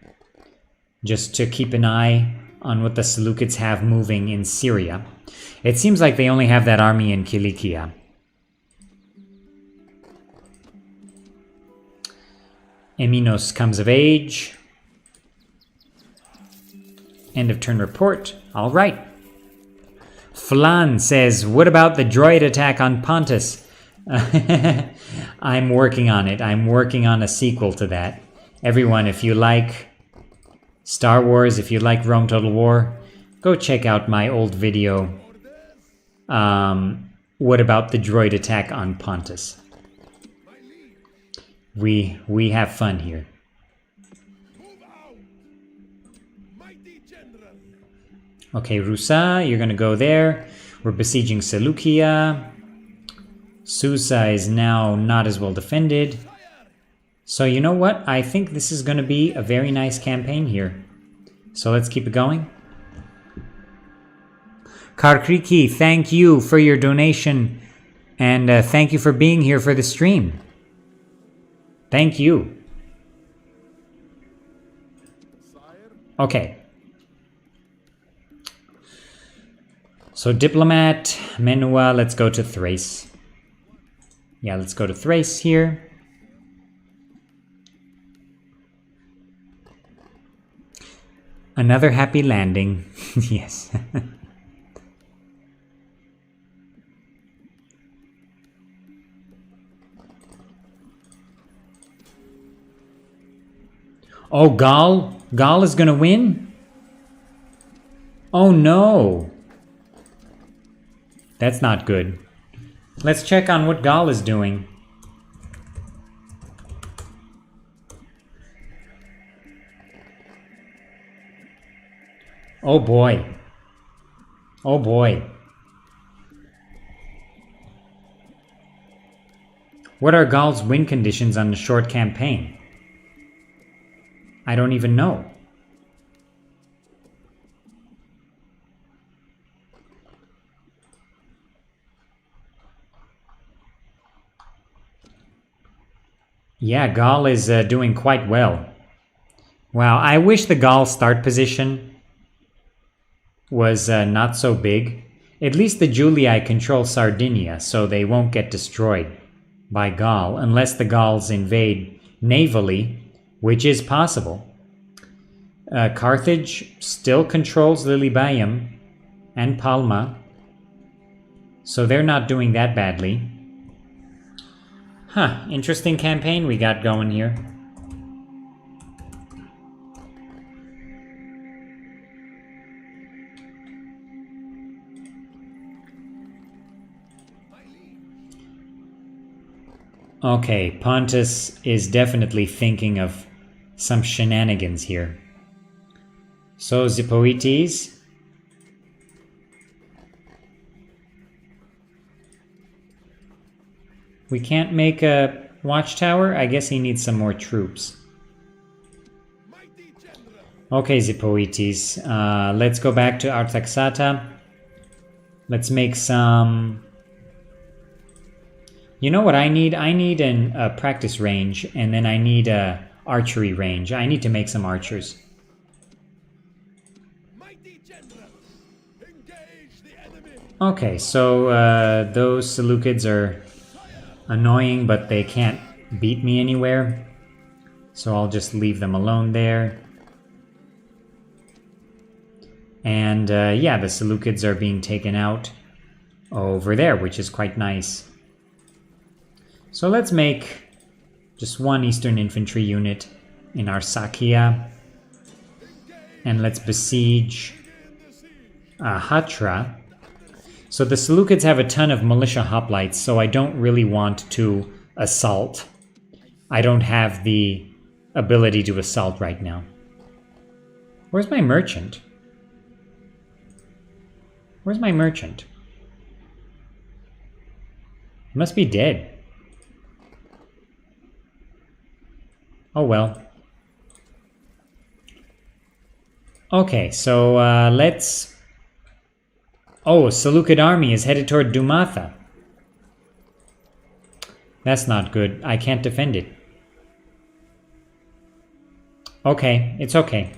Just to keep an eye on what the Seleucids have moving in Syria. It seems like they only have that army in Kilikia. Eminos comes of age. End of turn report. All right. Flan says, what about the droid attack on Pontus? I'm working on it. I'm working on a sequel to that. Everyone, if you like Star Wars, if you like Rome Total War, go check out my old video. What about the droid attack on Pontus? We have fun here. Okay, Rusa, you're gonna go there. We're besieging Seleucia. Susa is now not as well defended. So you know what? I think this is gonna be a very nice campaign here. So let's keep it going. Karkriki, thank you for your donation. And thank you for being here for the stream. Thank you. Okay. So Diplomat, Menua, let's go to Thrace. Yeah, let's go to Thrace here. Another happy landing. Yes. Oh, Gaul? Gaul is gonna win? Oh no. That's not good. Let's check on what Gaul is doing. Oh boy. Oh boy. What are Gaul's win conditions on the short campaign? I don't even know. Yeah, Gaul is doing quite well. Wow, I wish the Gaul start position was not so big. At least the Julii control Sardinia, so they won't get destroyed by Gaul, unless the Gauls invade navally, which is possible. Carthage still controls Lilybaeum and Palma, so they're not doing that badly. Huh, interesting campaign we got going here. Okay, Pontus is definitely thinking of some shenanigans here. So, Zipoites. We can't make a watchtower? I guess he needs some more troops. Okay, Zipoites. Let's go back to Artaxata. Let's make some... You know what I need? I need a practice range, and then I need a archery range. I need to make some archers. Okay, so those Seleucids are annoying, but they can't beat me anywhere. So I'll just leave them alone there. And yeah, the Seleucids are being taken out over there, which is quite nice. So let's make just one Eastern Infantry unit in Arsacia. And let's besiege Hatra. So the Seleucids have a ton of militia hoplites, so I don't really want to assault. I don't have the ability to assault right now. Where's my merchant? Where's my merchant? He must be dead. Oh well. Okay, so let's... Oh, Seleucid army is headed toward Dumatha. That's not good. I can't defend it. Okay, it's okay.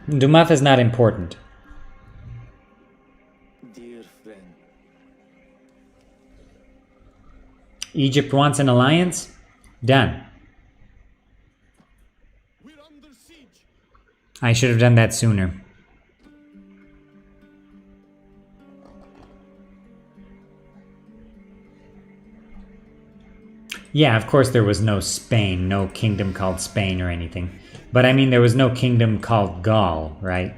Dumatha is not important. Dear friend. Egypt wants an alliance? Done. We're under siege. I should have done that sooner. Yeah, of course there was no Spain, no kingdom called Spain or anything. But I mean, there was no kingdom called Gaul, right?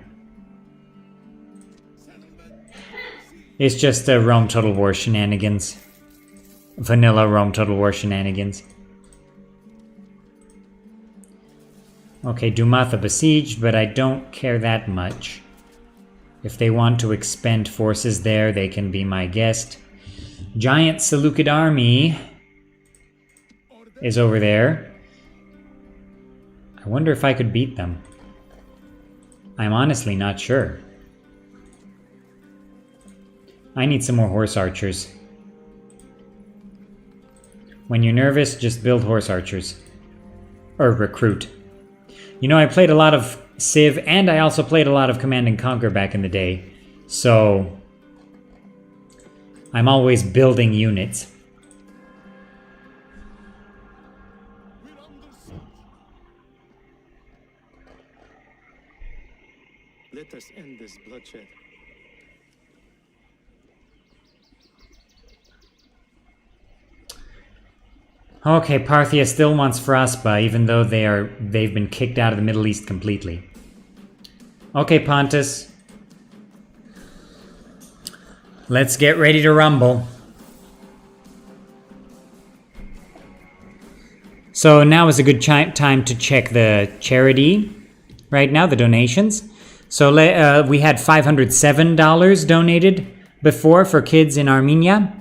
It's just Rome Total War shenanigans. Vanilla Rome Total War shenanigans. Okay, Dumatha besieged, but I don't care that much. If they want to expend forces there, they can be my guest. Giant Seleucid army is over there. I wonder if I could beat them. I'm honestly not sure. I need some more horse archers. When you're nervous, just build horse archers. Or recruit. You know, I played a lot of Civ, and I also played a lot of Command and Conquer back in the day. So I'm always building units. Let us end this bloodshed. Okay, Parthia still wants Fraspa, even though they've been kicked out of the Middle East completely. Okay, Pontus. Let's get ready to rumble. So now is a good time to check the charity. Right now, the donations. So we had $507 donated before for kids in Armenia.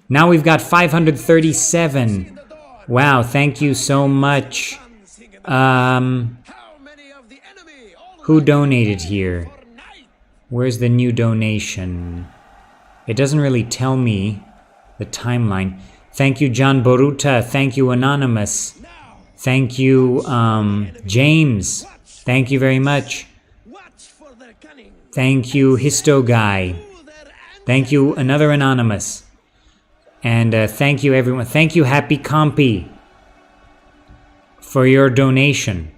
Now we've got 537. Wow, thank you so much. Who donated here? Where's the new donation? It doesn't really tell me the timeline. Thank you, John Boruta. Thank you, Anonymous. Thank you, James. Thank you very much. Thank you, Histo Guy. Thank you, another Anonymous. And thank you, everyone. Thank you, Happy Compy, for your donation.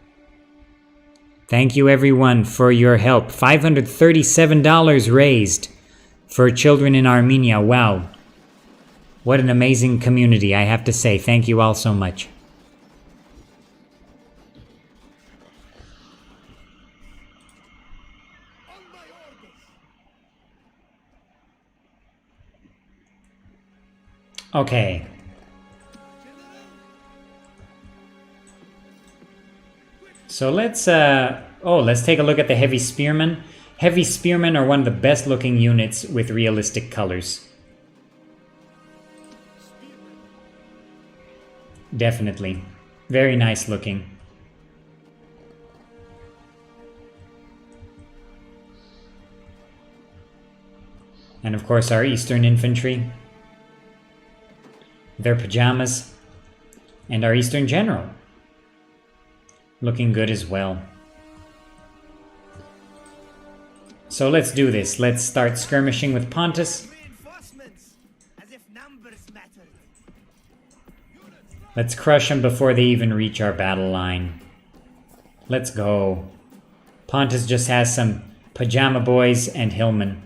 Thank you, everyone, for your help. $537 raised for children in Armenia. Wow. What an amazing community, I have to say. Thank you all so much. Okay. So let's take a look at the Heavy Spearmen. Heavy Spearmen are one of the best looking units with realistic colors. Definitely. Very nice looking. And of course our Eastern Infantry. Their pajamas. And our Eastern General. Looking good as well. So let's do this. Let's start skirmishing with Pontus. Reinforcements, as if numbers mattered. Let's crush them before they even reach our battle line. Let's go. Pontus just has some pajama boys and Hillman.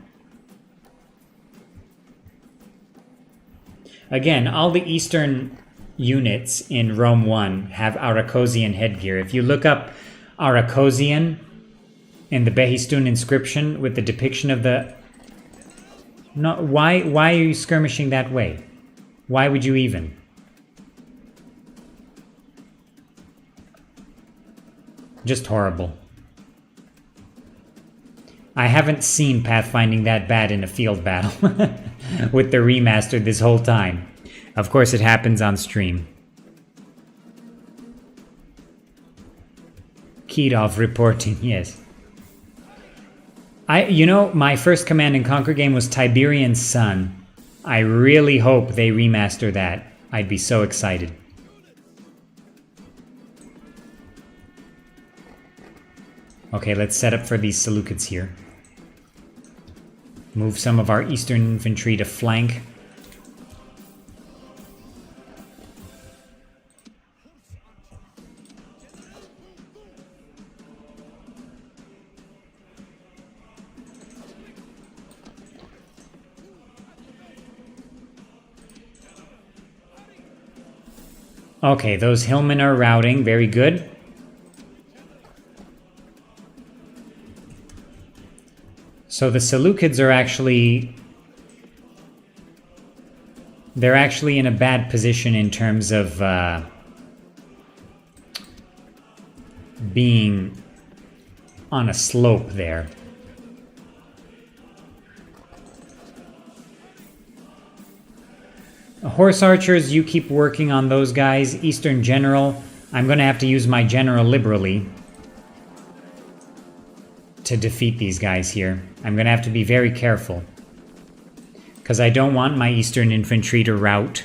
Again, all the Eastern units in Rome 1 have Aracosian headgear. If you look up Aracosian in the Behistun inscription with the depiction of the... No, why are you skirmishing that way? Why would you even? Just horrible. I haven't seen pathfinding that bad in a field battle with the remastered this whole time. Of course, it happens on stream. Kedov reporting, yes. You know, my first Command and Conquer game was Tiberian Sun. I really hope they remaster that. I'd be so excited. Okay, let's set up for these Seleucids here. Move some of our Eastern infantry to flank. Okay, those Hillmen are routing. Very good. So the Seleucids are actually... They're actually in a bad position in terms of being on a slope there. Horse archers, you keep working on those guys. Eastern general, I'm going to have to use my general liberally to defeat these guys here. I'm going to have to be very careful because I don't want my Eastern infantry to rout.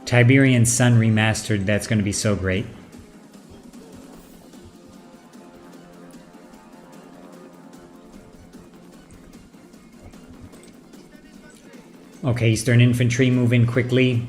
Tiberian Sun Remastered, that's going to be so great. Okay, Eastern infantry, move in quickly.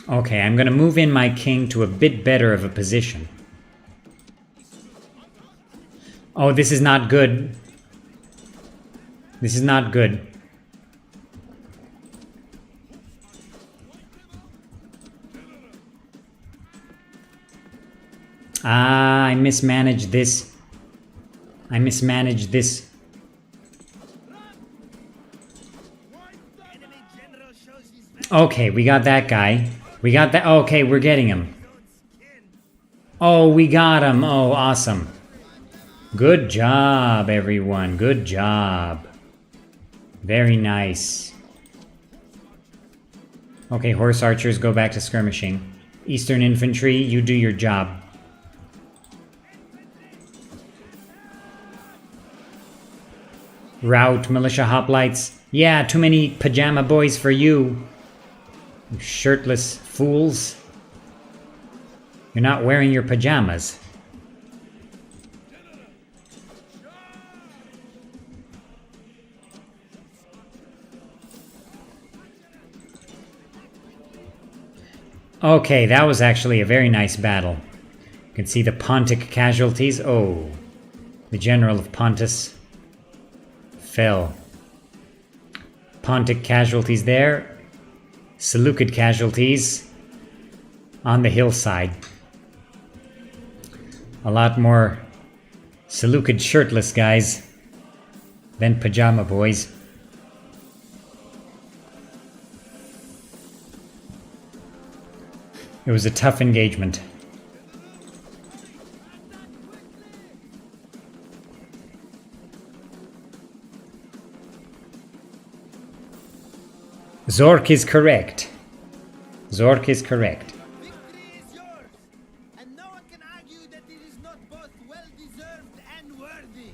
Okay, I'm going to move in my king to a bit better of a position. Oh, this is not good. This is not good. Ah, I mismanaged this. I mismanaged this. Okay, we got that guy. We got that. Okay, we're getting him. Oh, we got him. Oh, awesome. Good job, everyone. Good job. Very nice. Okay, horse archers, go back to skirmishing. Eastern infantry, you do your job. Rout, militia hoplites. Yeah, too many pajama boys for you. You shirtless fools. You're not wearing your pajamas. Okay, that was actually a very nice battle. You can see the Pontic casualties. Oh, the general of Pontus fell. Pontic casualties there. Seleucid casualties on the hillside. A lot more Seleucid shirtless guys than pajama boys. It was a tough engagement. Zork is correct. Zork is correct. Victory is yours, and no one can argue that it is not both well-deserved and worthy.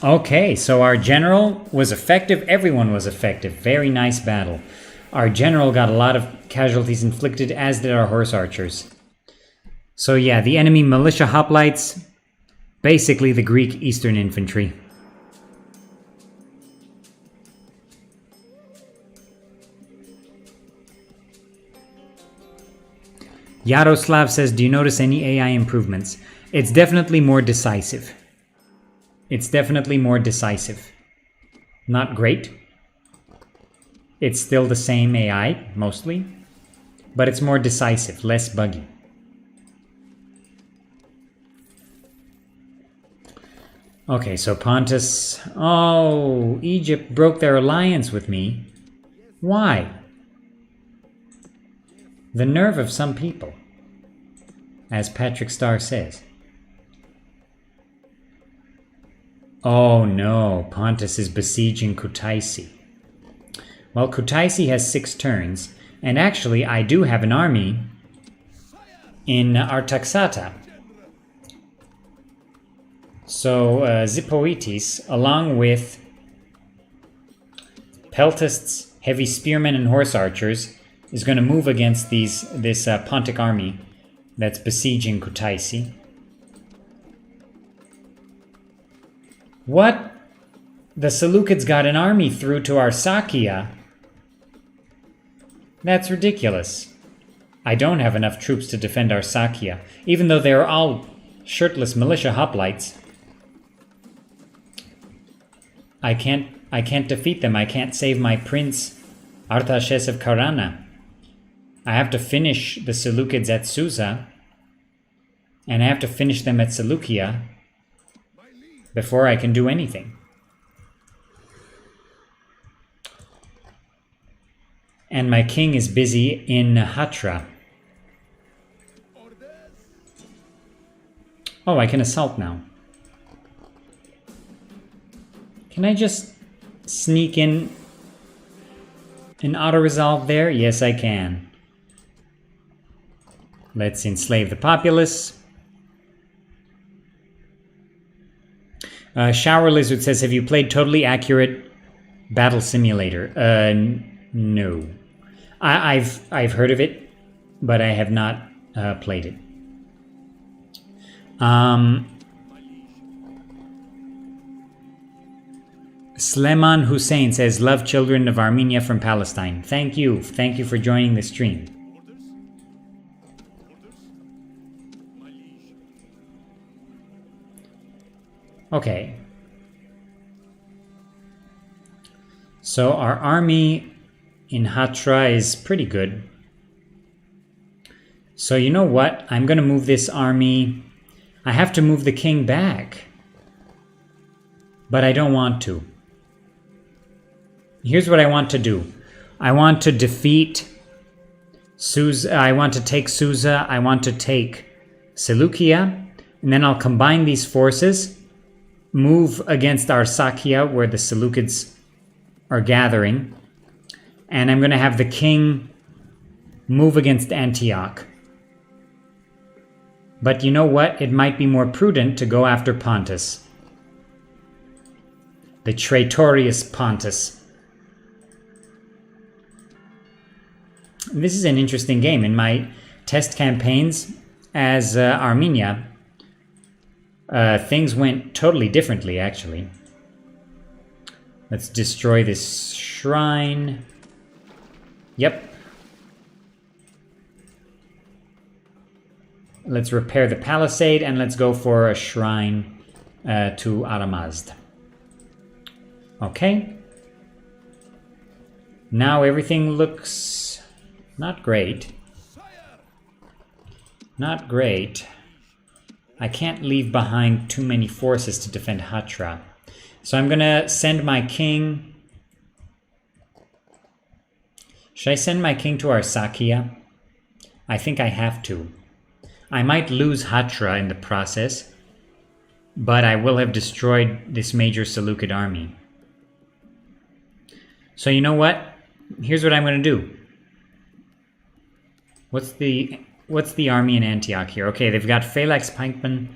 Okay, so our general was effective. Everyone was effective. Very nice battle. Our general got a lot of casualties inflicted, as did our horse archers. So yeah, the enemy militia hoplites, basically the Greek Eastern infantry. Yaroslav says, do you notice any AI improvements? It's definitely more decisive. It's definitely more decisive. Not great. It's still the same AI, mostly. But it's more decisive, less buggy. Okay, so Pontus... Oh, Egypt broke their alliance with me. Why? The nerve of some people, as Patrick Starr says. Oh no, Pontus is besieging Kutaisi. Well, Kutaisi has 6 turns, and actually I do have an army in Artaxata. So Zipoitis, along with Peltasts, heavy spearmen, and horse archers, is going to move against this Pontic army that's besieging Kutaisi. What? The Seleucids got an army through to Arsacia? That's ridiculous. I don't have enough troops to defend Arsacia, even though they're all shirtless militia hoplites. I can't defeat them. I can't save my prince, Artaxerxes of Karana. I have to finish the Seleucids at Susa, and I have to finish them at Seleucia before I can do anything. And my king is busy in Hatra. Oh, I can assault now. Can I just sneak in an auto-resolve there? Yes, I can. Let's enslave the populace. Shower Lizard says, have you played Totally Accurate Battle Simulator? No. I've heard of it, but I have not played it. Sleman Hussein says, love children of Armenia from Palestine. Thank you. Thank you for joining the stream. Okay. So our army in Hatra is pretty good. So you know what? I'm going to move this army. I have to move the king back. But I don't want to. Here's what I want to do. I want to defeat Susa. I want to take Susa. I want to take Seleucia. And then I'll combine these forces, move against Arsacia, where the Seleucids are gathering. And I'm going to have the king move against Antioch. But you know what? It might be more prudent to go after Pontus. The traitorous Pontus. This is an interesting game. In my test campaigns as Armenia, things went totally differently, actually. Let's destroy this shrine. Yep. Let's repair the palisade, and let's go for a shrine to Aramazd. Okay. Now everything looks not great. Not great. I can't leave behind too many forces to defend Hatra. So I'm gonna send my king. Should I send my king to Arsacia? I think I have to. I might lose Hatra in the process, but I will have destroyed this major Seleucid army. So you know what? Here's what I'm going to do. What's the army in Antioch here? Okay, they've got Phalanx pikemen,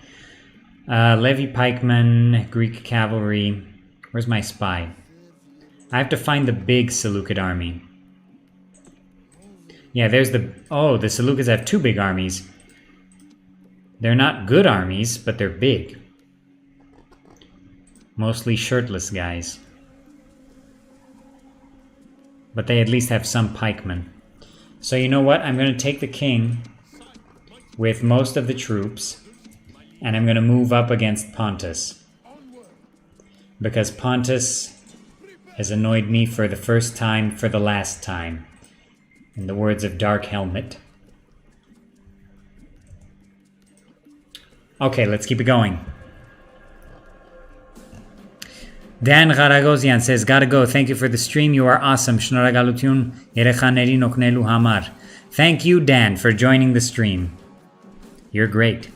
Levy pikemen, Greek cavalry. Where's my spy? I have to find the big Seleucid army. Yeah, there's the... Oh, the Seleucids have two big armies. They're not good armies, but they're big. Mostly shirtless guys. But they at least have some pikemen. So you know what? I'm going to take the king with most of the troops. And I'm going to move up against Pontus. Because Pontus has annoyed me for the first time, for the last time. In the words of Dark Helmet. Okay, let's keep it going. Dan Garagosian says, gotta go. Thank you for the stream. You are awesome. Shnoragalutyun yerekhanerin oknelu hamar. Thank you, Dan, for joining the stream. You're great.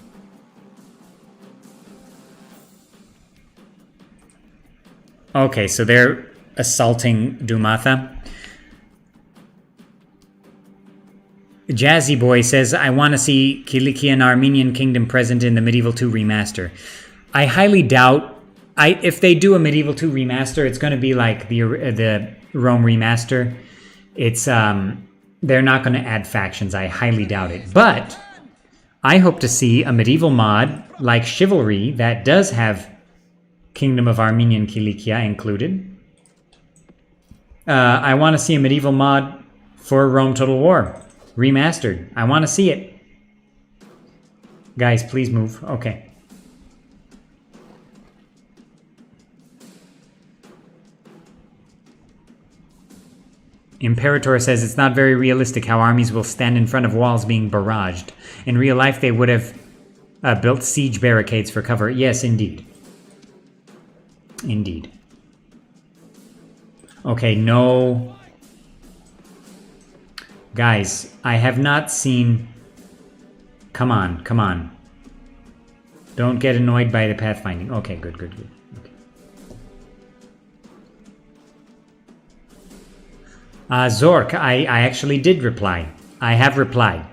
Okay, so they're assaulting Dumatha. Jazzy Boy says, I want to see Kilikia and Armenian Kingdom present in the Medieval 2 remaster. I highly doubt, if they do a Medieval 2 remaster, it's going to be like the Rome remaster. It's they're not going to add factions. I highly doubt it. But I hope to see a medieval mod like Chivalry that does have Kingdom of Armenian Kilikia included. I want to see a medieval mod for Rome Total War. Remastered. I want to see it. Guys, please move. Okay. Imperator says it's not very realistic how armies will stand in front of walls being barraged. In real life, they would have built siege barricades for cover. Yes, indeed. Indeed. Okay, no... Guys, I have not seen... Come on, come on. Don't get annoyed by the pathfinding. Okay, good, good, good. Okay. Zork, I actually did reply. I have replied.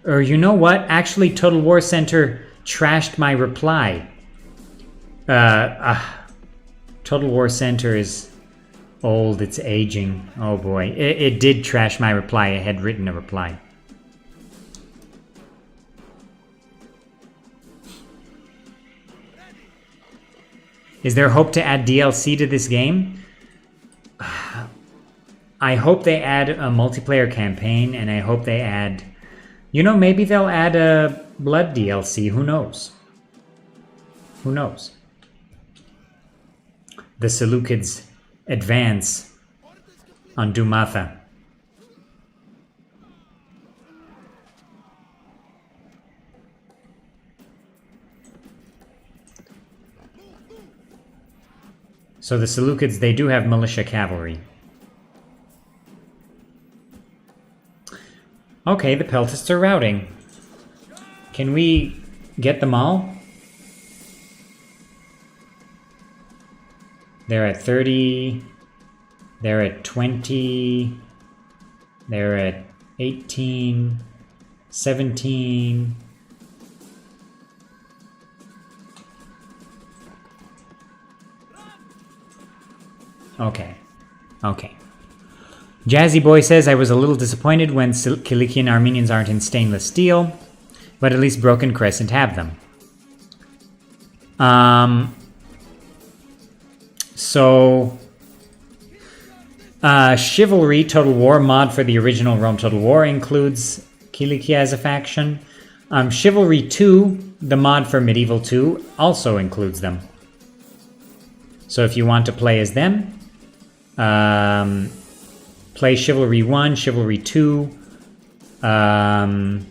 Or you know what? Actually, Total War Center trashed my reply. Total War Center is... old, it's aging. Oh boy. It did trash my reply. I had written a reply. Is there hope to add DLC to this game? I hope they add a multiplayer campaign, and I hope they add... You know, maybe they'll add a Blood DLC. Who knows? Who knows? The Seleucids advance on Dumatha. So the Seleucids, they do have militia cavalry. Okay, the Peltists are routing. Can we get them all? They're at 30, they're at 20, they're at 18, 17. Okay, okay. Jazzy Boy says, I was a little disappointed when Kilikian Armenians aren't in stainless steel, but at least Broken Crescent have them. So, Chivalry Total War mod for the original Rome Total War includes Kilikia as a faction. Chivalry 2, the mod for Medieval 2, also includes them. So if you want to play as them, play Chivalry 1, Chivalry 2. I'm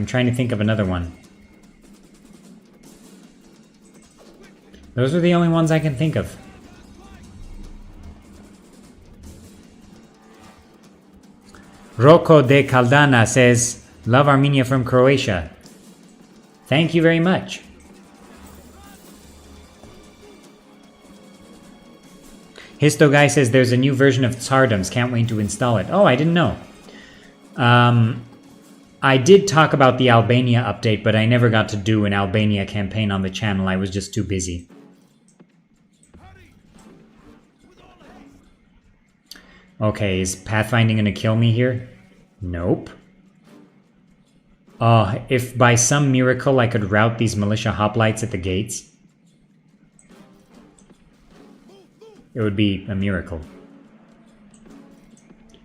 trying to think of another one. Those are the only ones I can think of. Rocco de Caldana says, love Armenia from Croatia. Thank you very much. Histo Guy says there's a new version of Tsardoms. Can't wait to install it. Oh, I didn't know. I did talk about the Albania update, but I never got to do an Albania campaign on the channel. I was just too busy. Okay, is pathfinding gonna kill me here? Nope. If by some miracle I could rout these militia hoplites at the gates, it would be a miracle.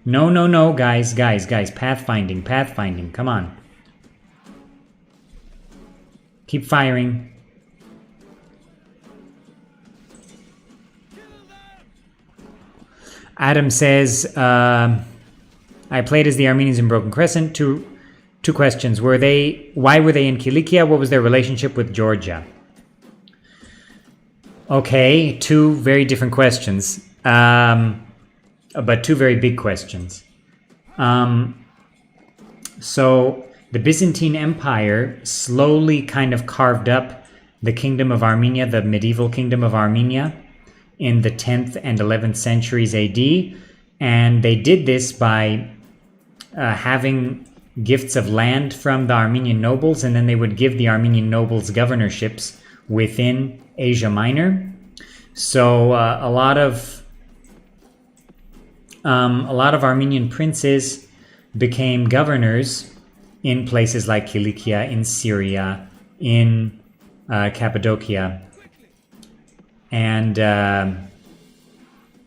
No, no, no, guys, pathfinding, come on. Keep firing. Adam says, I played as the Armenians in Broken Crescent. Two questions. Why were they in Kilikia? What was their relationship with Georgia? Okay, two very different questions. But two very big questions. So the Byzantine Empire slowly kind of carved up the Kingdom of Armenia, the medieval Kingdom of Armenia, in the 10th and 11th centuries AD. And they did this by having gifts of land from the Armenian nobles, and then they would give the Armenian nobles governorships within Asia Minor. So a lot of Armenian princes became governors in places like Kilikia, in Syria, in Cappadocia. And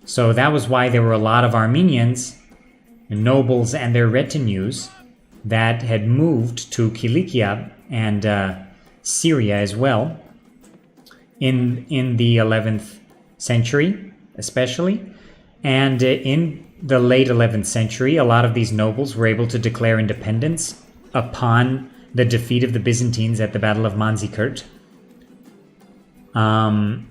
so that was why there were a lot of Armenians, nobles and their retinues, that had moved to Kilikia and Syria as well in the 11th century, especially. And in the late 11th century, a lot of these nobles were able to declare independence upon the defeat of the Byzantines at the Battle of Manzikert. And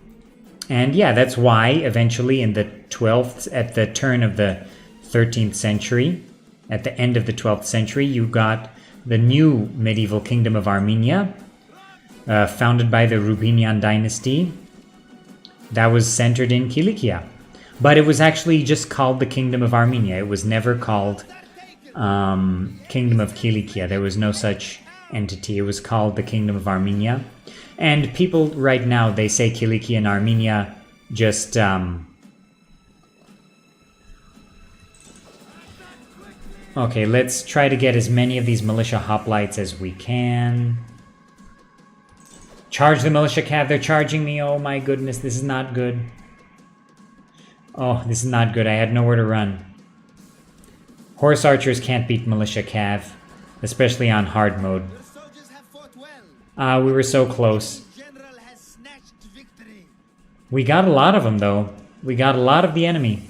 yeah, that's why eventually in the 12th, at the turn of the 13th century, at the end of the 12th century, you got the new medieval kingdom of Armenia, founded by the Rubinian dynasty, that was centered in Kilikia. But it was actually just called the Kingdom of Armenia. It was never called Kingdom of Kilikia. There was no such entity. It was called the Kingdom of Armenia. And people right now, they say Kilikia and Armenia just... Okay, let's try to get as many of these militia hoplites as we can. Charge the militia cav, they're charging me. Oh my goodness, this is not good. Oh, this is not good. I had nowhere to run. Horse archers can't beat militia cav, especially on hard mode. The soldiers have fought well. We were so close. The general has snatched victory. We got a lot of them, though. We got a lot of the enemy.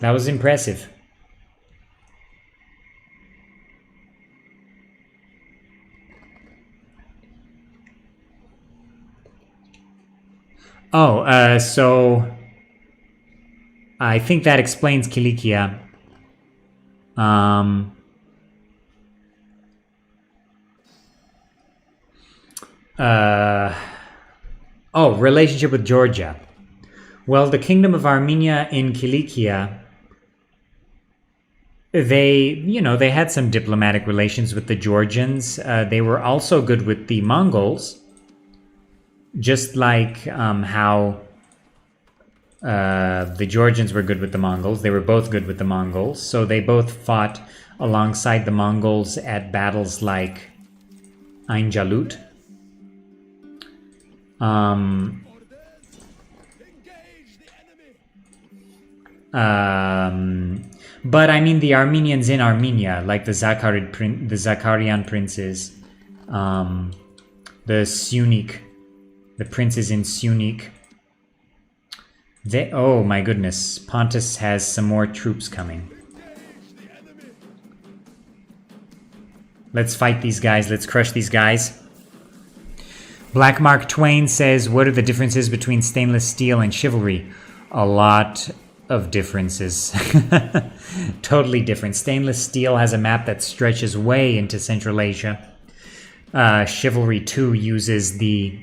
That was impressive. Oh, so I think that explains Kilikia. Oh, relationship with Georgia. Well, the Kingdom of Armenia in Kilikia, they had some diplomatic relations with the Georgians. They were also good with the Mongols, just like how the Georgians were good with the Mongols. They were both good with the Mongols, so they both fought alongside the Mongols at battles like Ain Jalut. But I mean the Armenians in Armenia, like the Zakarian princes, the Sunik, the princes in Sunik. Oh my goodness, Pontus has some more troops coming. Let's fight these guys, let's crush these guys. Black Mark Twain says, what are the differences between stainless steel and chivalry? A lot of differences. Totally different. Stainless steel has a map that stretches way into Central Asia. Chivalry 2 uses the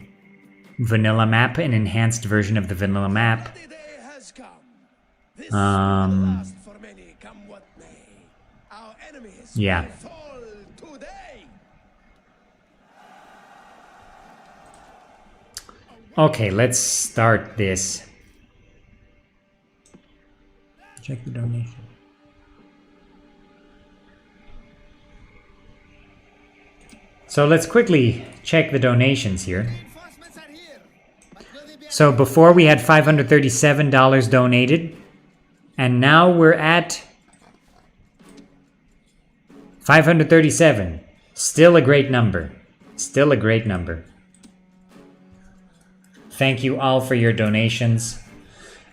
vanilla map, an enhanced version of the vanilla map. Our enemies Yeah. will fall today. Okay, let's start this. Check the donation. So let's quickly check the donations here. Reinforcements are here. But will they be So before we had $537 donated, and now we're at 537. Still a great number. Still a great number. Thank you all for your donations.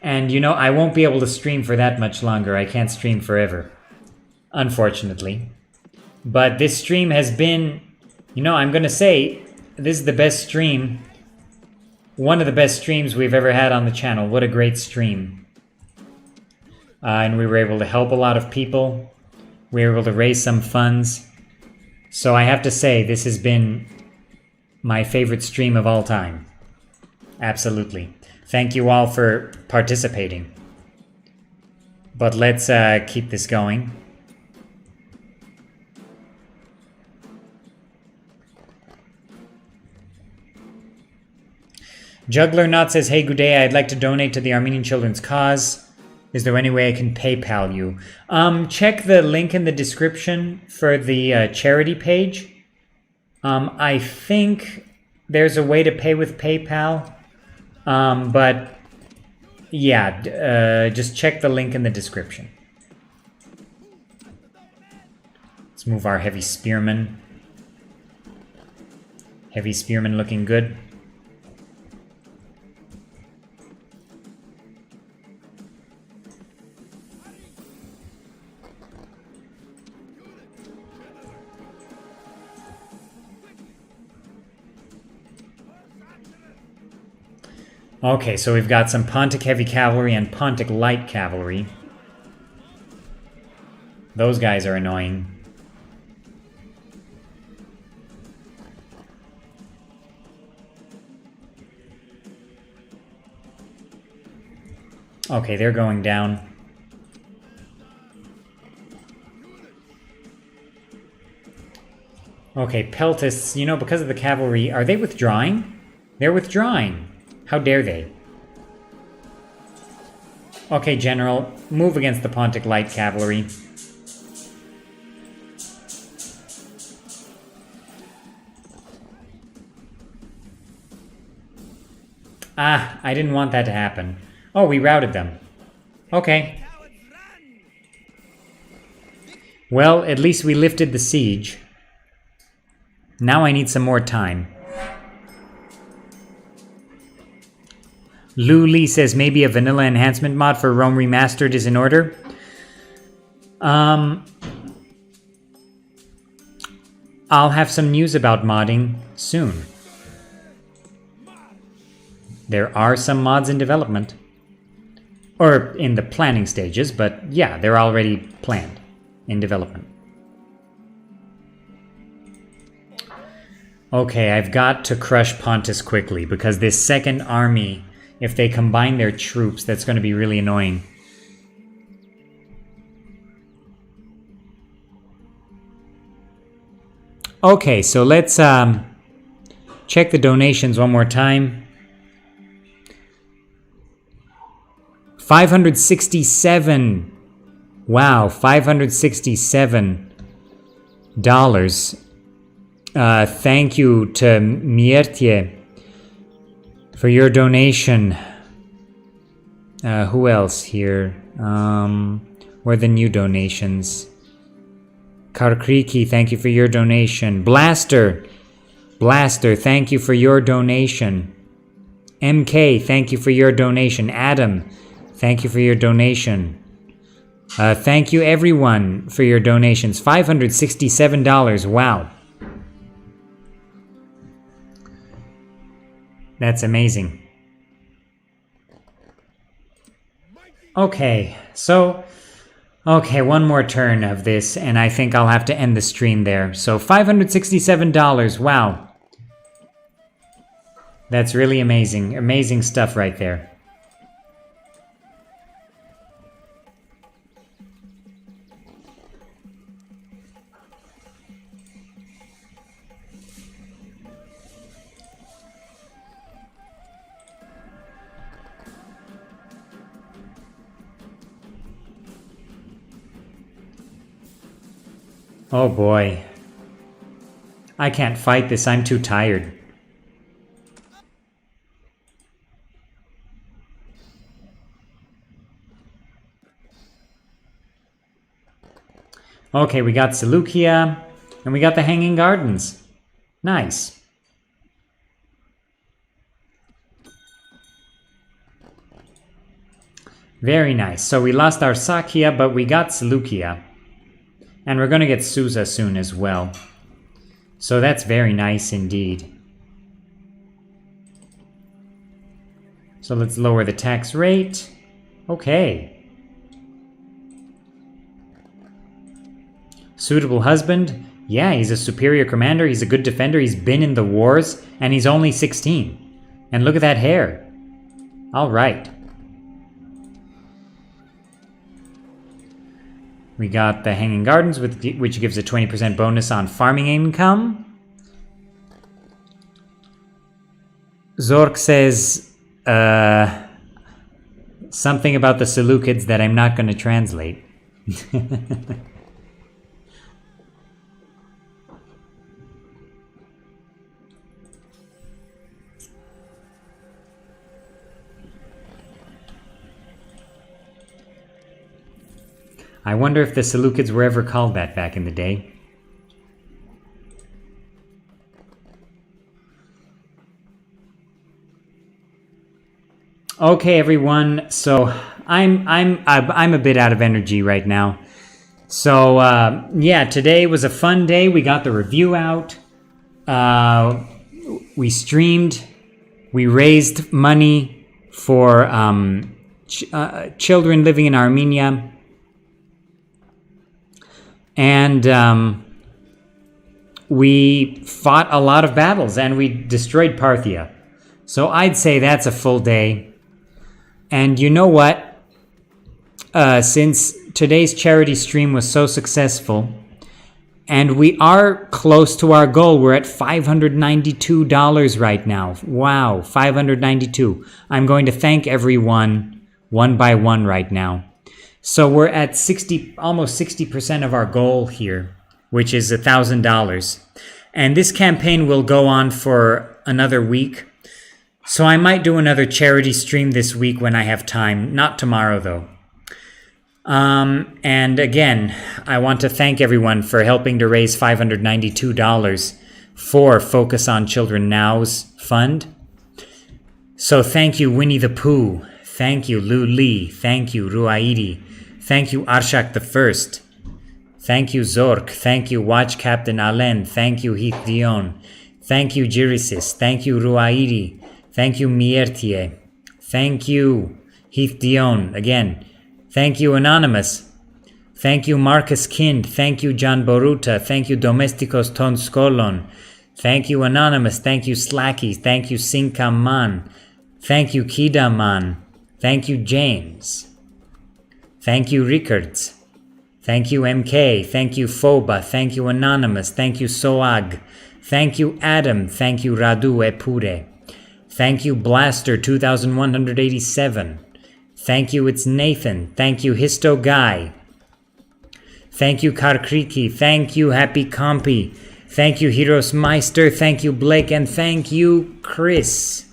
And you know, I won't be able to stream for that much longer. I can't stream forever, unfortunately. But this stream has been, you know, I'm gonna say, this is the best stream. One of the best streams we've ever had on the channel. What a great stream. And we were able to help a lot of people. We were able to raise some funds. So I have to say, this has been my favorite stream of all time. Absolutely. Thank you all for participating. But let's keep this going. Juggler Not says, hey, good day. I'd like to donate to the Armenian Children's Cause. Is there any way I can PayPal you? Check the link in the description for the charity page. I think there's a way to pay with PayPal. But yeah, just check the link in the description. Let's move our heavy spearman. Heavy spearman looking good. Okay, so we've got some Pontic Heavy Cavalry and Pontic Light Cavalry. Those guys are annoying. Okay, they're going down. Okay, Peltists, you know, because of the cavalry, are they withdrawing? They're withdrawing. How dare they? Okay, General, move against the Pontic Light Cavalry. Ah, I didn't want that to happen. Oh, we routed them. Okay. cowards run? Well, at least we lifted the siege. Now I need some more time. Lou Lee says maybe a vanilla enhancement mod for Rome Remastered is in order. I'll have some news about modding soon. There are some mods in development. Or in the planning stages, but yeah, they're already planned in development. Okay, I've got to crush Pontus quickly because this second army, if they combine their troops, that's going to be really annoying. Okay, so let's check the donations one more time. 567. Wow, $567. Thank you to Miertie for your donation. Who else here? Where are the new donations? Karkriki, thank you for your donation. Blaster, thank you for your donation. MK, thank you for your donation. Adam, thank you for your donation. Thank you everyone for your donations. $567, wow. That's amazing. Okay, so... Okay, one more turn of this, and I think I'll have to end the stream there. So, $567, wow. That's really amazing. Amazing stuff right there. Oh boy. I can't fight this, I'm too tired. Okay, we got Seleucia, and we got the Hanging Gardens. Nice. Very nice. So we lost our Sakia, but we got Seleucia. And we're going to get Susa soon as well. So that's very nice indeed. So let's lower the tax rate. Okay. Suitable husband? Yeah, he's a superior commander, he's a good defender, he's been in the wars, and he's only 16. And look at that hair. Alright. We got the Hanging Gardens, which gives a 20% bonus on farming income. Zork says something about the Seleucids that I'm not going to translate. I wonder if the Seleucids were ever called that back in the day. Okay, everyone. So I'm a bit out of energy right now. So yeah, today was a fun day. We got the review out. We streamed. We raised money for children living in Armenia. And we fought a lot of battles and we destroyed Parthia. So I'd say that's a full day. And you know what? Since today's charity stream was so successful, and we are close to our goal, we're at $592 right now. Wow, $592. I'm going to thank everyone one by one right now. So we're at almost 60% of our goal here, which is $1,000. And this campaign will go on for another week. So I might do another charity stream this week when I have time. Not tomorrow, though. And again, I want to thank everyone for helping to raise $592 for Focus on Children Now's fund. So thank you, Winnie the Pooh. Thank you, Lu Li. Thank you, Ruairi. Thank you, Arshak the First. Thank you, Zork. Thank you, Watch Captain Alen. Thank you, Heath Dion. Thank you, Girisis. Thank you, Ruairi. Thank you, Miertie. Thank you, Heath Dion. Again, thank you, Anonymous. Thank you, Marcus Kind. Thank you, John Boruta. Thank you, Domesticos Ton Skolon. Thank you, Anonymous. Thank you, Slacky. Thank you, Sinka Man. Thank you, Kida Man. Thank you, James. Thank you, Rickards. Thank you, MK. Thank you, Foba. Thank you, Anonymous. Thank you, Soag. Thank you, Adam. Thank you, Radu Epure. Thank you, Blaster 2187. Thank you, it's Nathan. Thank you, Histo Guy. Thank you, Karkriki. Thank you, Happy Compy. Thank you, Heroes Meister. Thank you, Blake. And thank you, Chris.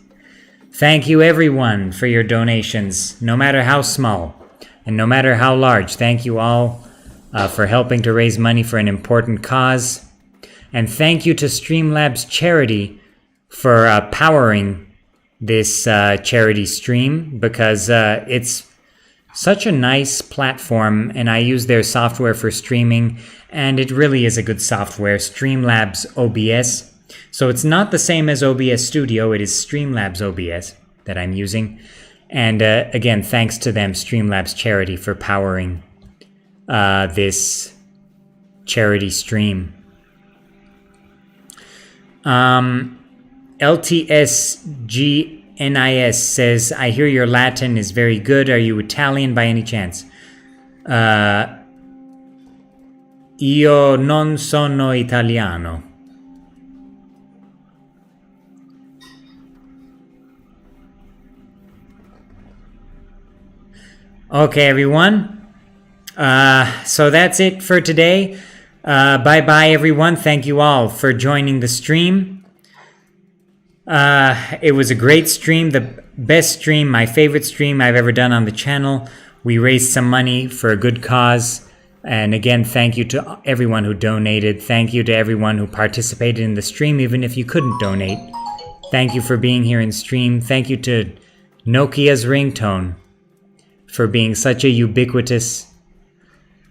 Thank you, everyone, for your donations, no matter how small and no matter how large. Thank you all for helping to raise money for an important cause. And thank you to Streamlabs Charity for powering this charity stream, because it's such a nice platform and I use their software for streaming, and it really is a good software, Streamlabs OBS. So it's not the same as OBS Studio, it is Streamlabs OBS that I'm using. And again, thanks to them, Streamlabs Charity, for powering this charity stream. LTSGNIS says, I hear your Latin is very good. Are you Italian by any chance? Io non sono italiano. Okay, everyone. So that's it for today. Bye bye, everyone. Thank you all for joining the stream. It was a great stream, the best stream, my favorite stream I've ever done on the channel. We raised some money for a good cause. And again, thank you to everyone who donated. Thank you to everyone who participated in the stream, even if you couldn't donate. Thank you for being here in stream. Thank you to Nokia's ringtone for being such a ubiquitous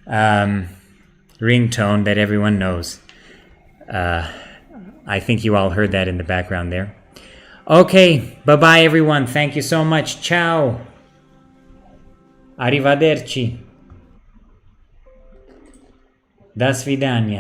ringtone that everyone knows. I think you all heard that in the background there. Okay, bye-bye everyone. Thank you so much. Ciao. Arrivederci. До свидания.